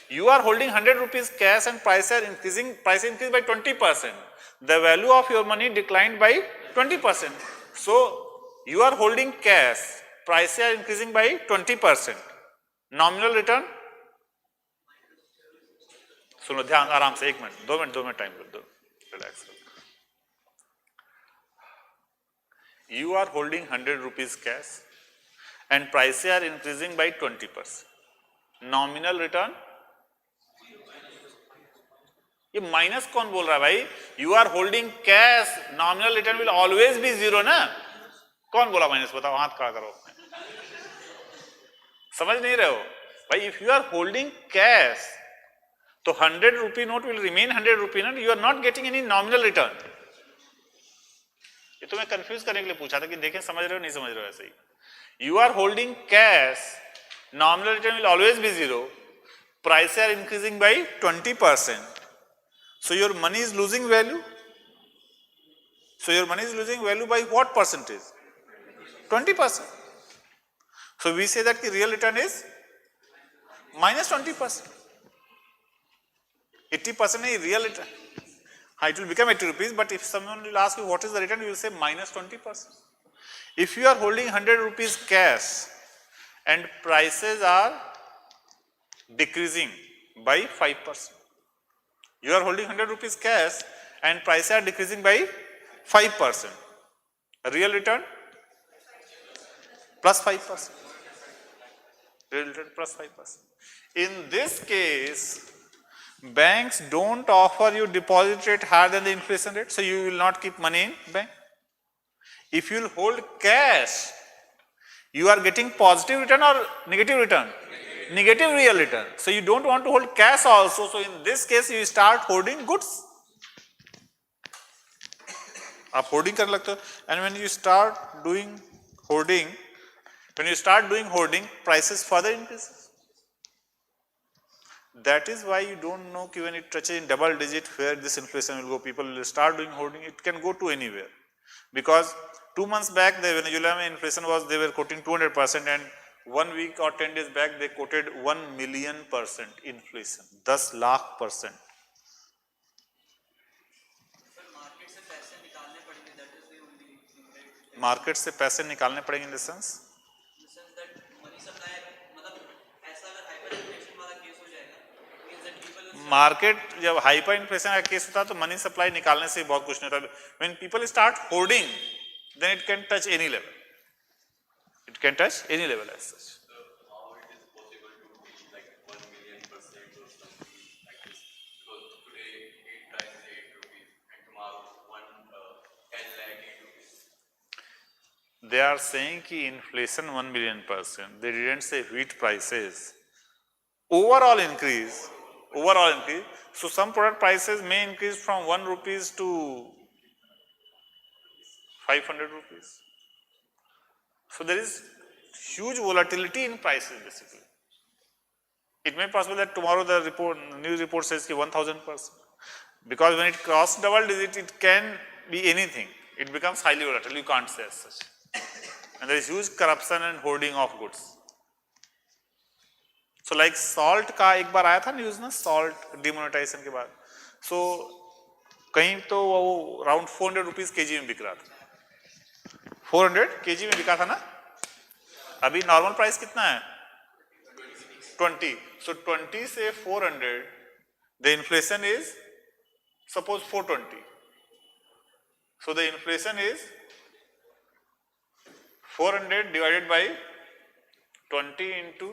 Speaker 1: You are holding 100 rupees cash and prices are increasing, price increased by 20%. The value of your money declined by 20%. So you are holding cash, prices are increasing by 20%. Nominal return? सुनो ध्यान आराम से 1 minute 2 minute time दो, relax. You are holding 100 rupees cash and prices are increasing by 20%. Nominal return? ये minus कौन बोल रहा है भाई? You are holding cash, nominal return will always be 0 ना. कौन बोला माइनस? बताओ, हाथ खड़ा करो. समझ नहीं रहे हो भाई? If you are holding cash तो 100 rupee note will remain 100 rupee note. You are not getting any nominal return. ये तो मैं कंफ्यूज करने के लिए पूछा था कि देखें समझ रहे हो नहीं समझ रहे हो. ऐसे ही you are holding cash, nominal return will always be 0, price are increasing by 20%. So your money is losing value. So your money is losing value by what percentage? 20%. So we say that the real return is minus 20%. 80% is real return. It will become 80 rupees, but if someone will ask you what is the return, you will say minus 20%. If you are holding 100 rupees cash and prices are decreasing by 5%. You are holding 100 rupees cash and prices are decreasing by 5%. Real return? Plus 5%. real return plus 5%. In this case, banks don't offer you deposit rate higher than the inflation rate, so you will not keep money in bank. If you will hold cash, you are getting positive return or negative return? Negative real return. So you don't want to hold cash also. So in this case, you start holding goods. आप hoarding करने लगते हो, and when you start doing hoarding, prices further increases. That is why you don't know when it touches in double digit where this inflation will go. People will start doing hoarding. It can go to anywhere, because 2 months back the Venezuela inflation was, they were quoting 200%, and 1 week or 10 days back they quoted 1,000,000% inflation, 10 lakh%. Market से पैसे निकालने पड़ेंगे in the sense market जब hyper inflation का case होता है तो money supply निकालने से बहुत कुछ नहीं होता. When people start hoarding, then it can touch any level. It can touch any level as such.
Speaker 2: How it is possible to be like 1,000,000% or something like this? Because today 8 price is 8 rupees and tomorrow 10 lakh 8 rupees.
Speaker 1: They are saying कि inflation 1,000,000%. They didn't say wheat prices. Overall increase. So some product prices may increase from 1 rupees to 500 rupees. So there is huge volatility in prices basically. It may be possible that tomorrow the news report says 1,000%. Because when it crosses double digit, it can be anything. It becomes highly volatile. You can't say as such. And there is huge corruption and hoarding of goods. So like salt का एक बार आया था news ना, salt demonetization के बाद. So कहीं तो वो around 400 rupees kg में बिक रहा था. 400 kg में बिका था ना. अभी नॉर्मल प्राइस कितना है? 20. So 20 से 400, the inflation is suppose 420. So the inflation is 400 divided by 20 into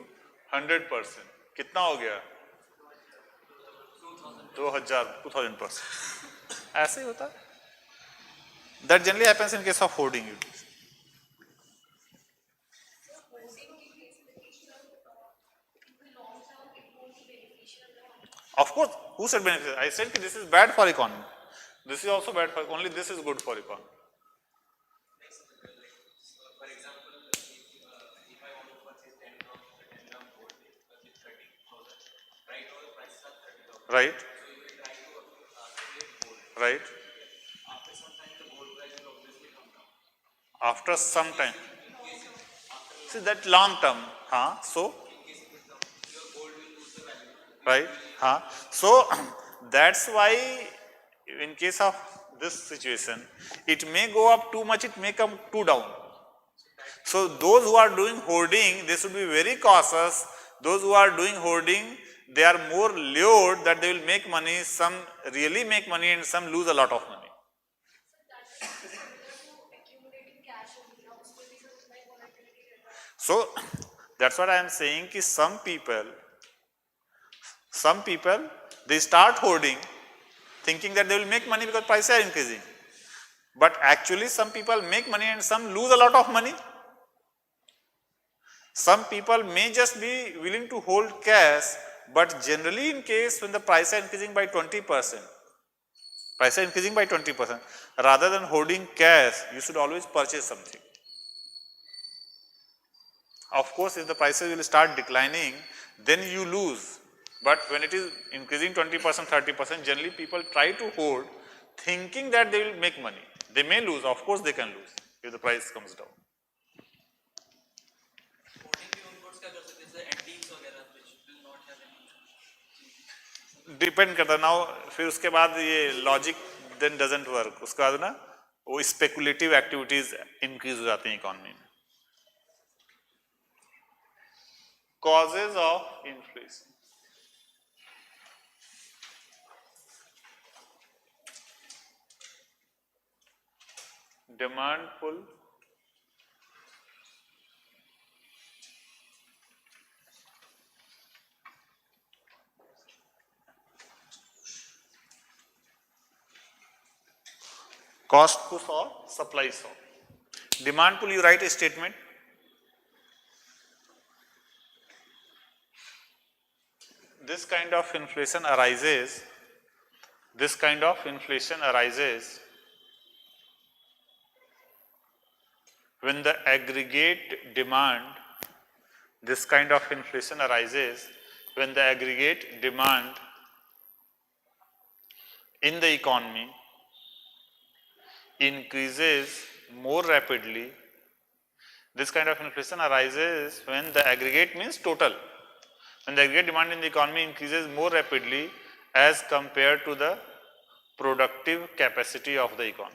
Speaker 1: 100%. कितना हो गया? 2000%. ऐसे ही होता है. That generally happens in case of hoarding. Of course, who said beneficial? I said that this is bad for economy. This is also bad for, only this is good for economy.
Speaker 2: For example, if I want to purchase 10 gram gold, it's 30,000. Right now the prices are 30,000.
Speaker 1: Right.
Speaker 2: So you will try to accumulate gold.
Speaker 1: Right.
Speaker 2: After some time the gold price will obviously come down.
Speaker 1: After some time. See that long term. So
Speaker 2: Your gold will lose the value.
Speaker 1: right. So that's why in case of this situation, it may go up too much, it may come too down. So those who are doing hoarding, they should be very cautious. Those who are doing hoarding, they are more lured that they will make money. Some really make money and some lose a lot of money. So that's what I am saying कि some people they start hoarding thinking that they will make money because prices are increasing. But actually some people make money and some lose a lot of money. Some people may just be willing to hold cash, but generally in case when the price are increasing by 20%, rather than holding cash, you should always purchase something. Of course, if the prices will start declining, then you lose. But when it is increasing 20%, 30%, generally people try to hold thinking that they will make money. They may lose, of course they can lose if the price comes down. Depend करता है ना. फिर उसके बाद ये logic then doesn't work. उसके बाद ना वो स्पेकुलेटिव एक्टिविटीज इंक्रीज हो जाती हैं इकोनॉमी में. Causes of inflation. Demand pull, cost push or supply shock. Demand pull, you write a statement. This kind of inflation arises when the aggregate demand, this kind of inflation arises when the aggregate demand in the economy increases more rapidly. This kind of inflation arises when the aggregate means total. When the aggregate demand in the economy increases more rapidly as compared to the productive capacity of the economy.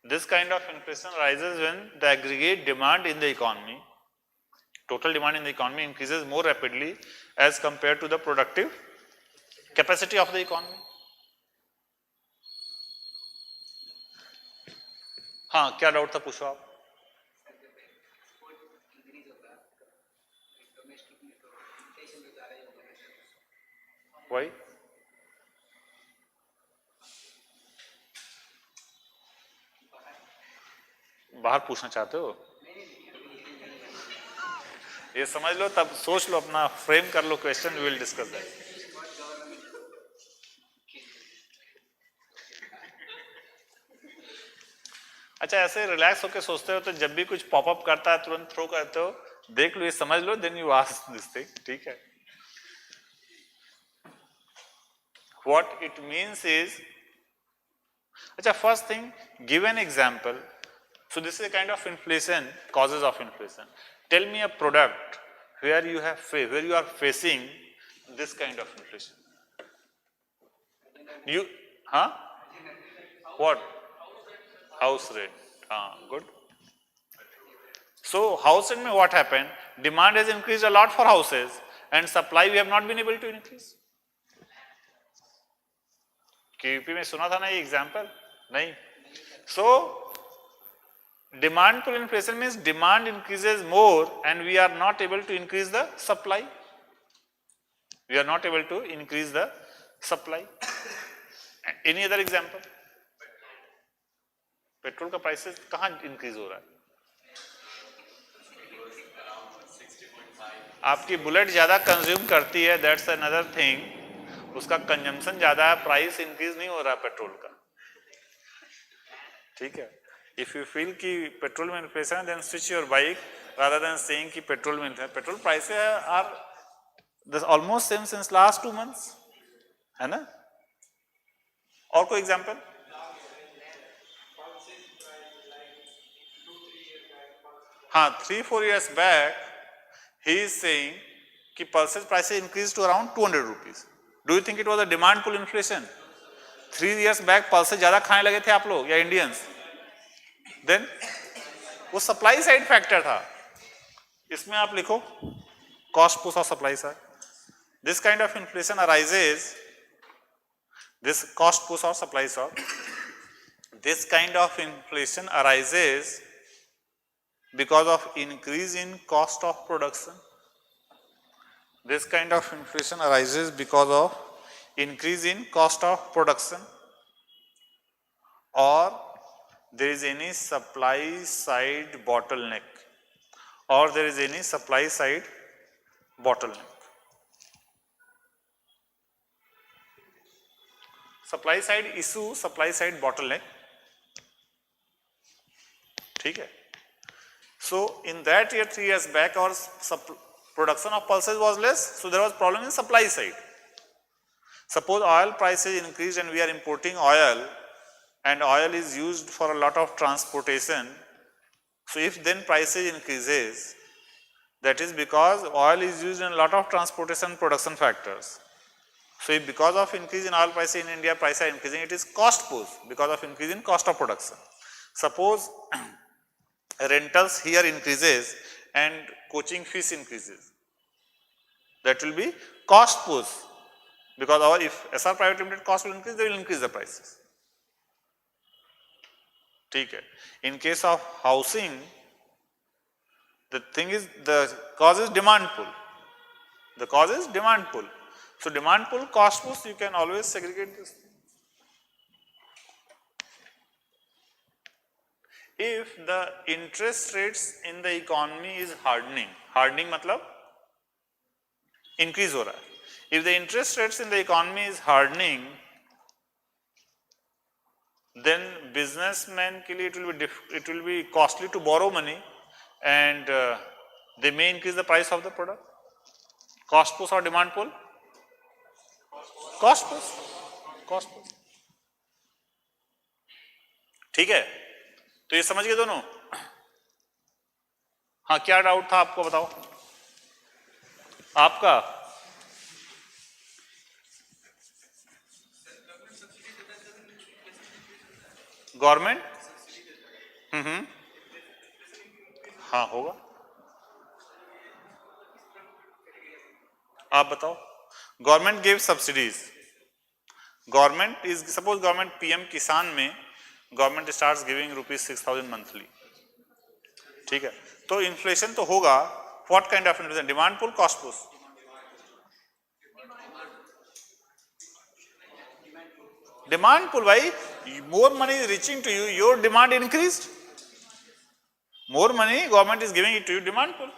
Speaker 1: This kind of inflation arises when the aggregate demand in the economy, total demand in the economy increases more rapidly as compared to the productive capacity of the economy. हाँ, क्या doubt था, पूछो आप. Why? बाहर पूछना चाहते हो? ये समझ लो, तब सोच लो, अपना फ्रेम कर लो question, we will discuss that. अच्छा, ऐसे रिलैक्स होकर सोचते हो तो जब भी कुछ पॉपअप करता है तुरंत थ्रो करते हो, देख लो, ये समझ लो, then you ask this thing. ठीक है. व्हाट इट मीन्स इज, अच्छा, first thing, give an example. So this is a kind of inflation, causes of inflation. Tell me a product where you are facing this kind of inflation. You, huh? What? House rent. Good. So house rent में what happened? Demand has increased a lot for houses and supply we have not been able to increase. QP में सुना था ना ये example? नहीं. So demand pull inflation means demand increases more and we are not able to increase the supply. We are not able to increase the supply. Any other example? Petrol का prices कहाँ increase हो रहा है? आपकी bullet ज्यादा consume करती है, that's another thing. उसका कंजम्पशन ज्यादा है, प्राइस इंक्रीज नहीं हो रहा पेट्रोल का. ठीक है. If you feel कि पेट्रोल में इन्फ्लेशन है, then switch your bike rather than saying कि पेट्रोल में inflation. Petrol prices are almost same since last 2 months, है ना? और कोई एग्जांपल? हाँ, 3-4 years back he is saying कि pulses prices increased to around 200 rupees. Do you think it was a demand pull inflation? 3 years back pulses ज्यादा खाने लगे थे आप लोग या इंडियंस? देन वो सप्लाई साइड फैक्टर था. इसमें आप लिखो कॉस्ट पुश और supply side. This kind of inflation arises, this cost push और supply side, this kind of inflation arises because of increase in cost of production. This kind of inflation arises because of increase in cost of production, or there is any supply side bottleneck, or there is any supply side bottleneck. Supply side issue, supply side bottleneck. ठीक है. So in that year, 3 years back, our production of pulses was less, so there was problem in supply side. Suppose oil prices increased and we are importing oil, and oil is used for a lot of transportation. So if then prices increases, that is because oil is used in a lot of transportation production factors. So if because of increase in oil prices in India, prices are increasing, it is cost push because of increase in cost of production. Suppose rentals here increases and coaching fees increases, that will be cost push, because our if SR private limited cost will increase, they will increase the prices. ठीक है. In case of housing, the thing is, the cause is demand pull. The cause is demand pull. So demand pull, cost push, you can always segregate this. If the interest rates in the economy is hardening मतलब increase हो रहा है. If the interest rates in the economy is hardening, then businessmen के लिए it will be costly to borrow money, and they may increase the price of the product. Cost push or demand pull? Cost push. Cost push. ठीक है, तो ये समझ गए दोनों. हाँ, क्या डाउट था आपको, बताओ आपका. गवर्नमेंट हाँ होगा. आप बताओ. Government give subsidies. Government is suppose government PM किसान में गवर्नमेंट स्टार्ट्स गिविंग ₹6,000 मंथली. ठीक है, तो इन्फ्लेशन तो होगा. What kind of inflation? Demand pull, cost push? Demand pull भाई. More money is reaching to you, your demand increased. More money government is giving it to you, demand pull.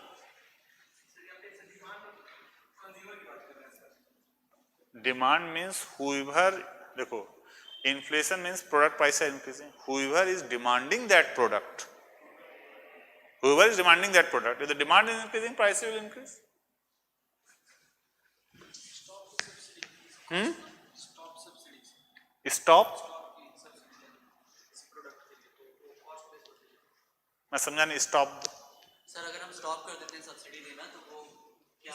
Speaker 1: Demand means whoever, देखो inflation means product price is increasing. Whoever is demanding that product, whoever is demanding that product, if the demand is increasing, price will increase. Stop. मैं समझा नहीं. Stop
Speaker 4: sir अगर हम stop कर देते हैं subsidy देना तो वो क्या?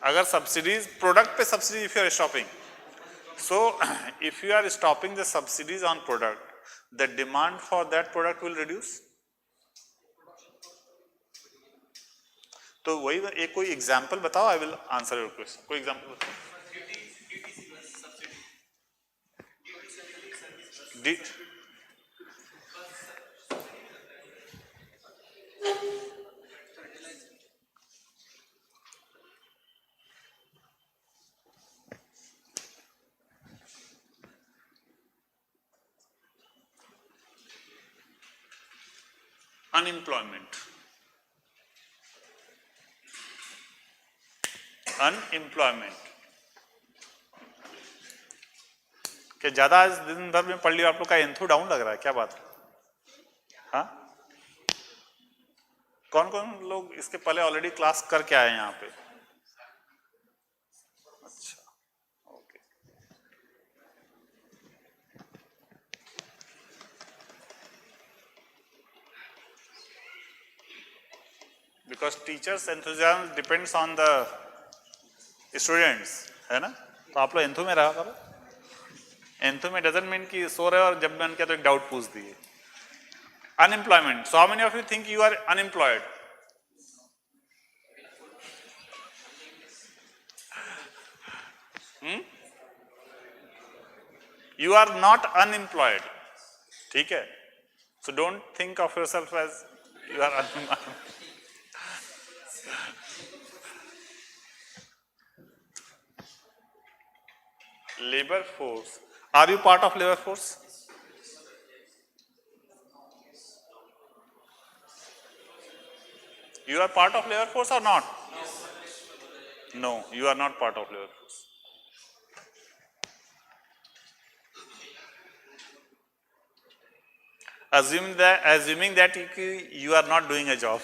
Speaker 1: अगर सब्सिडीज प्रोडक्ट पे subsidy, if you are stopping, so if you are stopping the subsidies on product, the demand for that product will reduce. तो वही एक कोई एग्जांपल बताओ, I will answer your question. कोई एग्जांपल बताओ. अनएम्प्लॉयमेंट. अनएम्प्लॉयमेंट क्या ज्यादा आज दिन भर में पढ़ लिया? आप लोग का एंथो डाउन लग रहा है, क्या बात है? हाँ, कौन कौन लोग इसके पहले ऑलरेडी क्लास करके आए हैं यहाँ पे? अच्छा, okay. Because teachers enthusiasm depends on the students, है ना. तो आप लोग एंथो में रहा करो. एंथो में डजंट मीन कि सो रहे और जब मन किया तो एक डाउट पूछ दिए. Unemployment. So how many of you think you are unemployed? You are not unemployed. ठीक है, so don't think of yourself as you are unemployed. Labor force. Are you part of labor force? You are part of labor force or not? No, you are not part of labor force. Assuming that you are not doing a job.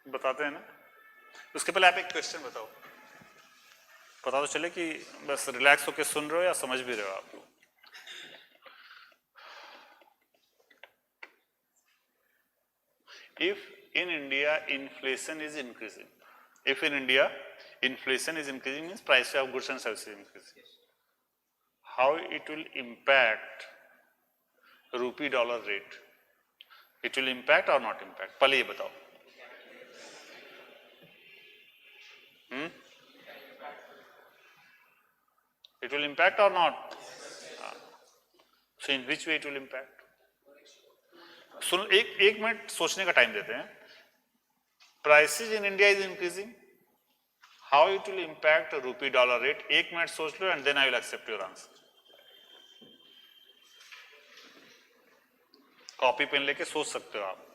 Speaker 1: बताते हैं ना. उसके पहले आप एक question बताओ. पता तो चले कि बस रिलैक्स होके सुन रहे हो या समझ भी रहे हो आप लोग। If in India inflation is increasing, if in India inflation is increasing means price of goods and services increasing, how it will impact rupee dollar rate? It will impact or not impact? पहले ये बताओ। It will impact or not? So in which way it will impact? सुन, एक minute सोचने का time देते हैं। Prices in India is increasing, how it will impact rupee dollar rate? एक minute सोच लो and then I will accept your answer. Copy pen लेके सोच सकते हो आप।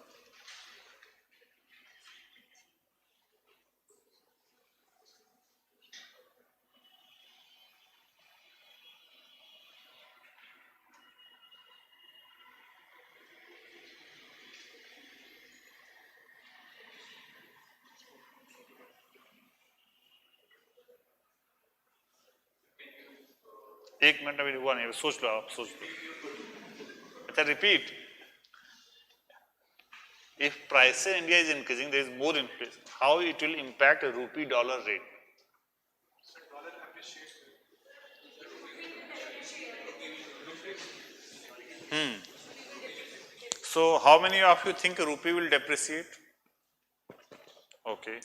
Speaker 1: एक मिनट अभी हुआ नहीं, सोच लो आप, सोच लो। अच्छा, repeat. If price in India is increasing, there is more inflation. How it will impact a rupee dollar rate?
Speaker 3: Dollar appreciates.
Speaker 1: So how many of you think rupee will depreciate? Okay.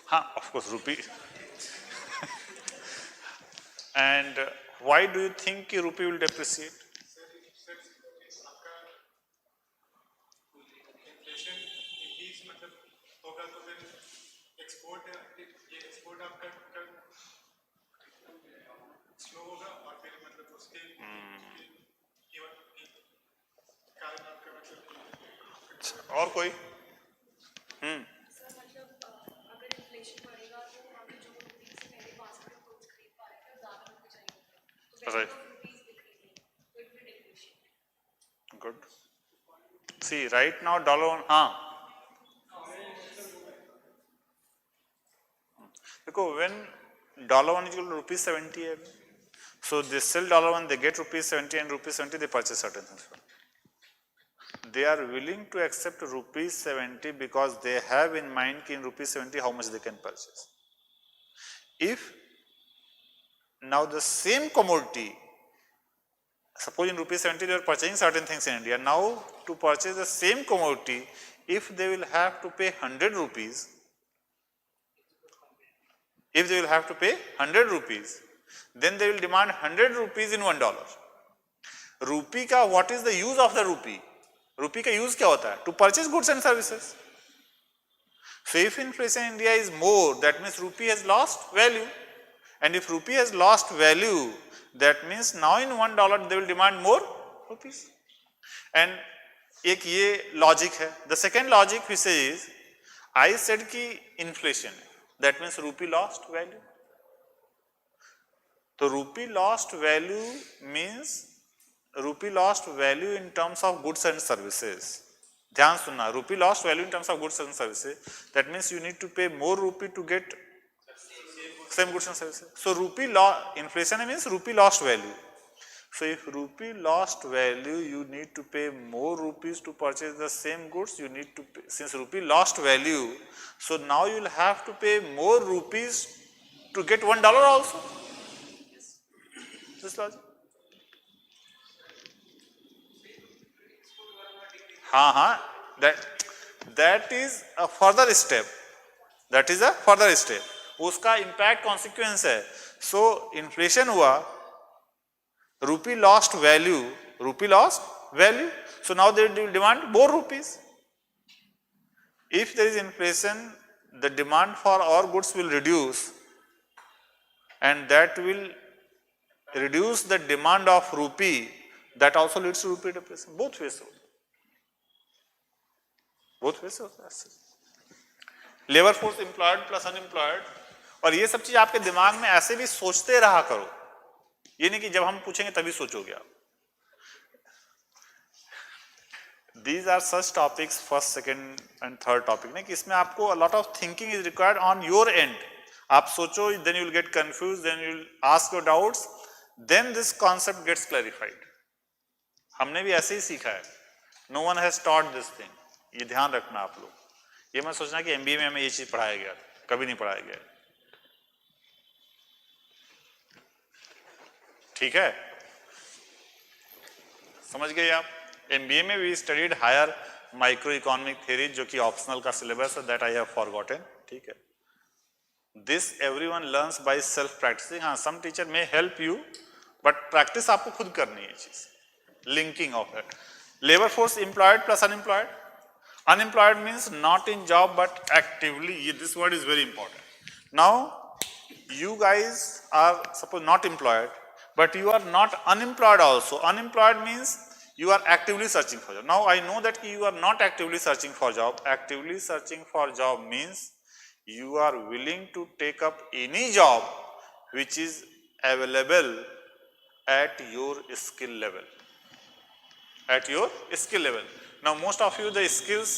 Speaker 1: हाँ, of course rupee. And why do you think rupee will depreciate?
Speaker 3: Inflation increase मतलब होगा तो फिर export आपका slow होगा और फिर मतलब उसके कारण आपका मतलब
Speaker 1: और कोई?
Speaker 5: सर मतलब अगर इन्फ्लेशन बढ़ेगा तो हमें जो रुपीस से पहले बास्केट ऑफ गुड्स खरीद पा रहे थे ज़्यादा होते जाएंगे, तो वैल्यू ऑफ रुपीस डिक्रीजिंग, तो it will depreciate.
Speaker 1: Good. See, right now dollar one, हाँ देखो, when dollar one is equal to rupees 70 है, so they sell dollar one, they get rupees 70, and rupees 70 they purchase certain things. They are willing to accept rupees 70 because they have in mind in rupees 70 how much they can purchase. If now the same commodity, suppose in rupees 70 they are purchasing certain things in India, now to purchase the same commodity, if they will have to pay 100 rupees, if they will have to pay 100 rupees, then they will demand 100 rupees in $1. Rupee का what is the use of the rupee? Rupee का use क्या होता है? To purchase goods and services. So if inflation in India is more, that means rupee has lost value. And if rupee has lost value, that means now in $1 they will demand more rupees. And एक ये logic है. The second logic which says, I said कि inflation, that means rupee lost value. So rupee lost value means rupee lost value in terms of goods and services. ध्यान सुनना, rupee lost value in terms of goods and services. That means you need to pay more rupee to get same goods and services. So rupee inflation means rupee lost value. So if rupee lost value, you need to pay more rupees to purchase the same goods. You need to pay, since rupee lost value, so now you will have to pay more rupees to get $1 also. This logic. That is a further step. That is a further step. उसका impact consequence है. So inflation हुआ, rupee lost value. So now they will demand more rupees. If there is inflation, the demand for our goods will reduce, and that will reduce the demand of rupee. That also leads to rupee depreciation. Both ways. होता है। Labour force employed plus unemployed, और ये सब चीज आपके दिमाग में ऐसे भी सोचते रहा करो, ये नहीं कि जब हम पूछेंगे तभी सोचोगे आप। These are such topics, first, second and third topic, नहीं कि इसमें आपको a lot of thinking is required on your end. आप सोचो, then you will get confused, then you will ask your doubts, then this concept gets clarified. हमने भी ऐसे ही सीखा है, no one has taught this thing. ये ध्यान रखना आप लोग, ये मत सोचना कि MBA में हमें ये चीज पढ़ाया गया, कभी नहीं पढ़ाया गया, ठीक है? समझ गए आप? MBA में we studied higher micro economic theory, जो कि ऑप्शनल का सिलेबस है, दैट आई हैव फॉरगॉटन, ठीक है? This everyone learns by self practicing. हाँ, some teacher may help you, but practice आपको खुद करनी है चीज. Linking of it. Labour force employed plus unemployed. Unemployed means not in job but actively. This word is very important. Now you guys are suppose not employed, but you are not unemployed also. Unemployed means you are actively searching for job. Now I know that you are not actively searching for job. Actively searching for job means you are willing to take up any job which is available at your skill level. At your skill level. Now most of you the skills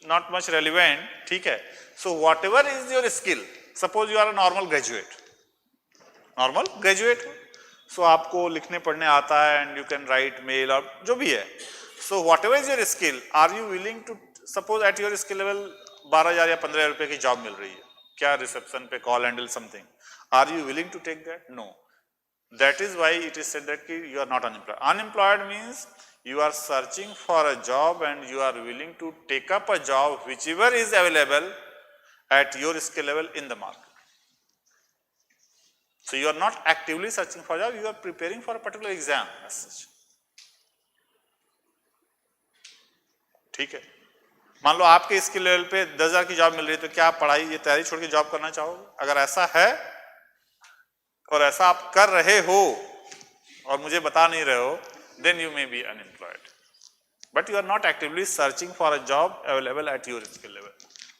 Speaker 1: not much relevant, ठीक है? So whatever is your skill, suppose you are a normal graduate. Normal graduate, so आपको लिखने पढ़ने आता है and you can write mail और जो भी है. So whatever is your skill, are you willing to, suppose at your skill level 12,000 या 15,000 रुपए की जॉब मिल रही है, क्या रिसेप्शन पे call handle something, are you willing to take that? No. That is why it is said that कि you are not unemployed. Unemployed means you are searching for a job and you are willing to take up a job whichever is available at your skill level in the market. So you are not actively searching for a job, you are preparing for a particular exam as such. ठीक है? मान लो आपके skill level पे 10,000 की job मिल रही है, तो क्या आप पढ़ाई ये तैयारी छोड़ के जॉब करना चाहोगे? अगर ऐसा है और ऐसा आप कर रहे हो और मुझे बता नहीं रहे हो, then you may be unemployed, but you are not actively searching for a job available at your skill level,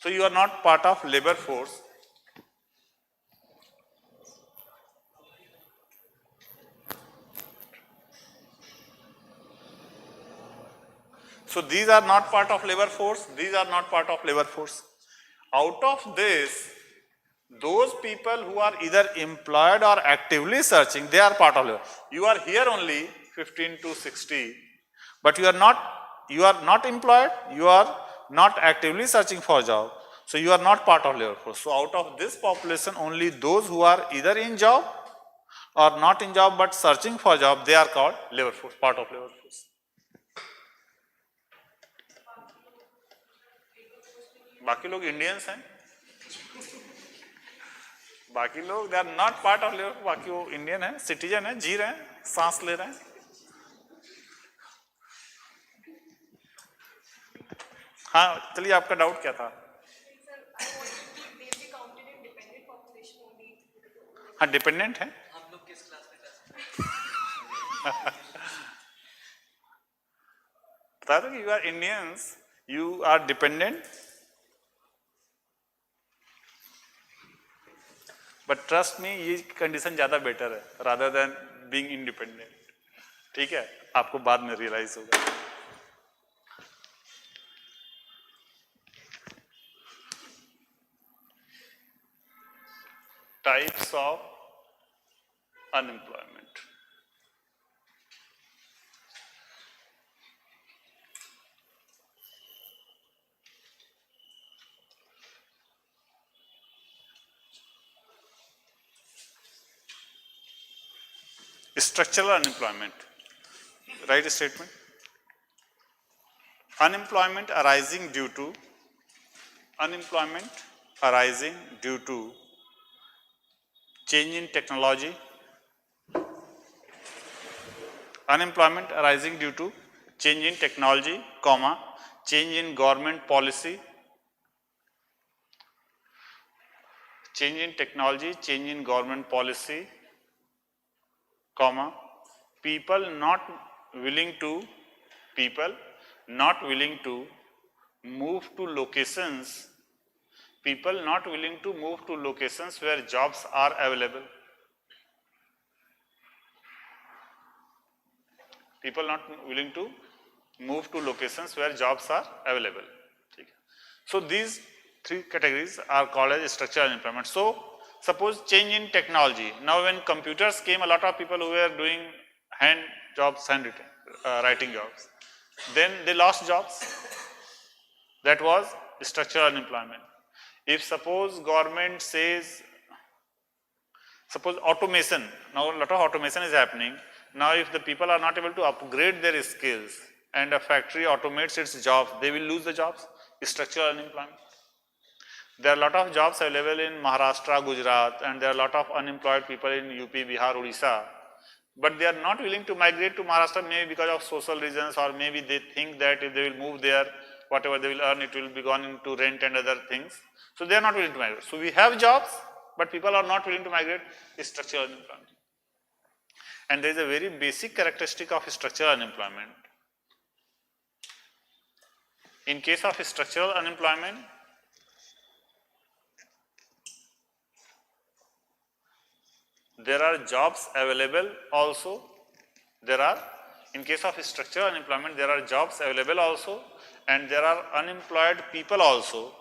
Speaker 1: so you are not part of labor force. So these are not part of labor force, these are not part of labor force. Out of this, those people who are either employed or actively searching, they are part of labor. You are here only 15 to 60, but you are not employed, you are not actively searching for a job, so you are not part of labor force. So out of this population, only those who are either in job or not in job but searching for a job, they are called labor force, part of labor force. बाकी लोग Indians हैं, बाकी लोग they are not part of labour, बाकी वो Indian है, citizen है, जी रहे हैं, सांस ले रहे हैं. हाँ चलिए, आपका डाउट क्या था? हाँ डिपेंडेंट है.
Speaker 4: आप लोग किस क्लास में कर
Speaker 1: बता दो कि you are Indians, you are dependent, but trust me ये कंडीशन ज्यादा बेटर है रादर देन बीइंग इंडिपेंडेंट. ठीक है, आपको बाद में रियलाइज होगा. Types of unemployment. Structural unemployment. Right statement. Unemployment arising due to change in technology. Unemployment arising due to change in technology, comma, change in government policy. Change in technology, change in government policy, comma, people not willing to move to locations. People not willing to move to locations where jobs are available. People not willing to move to locations where jobs are available. So these three categories are called as structural unemployment. So Suppose change in technology. Now when computers came, a lot of people who were doing hand jobs, handwritten, writing jobs, then they lost jobs. That was structural unemployment. If suppose government says, suppose automation, now a lot of automation is happening. Now if the people are not able to upgrade their skills and a factory automates its jobs, they will lose the jobs. Structural unemployment. There are a lot of jobs available in Maharashtra, Gujarat, and there are a lot of unemployed people in UP, Bihar, Odisha. But they are not willing to migrate to Maharashtra, maybe because of social reasons, or maybe they think that if they will move there, whatever they will earn, it will be gone into rent and other things. So they are not willing to migrate. So we have jobs, but people are not willing to migrate. Structural unemployment. And there is a very basic characteristic of structural unemployment. In case of structural unemployment, there are jobs available also. In case of structural unemployment, there are jobs available also, and there are unemployed people also.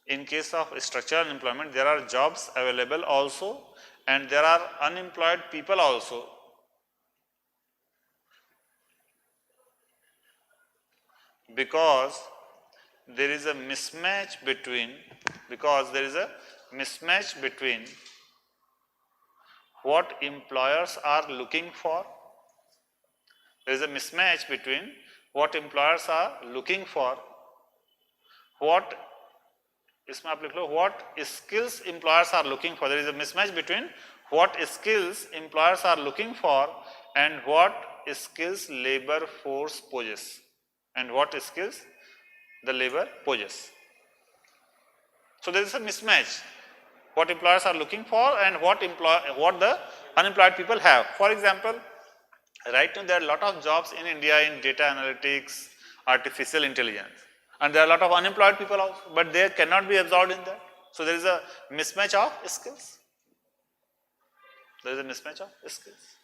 Speaker 1: In case of structural unemployment, there are jobs available also, and there are unemployed people also. Because there is a mismatch between what employers are looking for. There is a mismatch between what employers are looking for, what skills employers are looking for. There is a mismatch between what skills employers are looking for and what skills labor force possesses, and what skills the labor possesses. So there is a mismatch. What employers are looking for and what the unemployed people have. For example, right now there are a lot of jobs in India in data analytics, artificial intelligence, and there are a lot of unemployed people also, but they cannot be absorbed in that. So there is a mismatch of skills. There is a mismatch of skills.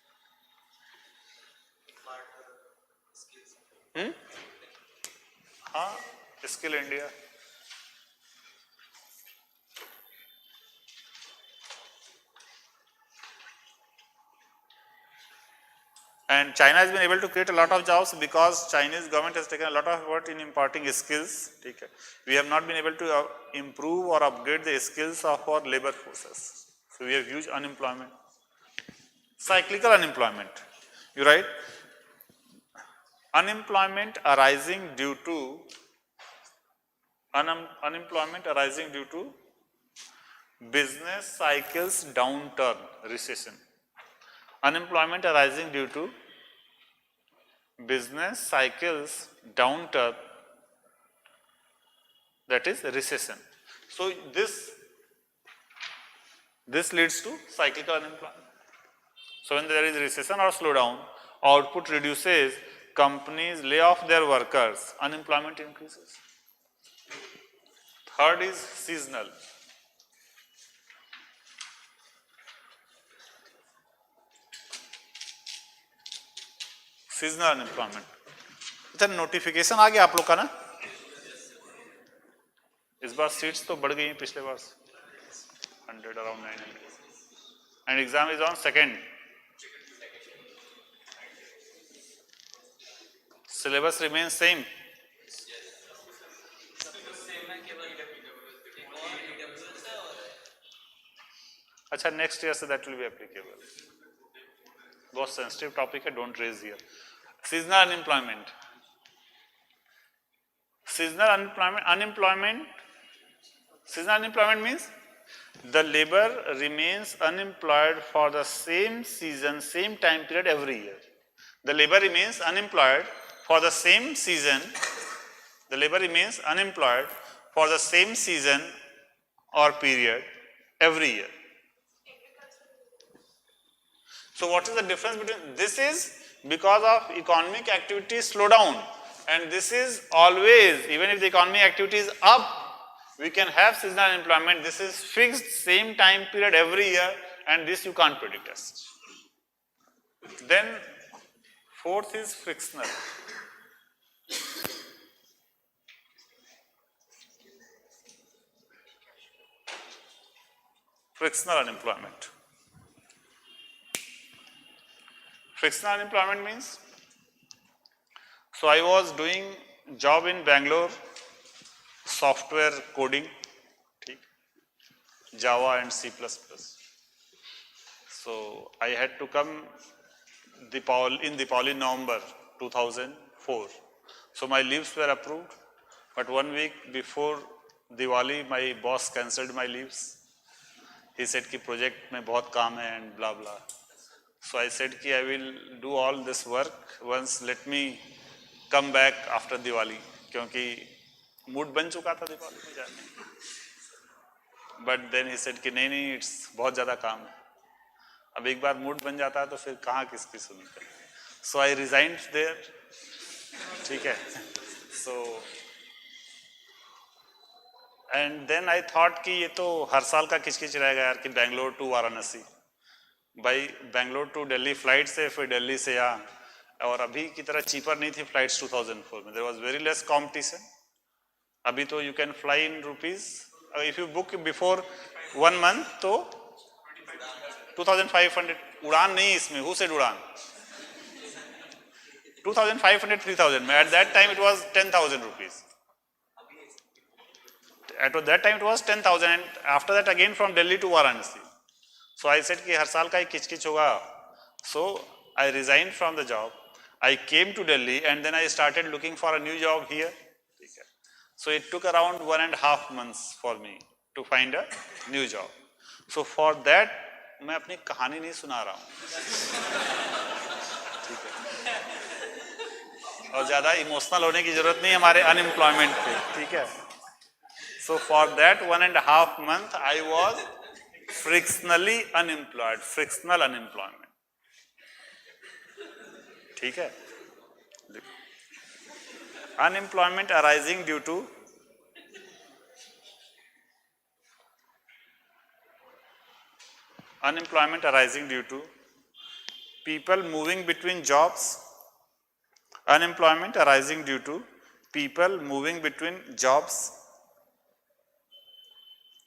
Speaker 1: Skill India. And China has been able to create a lot of jobs because Chinese government has taken a lot of effort in imparting skills. Okay. We have not been able to improve or upgrade the skills of our labor forces. So we have huge unemployment. Cyclical unemployment. You write unemployment arising due to business cycles downturn, recession. Unemployment arising due to business cycles downturn, that is recession. So this leads to cyclical unemployment. So when there is recession or slowdown, output reduces, companies lay off their workers, unemployment increases. Third is seasonal. Seasonal unemployment. अच्छा, notification आ गया आप लोग का ना? इस बार seats तो बढ़ गई हैं पिछले बार से, 100 around 900, and exam is on 2nd. Syllabus remain same. अच्छा, नेक्स्ट ईयर से दैट विल बी एप्लीकेबल. बहुत सेंसिटिव टॉपिक है, don't raise here. Seasonal unemployment. Seasonal unemployment means the labor remains unemployed for the same season, same time period every year. The labor remains unemployed for the same season. The labor remains unemployed for the same season or period every year. So what is the difference between this? Is because of economic activity slow down, and this is always, even if the economic activity is up, we can have seasonal unemployment. This is fixed, same time period every year, and this you can't predict as. Then fourth is frictional. frictional unemployment. Frictional unemployment means, so I was doing job in Bangalore, software coding, Java and C++. So I had to come in Diwali November 2004. So my leaves were approved, but 1 week before Diwali my boss cancelled my leaves. He said कि project में बहुत काम है and blah blah. So I said कि I will do all this work once, let me come back after Diwali, क्योंकि mood बन चुका था दिवाली में जाने. But then he said कि नहीं it's बहुत ज़्यादा काम है. अब एक बार मूड बन जाता है तो फिर कहाँ किसकी सुनते हैं. So I resigned there. ठीक है. So and then I thought कि ये तो हर साल का किचकिच रहेगा यार कि बेंगलोर टू वाराणसी, भाई बेंगलोर टू दिल्ली फ्लाइट से, फिर दिल्ली से यहाँ, और अभी की तरह चीपर नहीं थी फ्लाइट्स 2004 में. There was very less competition. अभी तो you can fly in rupees, if you book before 1 month तो 2500. उड़ान नहीं इसमें, हु सेड उड़ान? 2500 3000 में. At that time it was 10,000 rupees. At that time it was 10,000 and after that again from Delhi to Varanasi. So I said कि हर साल का ही किचकिच होगा. So I resigned from the job. I came to Delhi and then I started looking for a new job here. So it took around 1.5 months for me to find a new job. So for that मैं अपनी कहानी नहीं सुना रहा हूँ, ठीक है, और ज़्यादा इमोशनल होने की जरूरत नहीं हमारे अनएम्प्लॉयमेंट पे, ठीक है. So for that 1.5 months I was frictionally unemployed, frictional unemployment. ठीक है. Unemployment arising due to people moving between jobs. Unemployment arising due to people moving between jobs,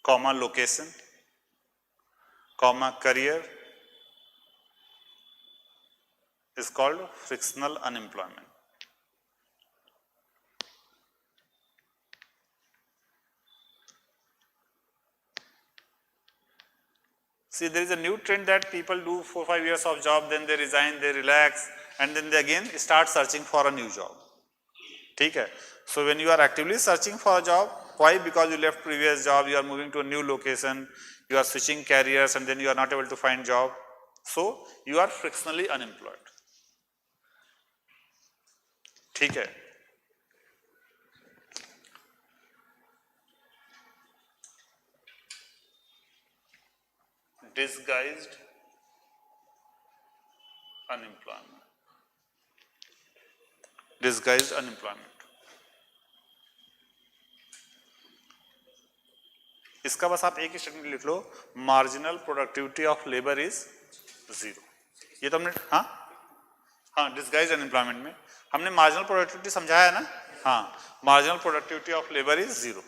Speaker 1: comma location, comma career is called frictional unemployment. See, there is a new trend that people do 4-5 years of job, then they resign, they relax, and then they again start searching for a new job. ठीक है. So when you are actively searching for a job, why? Because you left previous job, you are moving to a new location, you are switching careers, and then you are not able to find job. So you are frictionally unemployed. ठीक है. Disguised unemployment. Disguised unemployment. इसका बस आप एक ही statement लिख लो, marginal productivity of labour is 0. ये तो हमने हाँ डिस्गाइज्ड अनएम्प्लॉयमेंट में हमने मार्जिनल प्रोडक्टिविटी समझाया है ना. हाँ, marginal productivity of labour is 0.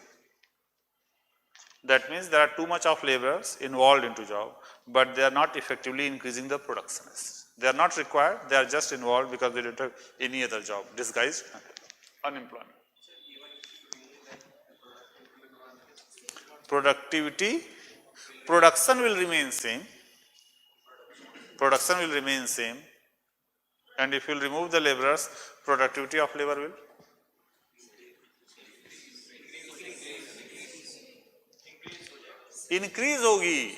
Speaker 1: That means there are too much of laborers involved into job, but they are not effectively increasing the production. They are not required, they are just involved because they don't have any other job. Disguised unemployment. Productivity, production will remain same. Production will remain same. And if you will remove the laborers, productivity of labor will increase होगी.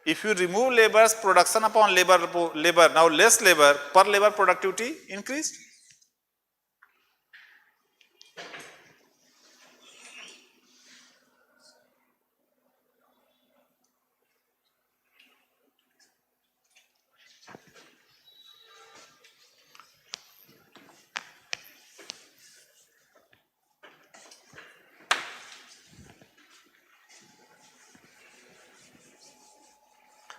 Speaker 1: If you remove laborers, production upon labor, now less labor, per labor productivity increased.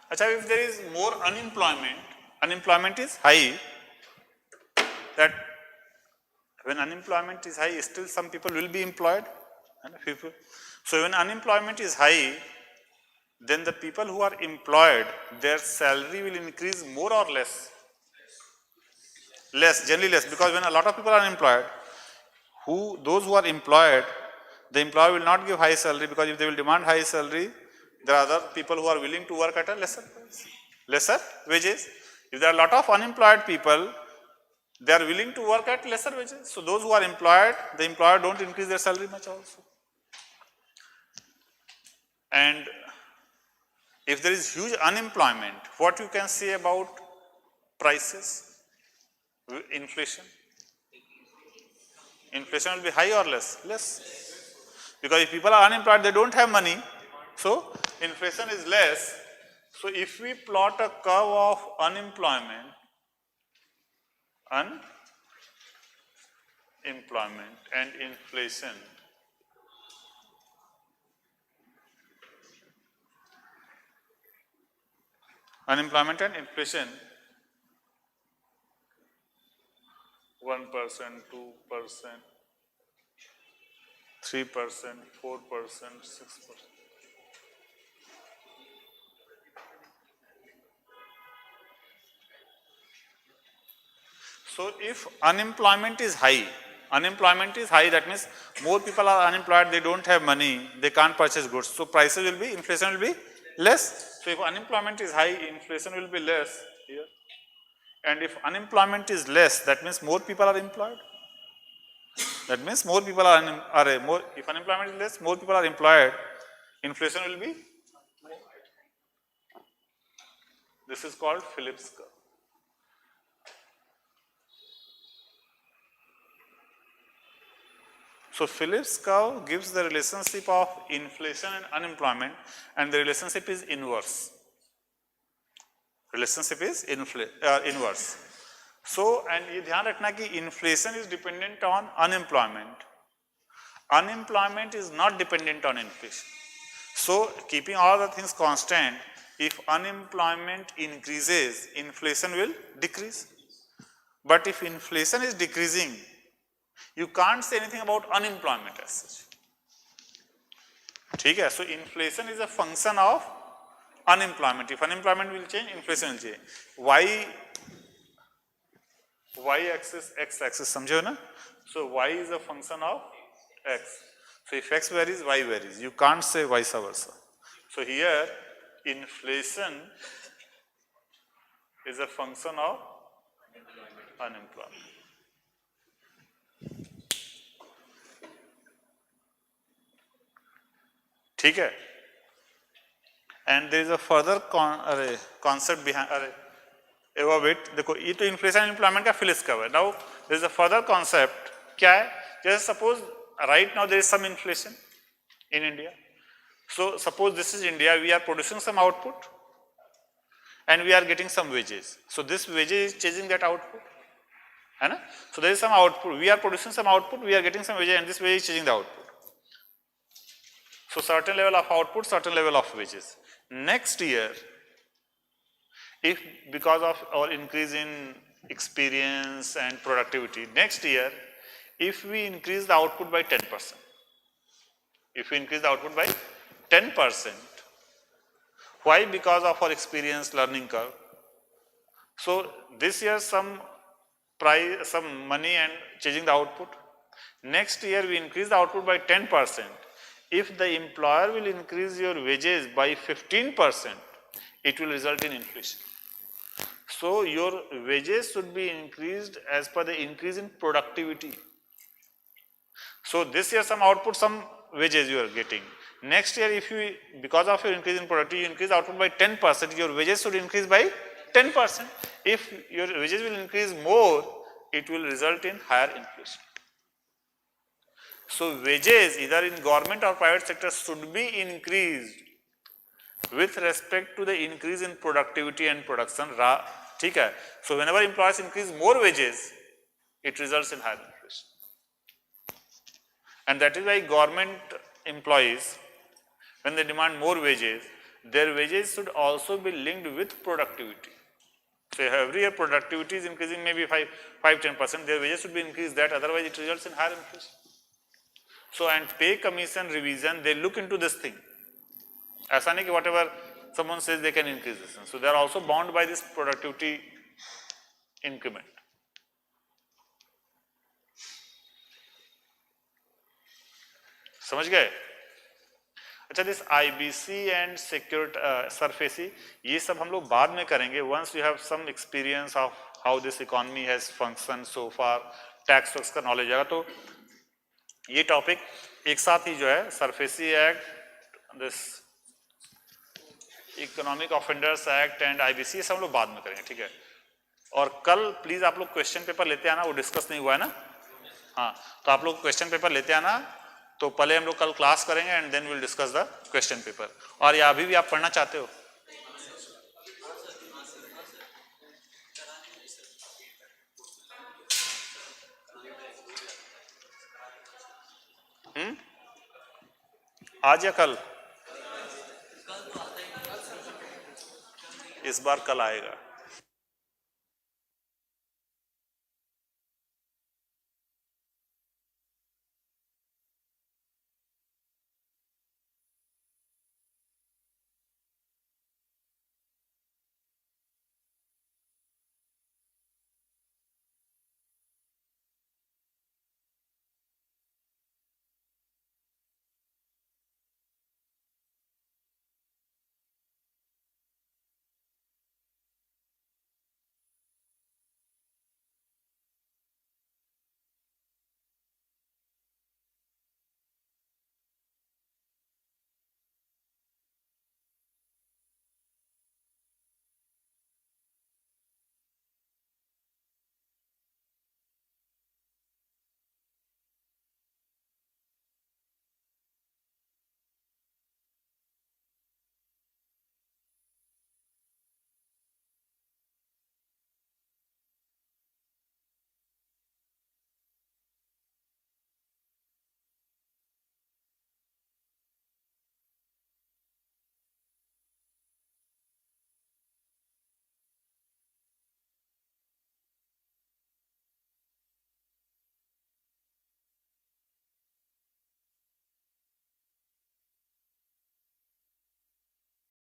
Speaker 1: Achha, if there is more unemployment is high, that when unemployment is high, still some people will be employed, People. So when unemployment is high, then the people who are employed, their salary will increase more or less? Less, generally less, because when a lot of people are unemployed, those who are employed, the employer will not give high salary, because if they will demand high salary, there are other people who are willing to work at a lesser wages. If there are a lot of unemployed people, they are willing to work at lesser wages. So those who are employed, the employer don't increase their salary much also. And if there is huge unemployment, what you can say about prices, inflation? Inflation will be high or less? Less. Because if people are unemployed, they don't have money. So inflation is less. So if we plot a curve of unemployment and inflation, unemployment and inflation, 1%, 2%, 3%, 4%, 6%. So if unemployment is high, that means more people are unemployed, they don't have money, they can't purchase goods. So prices will be, inflation will be less. So if unemployment is high, inflation will be less here. And if unemployment is less, that means more people are employed. That means more people are more. If unemployment is less, more people are employed. Inflation will be. This is called Phillips curve. So Phillips curve gives the relationship of inflation and unemployment, and the relationship is inverse. Relationship is inverse. So, and ये ध्यान रखना कि inflation is dependent on unemployment. Unemployment is not dependent on inflation. So, keeping all the things constant, if unemployment increases, inflation will decrease. But if inflation is decreasing, you can't say anything about unemployment as such. ठीक है? So, inflation is a function of unemployment. If unemployment will change, inflation will change. Y axis, x axis, समझो ना? So y is a function of x. So if x varies, y varies. You can't say vice versa. So here, inflation is a function of unemployment. ठीक है? And there is a further concept behind. above it, देखो ये तो inflation employment का Phillips curve है. Now there is a further concept. क्या है? जैसे suppose right now there is some inflation in India. So suppose this is India, we are producing some output and we are getting some wages. So this wages is chasing that output, है ना? So there is some output, we are producing some output, we are getting some wages and this ways is chasing the output. So certain level of output, certain level of wages. Next year, if because of our increase in experience and productivity, next year if we increase the output by 10%, if we increase the output by 10%, why? Because of our experience learning curve. So this year some price, some money and changing the output. Next year we increase the output by 10%. If the employer will increase your wages by 15%, it will result in inflation. So your wages should be increased as per the increase in productivity. So this year some output, some wages you are getting. Next year if you, because of your increase in productivity, you increase output by 10%, your wages should increase by 10%. If your wages will increase more, it will result in higher inflation. So wages either in government or private sector should be increased with respect to the increase in productivity and production. ठीक है? So whenever employers increase more wages, it results in higher inflation. And that is why government employees, when they demand more wages, their wages should also be linked with productivity. So every year productivity is increasing maybe 5-10%, their wages should be increased that, otherwise it results in higher inflation. So and pay commission revision, they look into this thing. ऐसा नहीं कि whatever someone says they can increase this. So they are also bound by this productivity increment. समझ गए? अच्छा, this IBC and security SARFAESI ये सब हम लोग बाद में करेंगे once you have some experience of how this economy has function so far, tax वैक्स का नॉलेज आएगा। तो ये टॉपिक एक साथ ही जो है SARFAESI act, this economic offenders act and IBC ये सब हम लोग बाद में करेंगे, ठीक है। और कल प्लीज आप लोग क्वेश्चन पेपर लेते आना, वो डिस्कस नहीं हुआ है ना, हाँ, तो आप लोग क्वेश्चन पेपर लेते आना। तो पहले हम लोग कल क्लास करेंगे and then will discuss the question paper. और या अभी भी आप पढ़ना चाहते हो? आज या कल? इस बार कल आएगा।